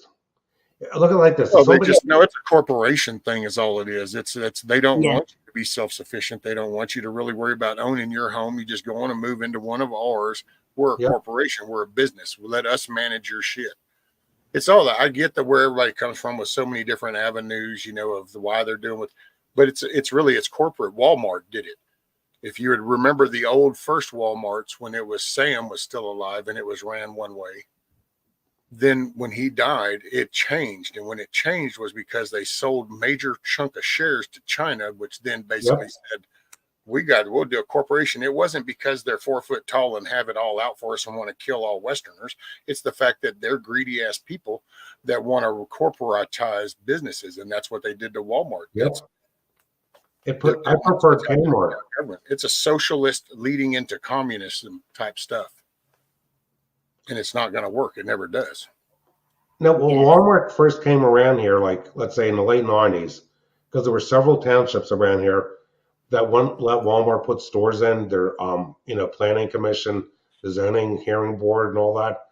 Look at it like this. Oh, they just know it's a corporation thing is all it is. It's they don't Yeah. want you to be self-sufficient. They don't want you to really worry about owning your home. You just go on and move into one of ours. We're a corporation. We're a business. Let us manage your shit. It's all that. I get that where everybody comes from with so many different avenues, of why they're doing it, but it's really corporate. Walmart did it. If you would remember the old first Walmarts when it was Sam was still alive and it was ran one way. Then when he died, it changed. And when it changed was because they sold major chunk of shares to China, which then basically said, we'll do a corporation. It wasn't because they're 4 foot tall and have it all out for us and want to kill all Westerners. It's the fact that they're greedy ass people that want to corporatize businesses. And that's what they did to Walmart. I prefer Kmart. It's a socialist leading into communism type stuff. And it's not going to work. It never does. No, when Walmart first came around here, like let's say in the late 90s, because there were several townships around here that wouldn't let Walmart put stores in, their planning commission, the zoning hearing board and all that.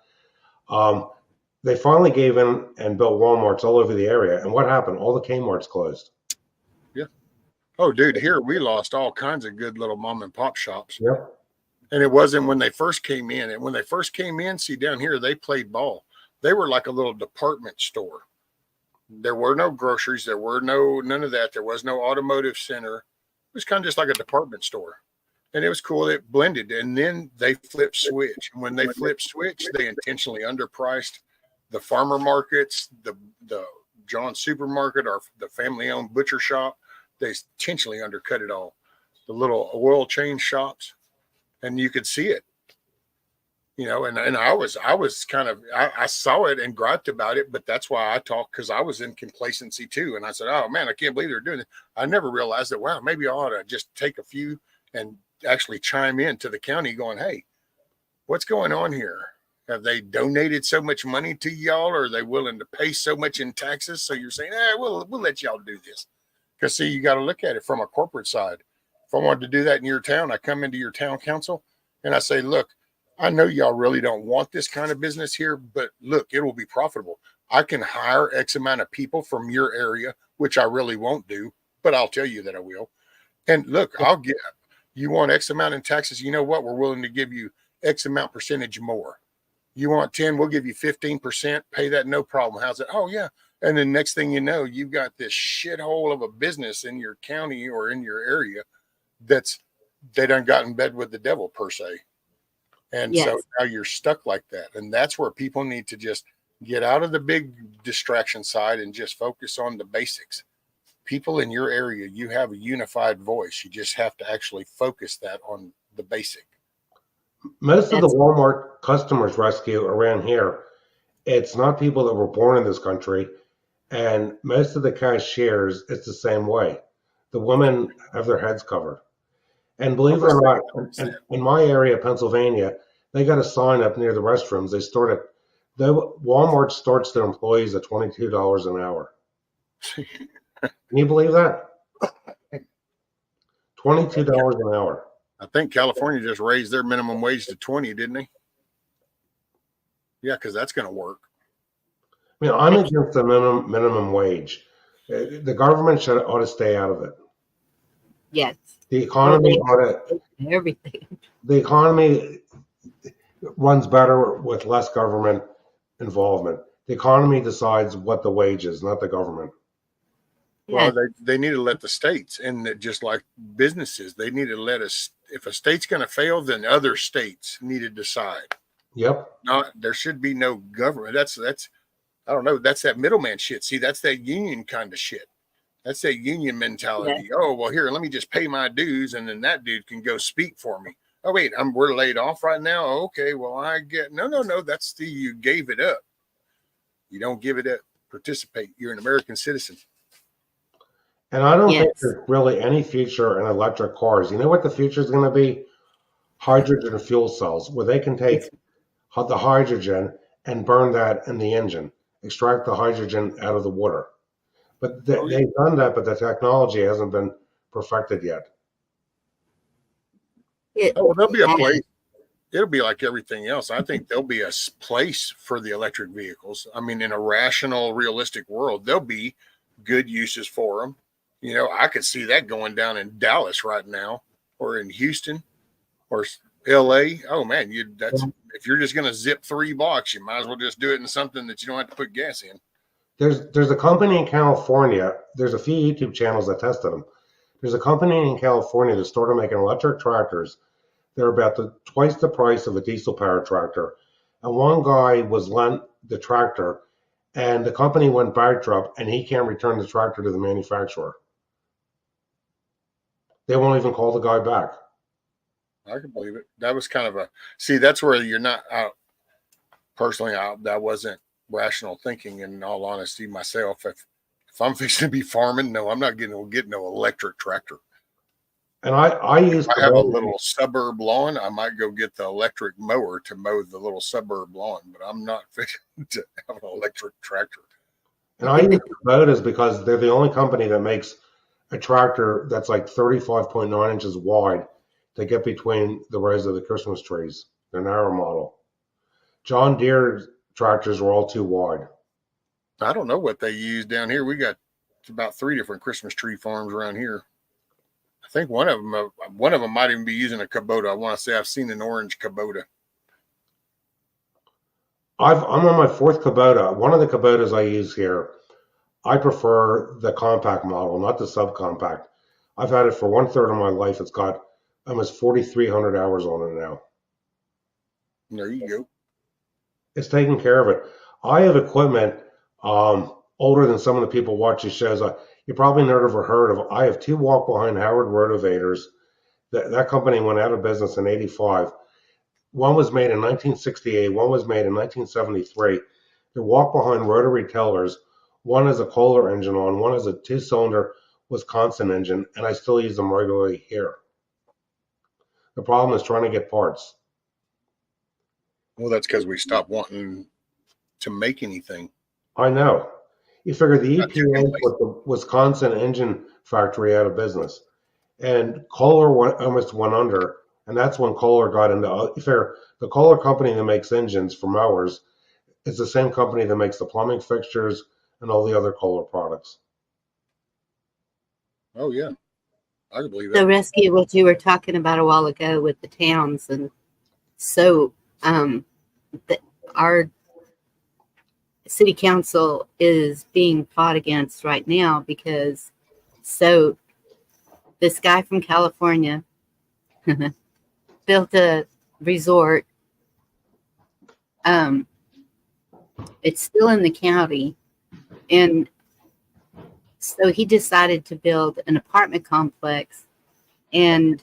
They finally gave in and built Walmarts all over the area. And what happened? All the Kmarts closed. Yeah. Oh, dude, here we lost all kinds of good little mom and pop shops. Yep. And it wasn't when they first came in. And when they first came in, see down here, they played ball. They were like a little department store. There were no groceries. There were none of that. There was no automotive center. It was kind of just like a department store. And it was cool. It blended. And then they flipped switch. And when they flipped switch, they intentionally underpriced the farmer markets, the John supermarket, or the family-owned butcher shop. They intentionally undercut it all. The little oil change shops. And you could see it. you know, and I was kind of, I saw it and griped about it, but that's why I talked, because I was in complacency too. And I said, oh man, I can't believe they're doing it. I never realized that, wow, maybe I ought to just take a few and actually chime in to the county going, hey, what's going on here? Have they donated so much money to y'all, or are they willing to pay so much in taxes? So you're saying, we'll let y'all do this. Because see, you got to look at it from a corporate side. If I wanted to do that in your town, I come into your town council and I say, look, I know y'all really don't want this kind of business here, but look, it will be profitable. I can hire X amount of people from your area, which I really won't do, but I'll tell you that I will. And look, I'll get, you want X amount in taxes. You know what? We're willing to give you X amount percentage more. You want 10, we'll give you 15%, pay that, no problem. How's it? Oh yeah. And then next thing you know, you've got this shithole of a business in your county or in your area they done got in bed with the devil per se. And Yes. so now you're stuck like that. And that's where people need to just get out of the big distraction side and just focus on the basics. People in your area, you have a unified voice. You just have to actually focus that on the basic. Most of the Walmart customers rescue around here, it's not people that were born in this country. And most of the cashiers, it's the same way. The women have their heads covered. And believe it or not, in my area, Pennsylvania, they got a sign up near the restrooms. Walmart starts their employees at $22 an hour. Can you believe that? $22 an hour. I think California just raised their minimum wage to 20, didn't they? Yeah, because that's going to work. I mean, I'm against the minimum wage. The government ought to stay out of it. Yes. The economy everything. The economy runs better with less government involvement. The economy decides what the wage is, not the government. Well, they need to let the states, and just like businesses, they need to let us. If a state's going to fail, then other states need to decide. Yep. There should be no government. That's I don't know. That's that middleman shit. See, that's that union kind of shit. That's that union mentality. Yeah. Oh, well, here, let me just pay my dues, and then that dude can go speak for me. Oh, wait, we're laid off right now. Okay, well, I get no. That's you gave it up. You don't give it up. Participate. You're an American citizen. And I don't think there's really any future in electric cars. You know what the future is going to be? Hydrogen fuel cells, where they can take the hydrogen and burn that in the engine, extract the hydrogen out of the water. But they've done that, but the technology hasn't been perfected yet. There'll be a place. It'll be like everything else. I think there'll be a place for the electric vehicles. I mean, in a rational, realistic world, there'll be good uses for them. You know, I could see that going down in Dallas right now, or in Houston, or LA. Oh man, if you're just going to zip 3 blocks, you might as well just do it in something that you don't have to put gas in. There's a company in California. There's a few YouTube channels that tested them. There's a company in California that started making electric tractors. They're about twice the price of a diesel powered tractor. And one guy was lent the tractor, and the company went bankrupt, and he can't return the tractor to the manufacturer. They won't even call the guy back. I can believe it. That was kind of that's where you're not out. Personally, that wasn't rational thinking, in all honesty, myself. If I'm fixing to be farming, no, I'm not getting no electric tractor. And I have a little suburb lawn. I might go get the electric mower to mow the little suburb lawn, but I'm not fixing to have an electric tractor. And I use Kubotas because they're the only company that makes a tractor that's like 35.9 inches wide to get between the rows of the Christmas trees. They're narrow model. John Deere tractors are all too wide. I don't know what they use down here. We got about 3 different Christmas tree farms around here. I think one of them might even be using a Kubota. I want to say I've seen an orange Kubota. I'm on my 4th Kubota. One of the Kubotas I use here, I prefer the compact model, not the subcompact. I've had it for 1/3 of my life. It's got almost 4,300 hours on it now. There you go. It's taking care of it. I have equipment older than some of the people watch these shows. You probably never heard of. I have 2 walk-behind Howard rotovators. That company went out of business in '85. One was made in 1968, one was made in 1973. They're walk-behind rotary tillers. One has a Kohler engine on, one has a two-cylinder Wisconsin engine, and I still use them regularly here. The problem is trying to get parts. Well, that's because we stopped wanting to make anything. I know. You figure the Not too EPA many put the Wisconsin engine factory out of business, and Kohler almost went under, and that's when Kohler got into. You figure the Kohler company that makes engines for mowers is the same company that makes the plumbing fixtures and all the other Kohler products. Oh yeah, I can believe So that. rescue what you were talking about a while ago with the towns, and so our city council is being fought against right now because so this guy from California built a resort. It's still in the county, and so he decided to build an apartment complex, and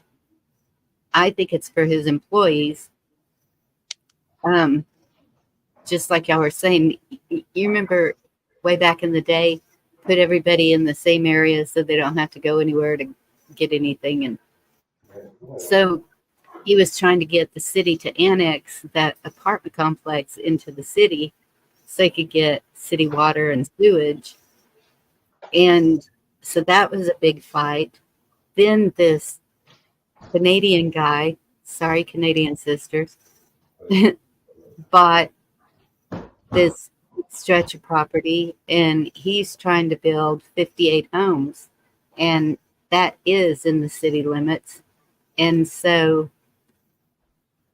I think it's for his employees. Just like y'all were saying, you remember way back in the day, put everybody in the same area so they don't have to go anywhere to get anything. And so he was trying to get the city to annex that apartment complex into the city so they could get city water and sewage. And so that was a big fight. Then this Canadian guy, sorry, Canadian sisters, bought this stretch of property, and he's trying to build 58 homes, and that is in the city limits. And so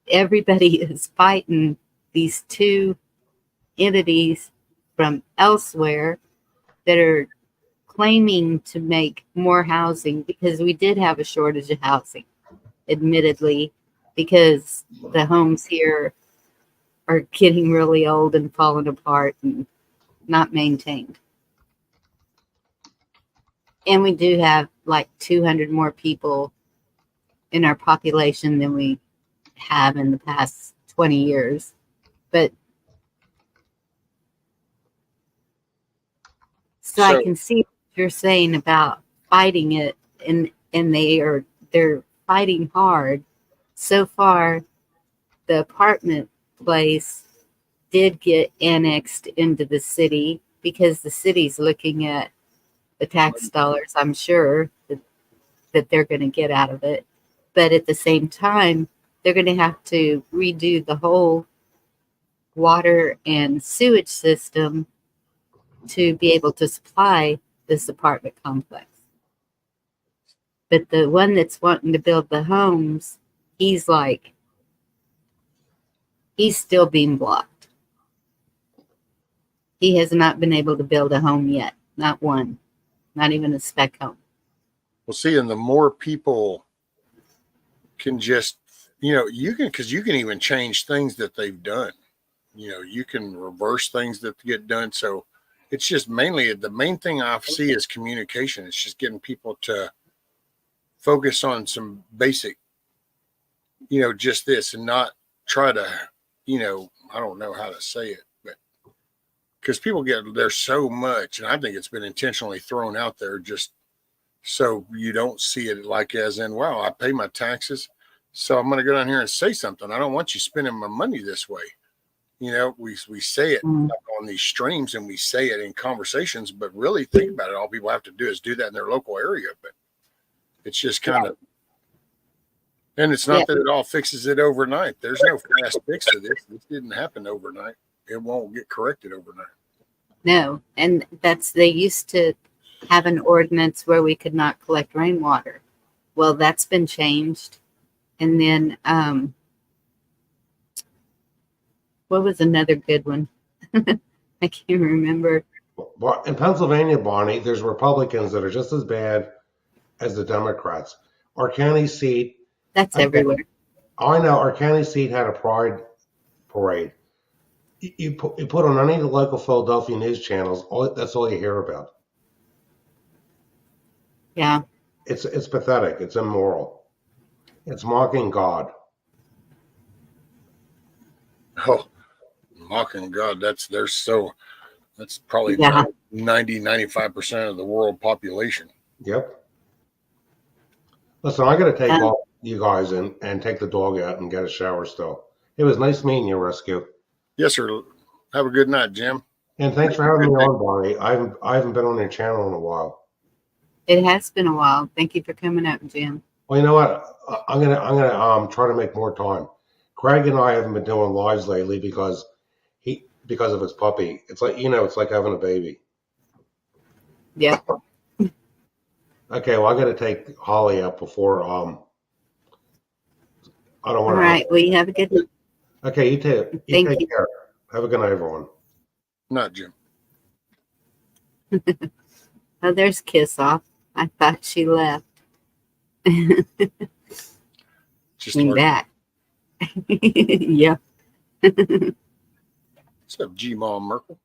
everybody is fighting these two entities from elsewhere that are claiming to make more housing, because we did have a shortage of housing, admittedly, because the homes here are getting really old and falling apart and not maintained. And we do have like 200 more people in our population than we have in the past 20 years. But so I can see what you're saying about fighting it, and they're fighting hard. So far, the apartment place did get annexed into the city because the city's looking at the tax dollars, I'm sure, that they're going to get out of it. But at the same time, they're going to have to redo the whole water and sewage system to be able to supply this apartment complex. But the one that's wanting to build the homes, he's still being blocked. He has not been able to build a home yet. Not one. Not even a spec home. Well, see, and the more people can just, because you can even change things that they've done. You can reverse things that get done. So it's just mainly the main thing I see is communication. It's just getting people to focus on some basic, just this, and not try to, I don't know how to say it, but because people there's so much, and I think it's been intentionally thrown out there just so you don't see it like as in, wow, I pay my taxes, so I'm going to go down here and say something. I don't want you spending my money this way. We say it on these streams, and we say it in conversations, but really think about it. All people have to do is do that in their local area. But it's just kind of, and it's not that it all fixes it overnight. There's no fast fix to this. This didn't happen overnight. It won't get corrected overnight. No, and they used to have an ordinance where we could not collect rainwater. Well, that's been changed. And then, what was another good one? I can't remember. In Pennsylvania, Bonnie, there's Republicans that are just as bad as the Democrats. Our county seat. That's everywhere. I know our county seat had a pride parade. You put on any of the local Philadelphia news channels, that's all you hear about. Yeah. It's pathetic. It's immoral. It's mocking God. Oh, mocking God, that's probably Yeah. 95% of the world population. Yep. Listen, I got to take Um, off you guys and take the dog out and get a shower still. It was nice meeting you, Rescue. Yes, sir. Have a good night, Jim. And thanks for having me on, Bonnie. I haven't been on your channel in a while. it has been a while. Thank you for coming up, Jim. Well, you know what? I'm gonna try to make more time. Craig and I haven't been doing lives lately because of his puppy. It's like it's like having a baby. Yep. Okay, well I got to take Holly out before I don't All want to. right. Well, you have a good night. Okay, you Thank take you. care. Have a good night, everyone. Not Jim. Oh, there's Kiss Off. I thought she left. Just Came like, back. Yep. what's up, G Mom Merkel?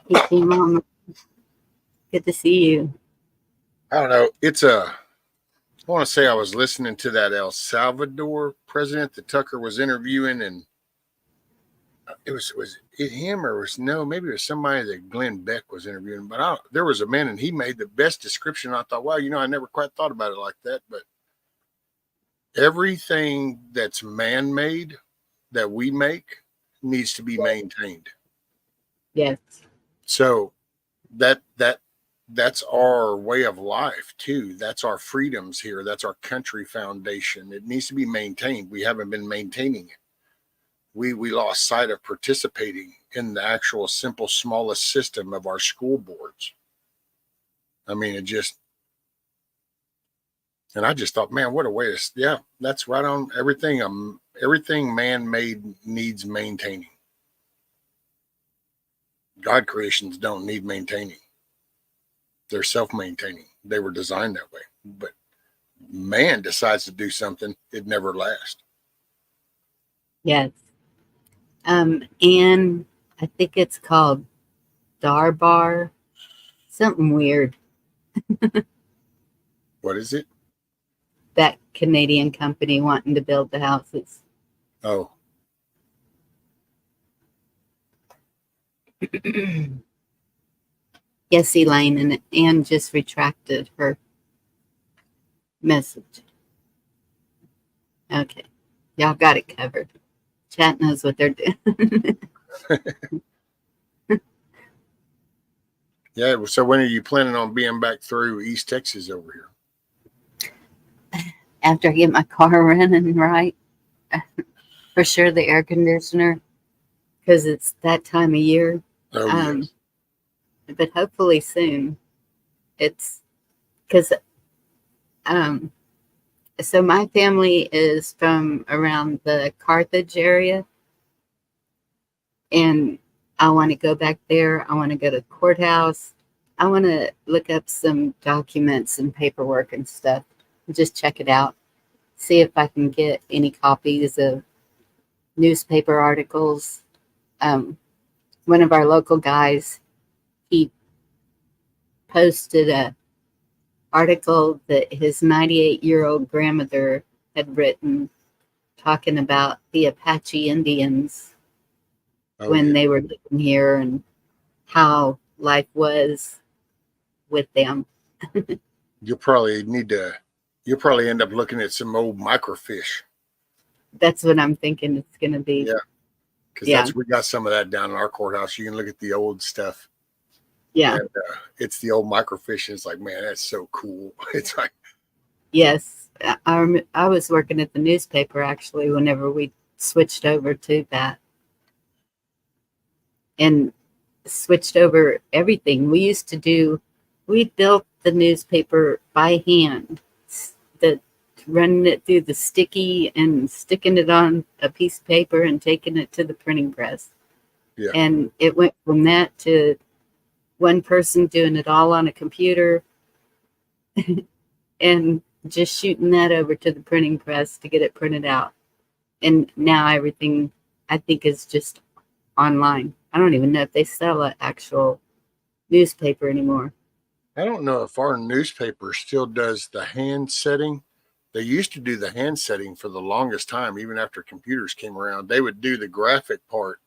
He came on. Good to see you. I don't know. I want to say I was listening to that El Salvador president that Tucker was interviewing, and was it him or maybe it was somebody that Glenn Beck was interviewing, but there was a man and he made the best description. I thought, wow, I never quite thought about it like that, but everything that's man-made that we make needs to be maintained. Yes. So that's our way of life too. That's our freedoms here. That's our country foundation. It needs to be maintained. We haven't been maintaining it. We lost sight of participating in the actual simple, smallest system of our school boards. I mean, and I just thought, man, what a way to, yeah, that's right on everything. Everything man-made needs maintaining. God creations don't need maintaining. They're self-maintaining. They were designed that way. But man decides to do something, it never lasts. Yes. And I think it's called Darbar. Something weird. What is it? That Canadian company wanting to build the houses. Oh. Yes, Elaine, and Anne just retracted her message. Okay. Y'all got it covered. Chat knows what they're doing. Yeah, so when are you planning on being back through East Texas over here? After I get my car running right. For sure the air conditioner, because it's that time of year. Oh, yes. But hopefully soon. It's because so my family is from around the Carthage area, and I want to go back there. I want to go to the courthouse. I want to look up some documents and paperwork and stuff. Just check it out. See if I can get any copies of newspaper articles. One of our local guys, he posted a article that his 98-year-old grandmother had written talking about the Apache Indians when they were living here and how life was with them. You'll probably end up looking at some old microfiche. That's what I'm thinking it's going to be. Yeah. Because we got some of that down in our courthouse. You can look at the old stuff. Yeah. And, it's the old microfiche. And it's like, man, that's so cool. It's like, yes, I was working at the newspaper actually whenever we switched over to that, and switched over everything. We built the newspaper by hand, running it through the sticky and sticking it on a piece of paper and taking it to the printing press. Yeah. And it went from that to one person doing it all on a computer and just shooting that over to the printing press to get it printed out. And now everything, I think, is just online. I don't even know if they sell an actual newspaper anymore. I don't know if our newspaper still does the hand setting They used to do the hand setting for the longest time, even after computers came around. They would do the graphic part,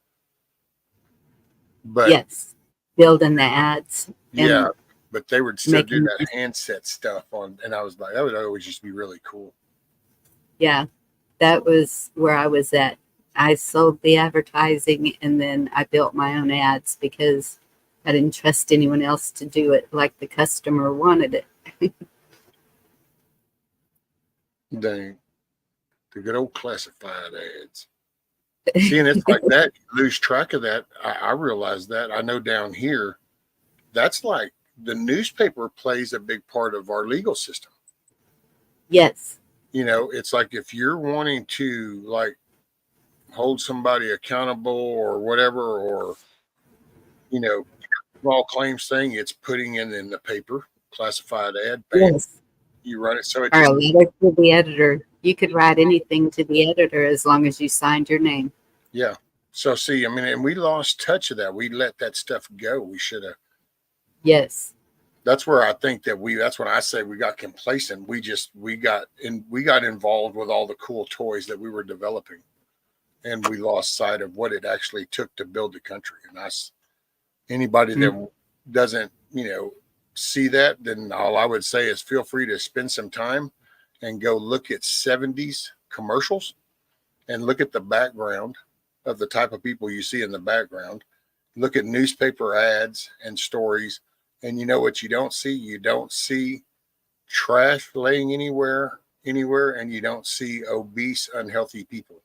but Yes, building the ads yeah, and but they would still do making, that handset stuff on, and I was like, that would always just be really cool. yeah, that was where I was at. I sold the advertising and then I built my own ads because I didn't trust anyone else to do it like the customer wanted it. Dang, the good old classified ads. Seeing it's like that, you lose track of that. I realize that. I know down here, that's like the newspaper plays a big part of our legal system. Yes. You know, it's like if you're wanting to like hold somebody accountable or whatever, or, you know, small claims thing, it's putting it in the paper, classified ad, bam, Yes. you run it. So it Or just, a letter to the editor. You could write anything to the editor as long as you signed your name. yeah. So see, I mean, and we lost touch of that. We let that stuff go. We should have. Yes. That's where I think that that's when I say we got complacent. We got involved with all the cool toys that we were developing, and we lost sight of what it actually took to build the country. And anybody that doesn't, see that, then all I would say is feel free to spend some time and go look at 70s commercials and look at the background of the type of people you see in the background. Look at newspaper ads and stories. And you know what you don't see? You don't see trash laying anywhere, and you don't see obese, unhealthy people.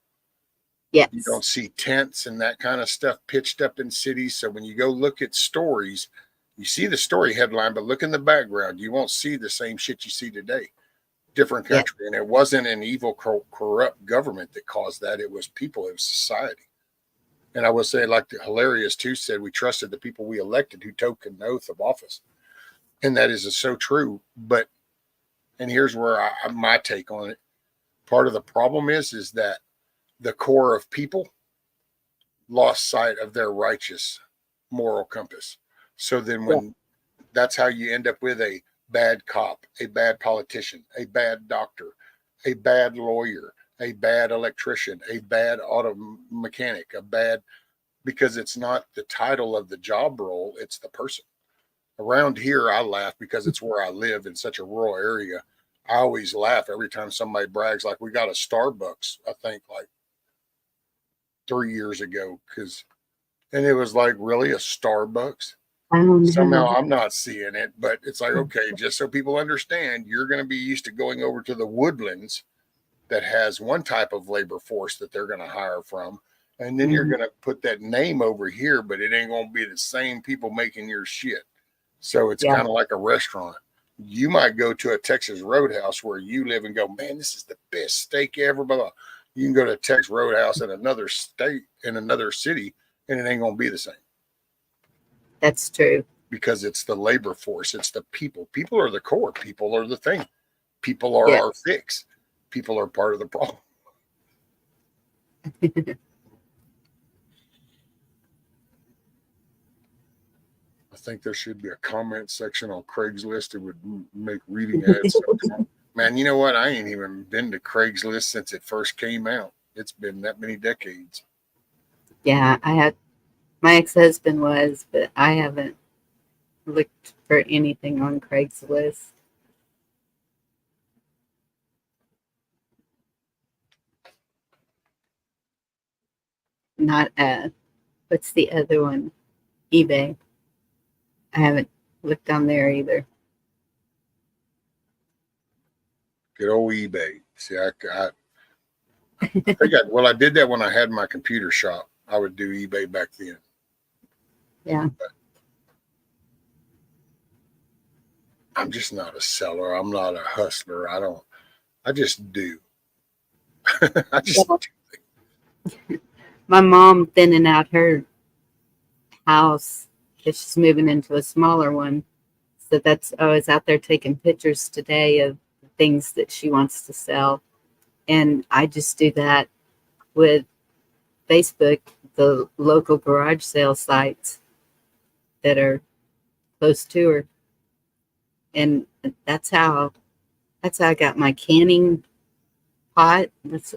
Yes. You don't see tents and that kind of stuff pitched up in cities. So when you go look at stories, you see the story headline, but look in the background. You won't see the same shit you see today. Different country. Yeah. And it wasn't an evil, corrupt government that caused that. It was people, it was society. And I would say, like the Hilarious too said, we trusted the people we elected who took an oath of office. And that is so true. But, and here's where my take on it. Part of the problem is that the core of people lost sight of their righteous moral compass. So then when that's how you end up with a bad cop, a bad politician, a bad doctor, a bad lawyer, a bad electrician, a bad auto mechanic, because it's not the title of the job role, it's the person. Around here, I laugh because it's where I live in such a rural area. I always laugh every time somebody brags, like we got a Starbucks, I think like 3 years ago, and it was like, really, a Starbucks? Somehow I'm not seeing it, but it's like, okay, just so people understand, you're going to be used to going over to the Woodlands that has one type of labor force that they're going to hire from. And then you're going to put that name over here, but it ain't going to be the same people making your shit. So it's kind of like a restaurant. You might go to a Texas Roadhouse where you live and go, man, this is the best steak ever. Blah, blah. You can go to a Texas Roadhouse in another state, in another city, and it ain't going to be the same. That's true. Because it's the labor force. It's the people. People are the core. People are the thing. People are our fix. People are part of the problem. I think there should be a comment section on Craigslist. It would make reading ads. Man, you know what? I ain't even been to Craigslist since it first came out. It's been that many decades. Yeah, my ex-husband was, but I haven't looked for anything on Craigslist. Not what's the other one? eBay. I haven't looked on there either. Good old eBay. See, I think I did that when I had my computer shop. I would do eBay back then. Yeah. But I'm just not a seller. I'm not a hustler. I just do. I just do. My mom thinning out her house because she's moving into a smaller one. So I was out there taking pictures today of the things that she wants to sell. And I just do that with Facebook, the local garage sale sites that are close to her. And that's how I got my canning pot. That's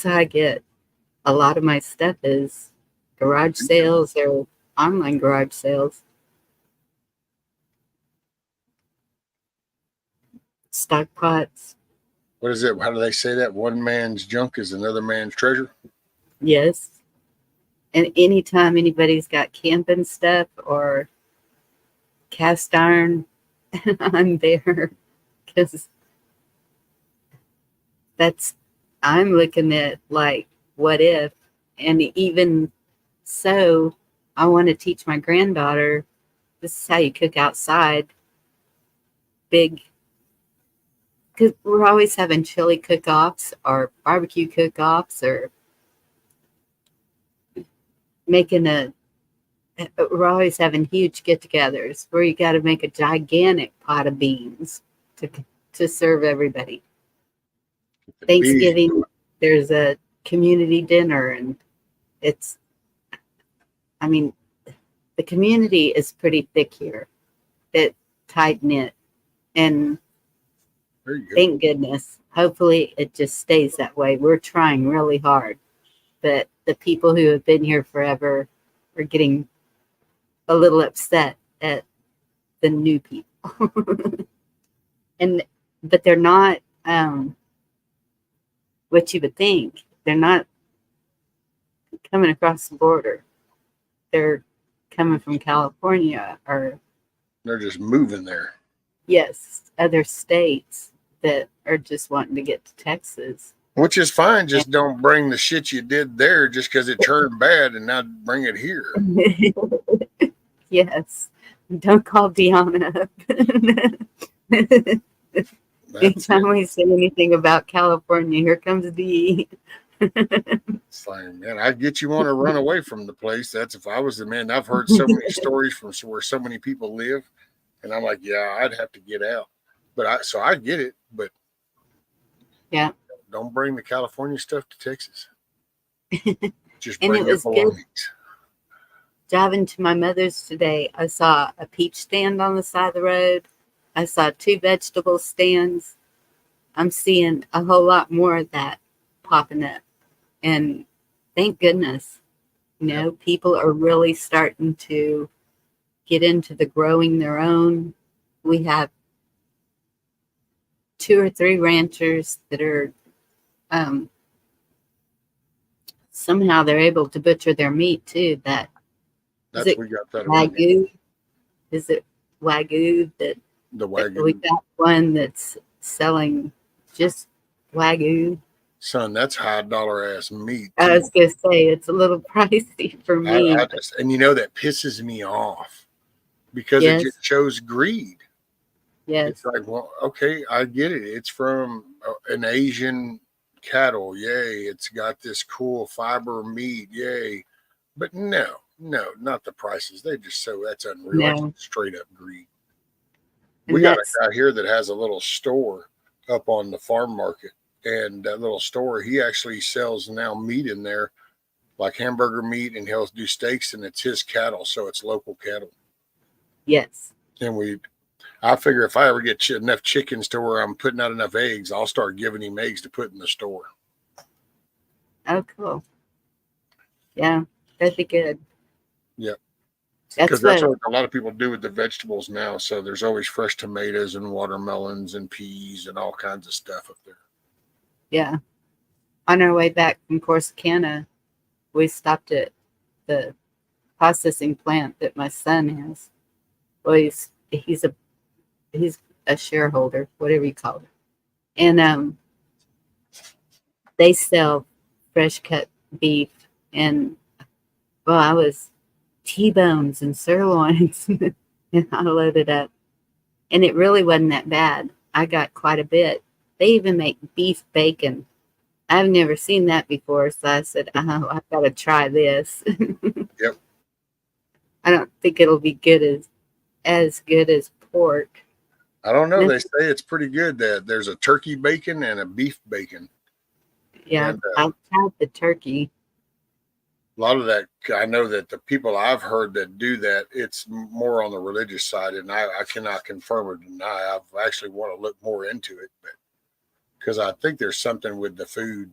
how I get a lot of my stuff is garage sales or online garage sales. Stock pots. What is it? How do they say that? One man's junk is another man's treasure. Yes. And anytime anybody's got camping stuff or cast iron, I'm there because I'm looking at like, what if? And even so, I want to teach my granddaughter this is how you cook outside. Big, because we're always having chili cook-offs or barbecue cook-offs or we're always having huge get-togethers where you got to make a gigantic pot of beans to serve everybody. Thanksgiving, there's a community dinner, and the community is pretty thick here, that tight knit, and thank goodness. Hopefully, it just stays that way. We're trying really hard, but the people who have been here forever are getting a little upset at the new people, but they're not what you would think. They're not coming across the border. They're coming from California or they're just moving there. Yes, other states that are just wanting to get to Texas. Which is fine. Just don't bring the shit you did there just because it turned bad and now bring it here. Yes. Don't call Deanna up. Anytime we say anything about California, here comes D. It's like, man, I get you want to run away from the place. That's if I was the man. I've heard so many stories from where so many people live, and I'm like, yeah, I'd have to get out. But I get it, but yeah, don't bring the California stuff to Texas. Just and bring it was your belongings. Driving to my mother's today, I saw a peach stand on the side of the road. I saw 2 vegetable stands. I'm seeing a whole lot more of that popping up. And thank goodness, people are really starting to get into the growing their own. We have 2 or 3 ranchers that are somehow they're able to butcher their meat too. We got that Wagyu. Is it Wagyu that the Wagyu? We got one that's selling just Wagyu. Son, that's high dollar ass meat. I was gonna say it's a little pricey for me. That pisses me off because it just shows greed. Yes. It's like, well, okay, I get it. It's from an Asian cattle. Yay. It's got this cool fiber meat. Yay. But no, not the prices. They just that's unreal. No. That's straight up greed. And we got a guy here that has a little store up on the farm market. And that little store, he actually sells now meat in there, like hamburger meat, and he'll do steaks, and it's his cattle, so it's local cattle. Yes. And I figure if I ever get enough chickens to where I'm putting out enough eggs, I'll start giving him eggs to put in the store. Oh, cool. Yeah, that'd be good. Yep. Because that's what a lot of people do with the vegetables now. So there's always fresh tomatoes and watermelons and peas and all kinds of stuff up there. Yeah. On our way back from Corsicana, we stopped at the processing plant that my son has. Well, he's a shareholder, whatever you call it. And they sell fresh cut beef, and I was T-bones and sirloins, and I loaded up. And it really wasn't that bad. I got quite a bit. They even make beef bacon. I've never seen that before, so I said, "Oh, I've got to try this." Yep. I don't think it'll be as good as pork. I don't know. They say it's pretty good. That there's a turkey bacon and a beef bacon. Yeah, I've tried the turkey. A lot of that, I know that the people I've heard that do that, it's more on the religious side, and I cannot confirm or deny. I actually want to look more into it, but because I think there's something with the food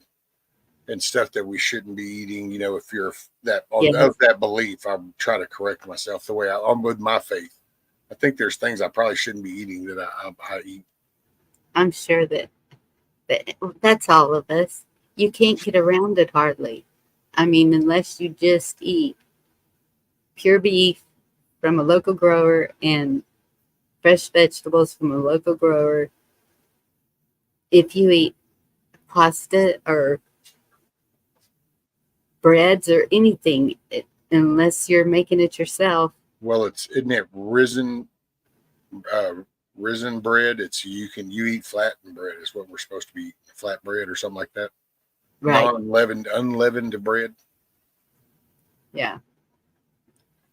and stuff that we shouldn't be eating. You know, if you're that Yes. of that belief, I'm trying to correct myself the way I'm with my faith. I think there's things I probably shouldn't be eating that I eat. I'm sure that that's all of us. You can't get around it hardly. I mean, unless you just eat pure beef from a local grower and fresh vegetables from a local grower. If you eat pasta or breads or anything, unless you're making it yourself. Well, isn't it risen bread? It's you eat flattened bread is what we're supposed to be eating, flat bread or something like that. Right. Unleavened bread. Yeah.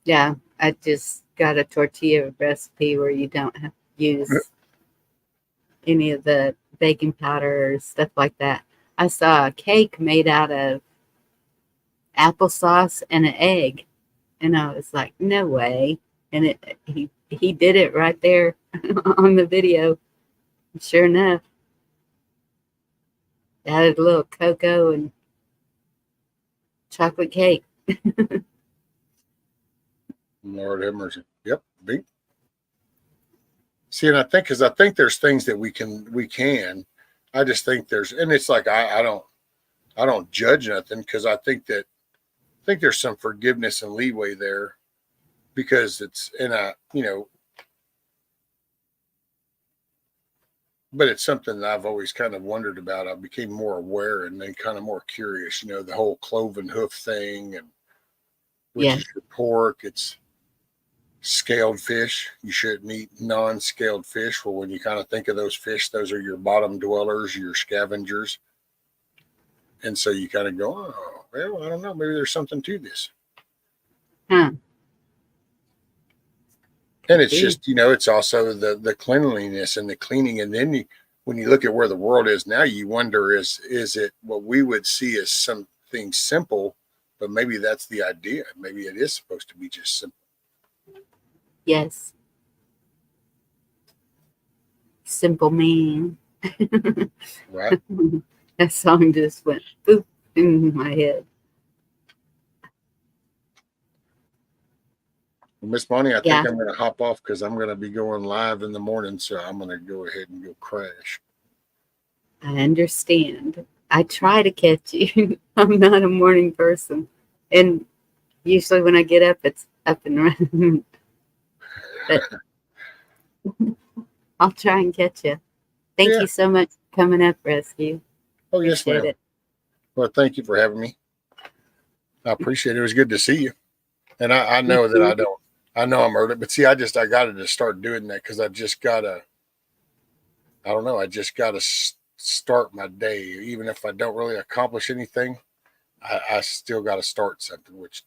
Yeah. I just got a tortilla recipe where you don't have to use any of the baking powder or stuff like that. I saw a cake made out of applesauce and an egg, and I was like, no way. And he did it right there on the video. Sure enough, added a little cocoa and chocolate cake. Lord have mercy. Yep. Beef. See, and I think there's things that we can. I just think and it's like I don't judge nothing, because I think there's some forgiveness and leeway there, because it's but it's something that I've always kind of wondered about. I became more aware and then kind of more curious, the whole cloven hoof thing, and which is your pork. It's scaled fish. You shouldn't eat non-scaled fish. Well, when you kind of think of those fish, those are your bottom dwellers, your scavengers. And so you kind of go, oh, well, I don't know. Maybe there's something to this. Huh. And it's just, it's also the cleanliness and the cleaning. And then when you look at where the world is now, you wonder, is it what we would see as something simple, but maybe that's the idea. Maybe it is supposed to be just simple. Yes. Simple Man. Right. That song just went boop in my head. Well, Miss Bonnie, I think I'm going to hop off because I'm going to be going live in the morning. So I'm going to go ahead and go crash. I understand. I try to catch you. I'm not a morning person. And usually when I get up, it's up and running. But I'll try and catch you. Thank you so much for coming up, Rescue. Oh, yes, ma'am. Well, thank you for having me. I appreciate it. It was good to see you. And I know that I know I'm early, but see, I got to just start doing that, because I just got to start my day. Even if I don't really accomplish anything, I still got to start something, which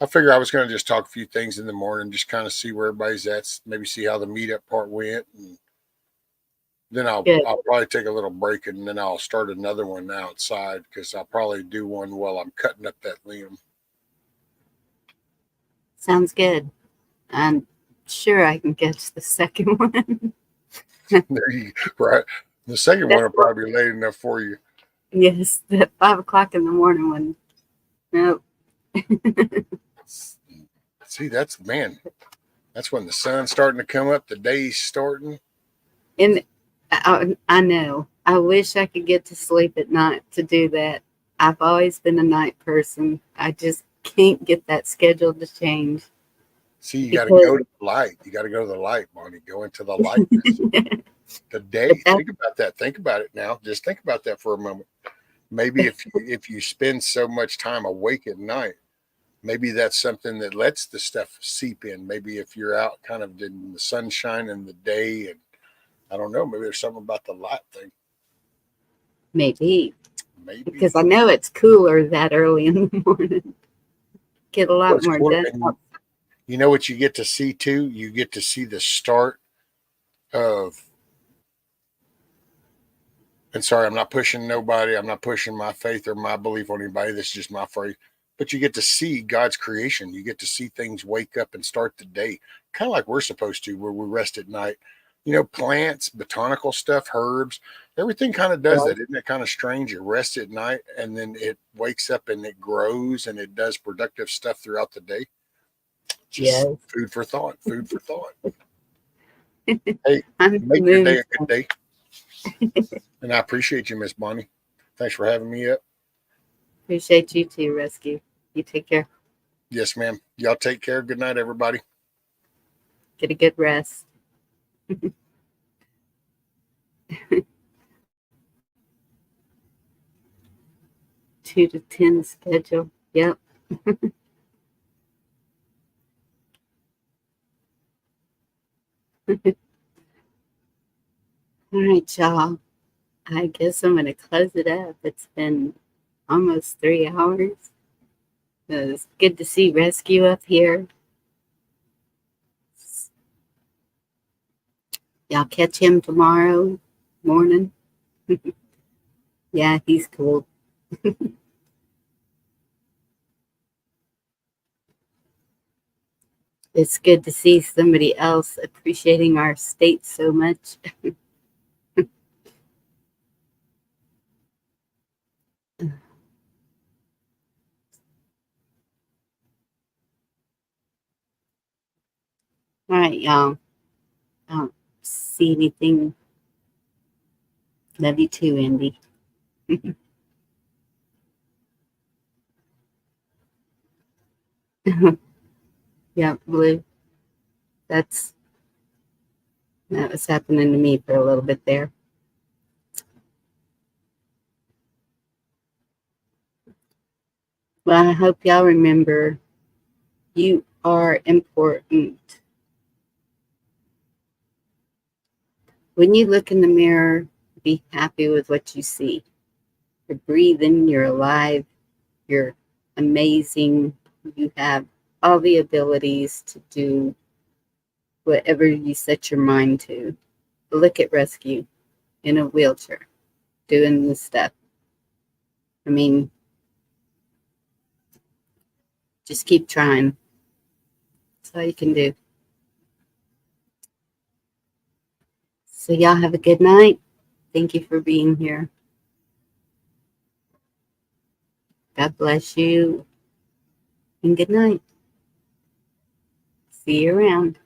I figure I was going to just talk a few things in the morning, just kind of see where everybody's at, maybe see how the meetup part went. And then I'll probably take a little break, and then I'll start another one outside, because I'll probably do one while I'm cutting up that limb. Sounds good. I'm sure I can catch the second one. There you go. Right. The second one will probably be late enough for you. Yes, the 5 o'clock in the morning one. Nope. See, that's when the sun's starting to come up, the day's starting. And I know. I wish I could get to sleep at night to do that. I've always been a night person. I just can't get that schedule to change. See, you got to go to the light. You got to go to the light, Bonnie. Go into the light. The day. Think about that. Think about it now. Just think about that for a moment. Maybe if you spend so much time awake at night, maybe that's something that lets the stuff seep in. Maybe if you're out kind of in the sunshine in the day, and I don't know, maybe there's something about the light thing. Maybe. Because I know it's cooler that early in the morning. Get a lot more done. You know what you get to see too? You get to see the start of, and sorry, I'm not pushing nobody. I'm not pushing my faith or my belief on anybody. This is just my phrase. But you get to see God's creation. You get to see things wake up and start the day, kind of like we're supposed to, where we rest at night. Plants, botanical stuff, herbs, Everything kind of does that. Isn't it kind of strange? It rests at night and then it wakes up and it grows and it does productive stuff throughout the day. Just food for thought. Food for thought. Hey, make your day a good day. And I appreciate you, Miss Bonnie. Thanks for having me up. Appreciate you too, Rescue. You take care. Yes, ma'am. Y'all take care. Good night, everybody. Get a good rest. 2 to 10 schedule. Yep. All right, y'all. I guess I'm going to close it up. It's been almost 3 hours. It's good to see Rescue up here. Y'all catch him tomorrow morning. Yeah, he's cool. It's good to see somebody else appreciating our state so much. All right, y'all. I don't see anything. Love you too, Andy. Yeah, Blue. That was happening to me for a little bit there. Well, I hope y'all remember you are important. When you look in the mirror, be happy with what you see. You're breathing, you're alive, you're amazing. You have all the abilities to do whatever you set your mind to. Look at Rescue in a wheelchair doing this stuff. I mean, just keep trying. That's all you can do. So y'all have a good night. Thank you for being here. God bless you. And good night. See you around.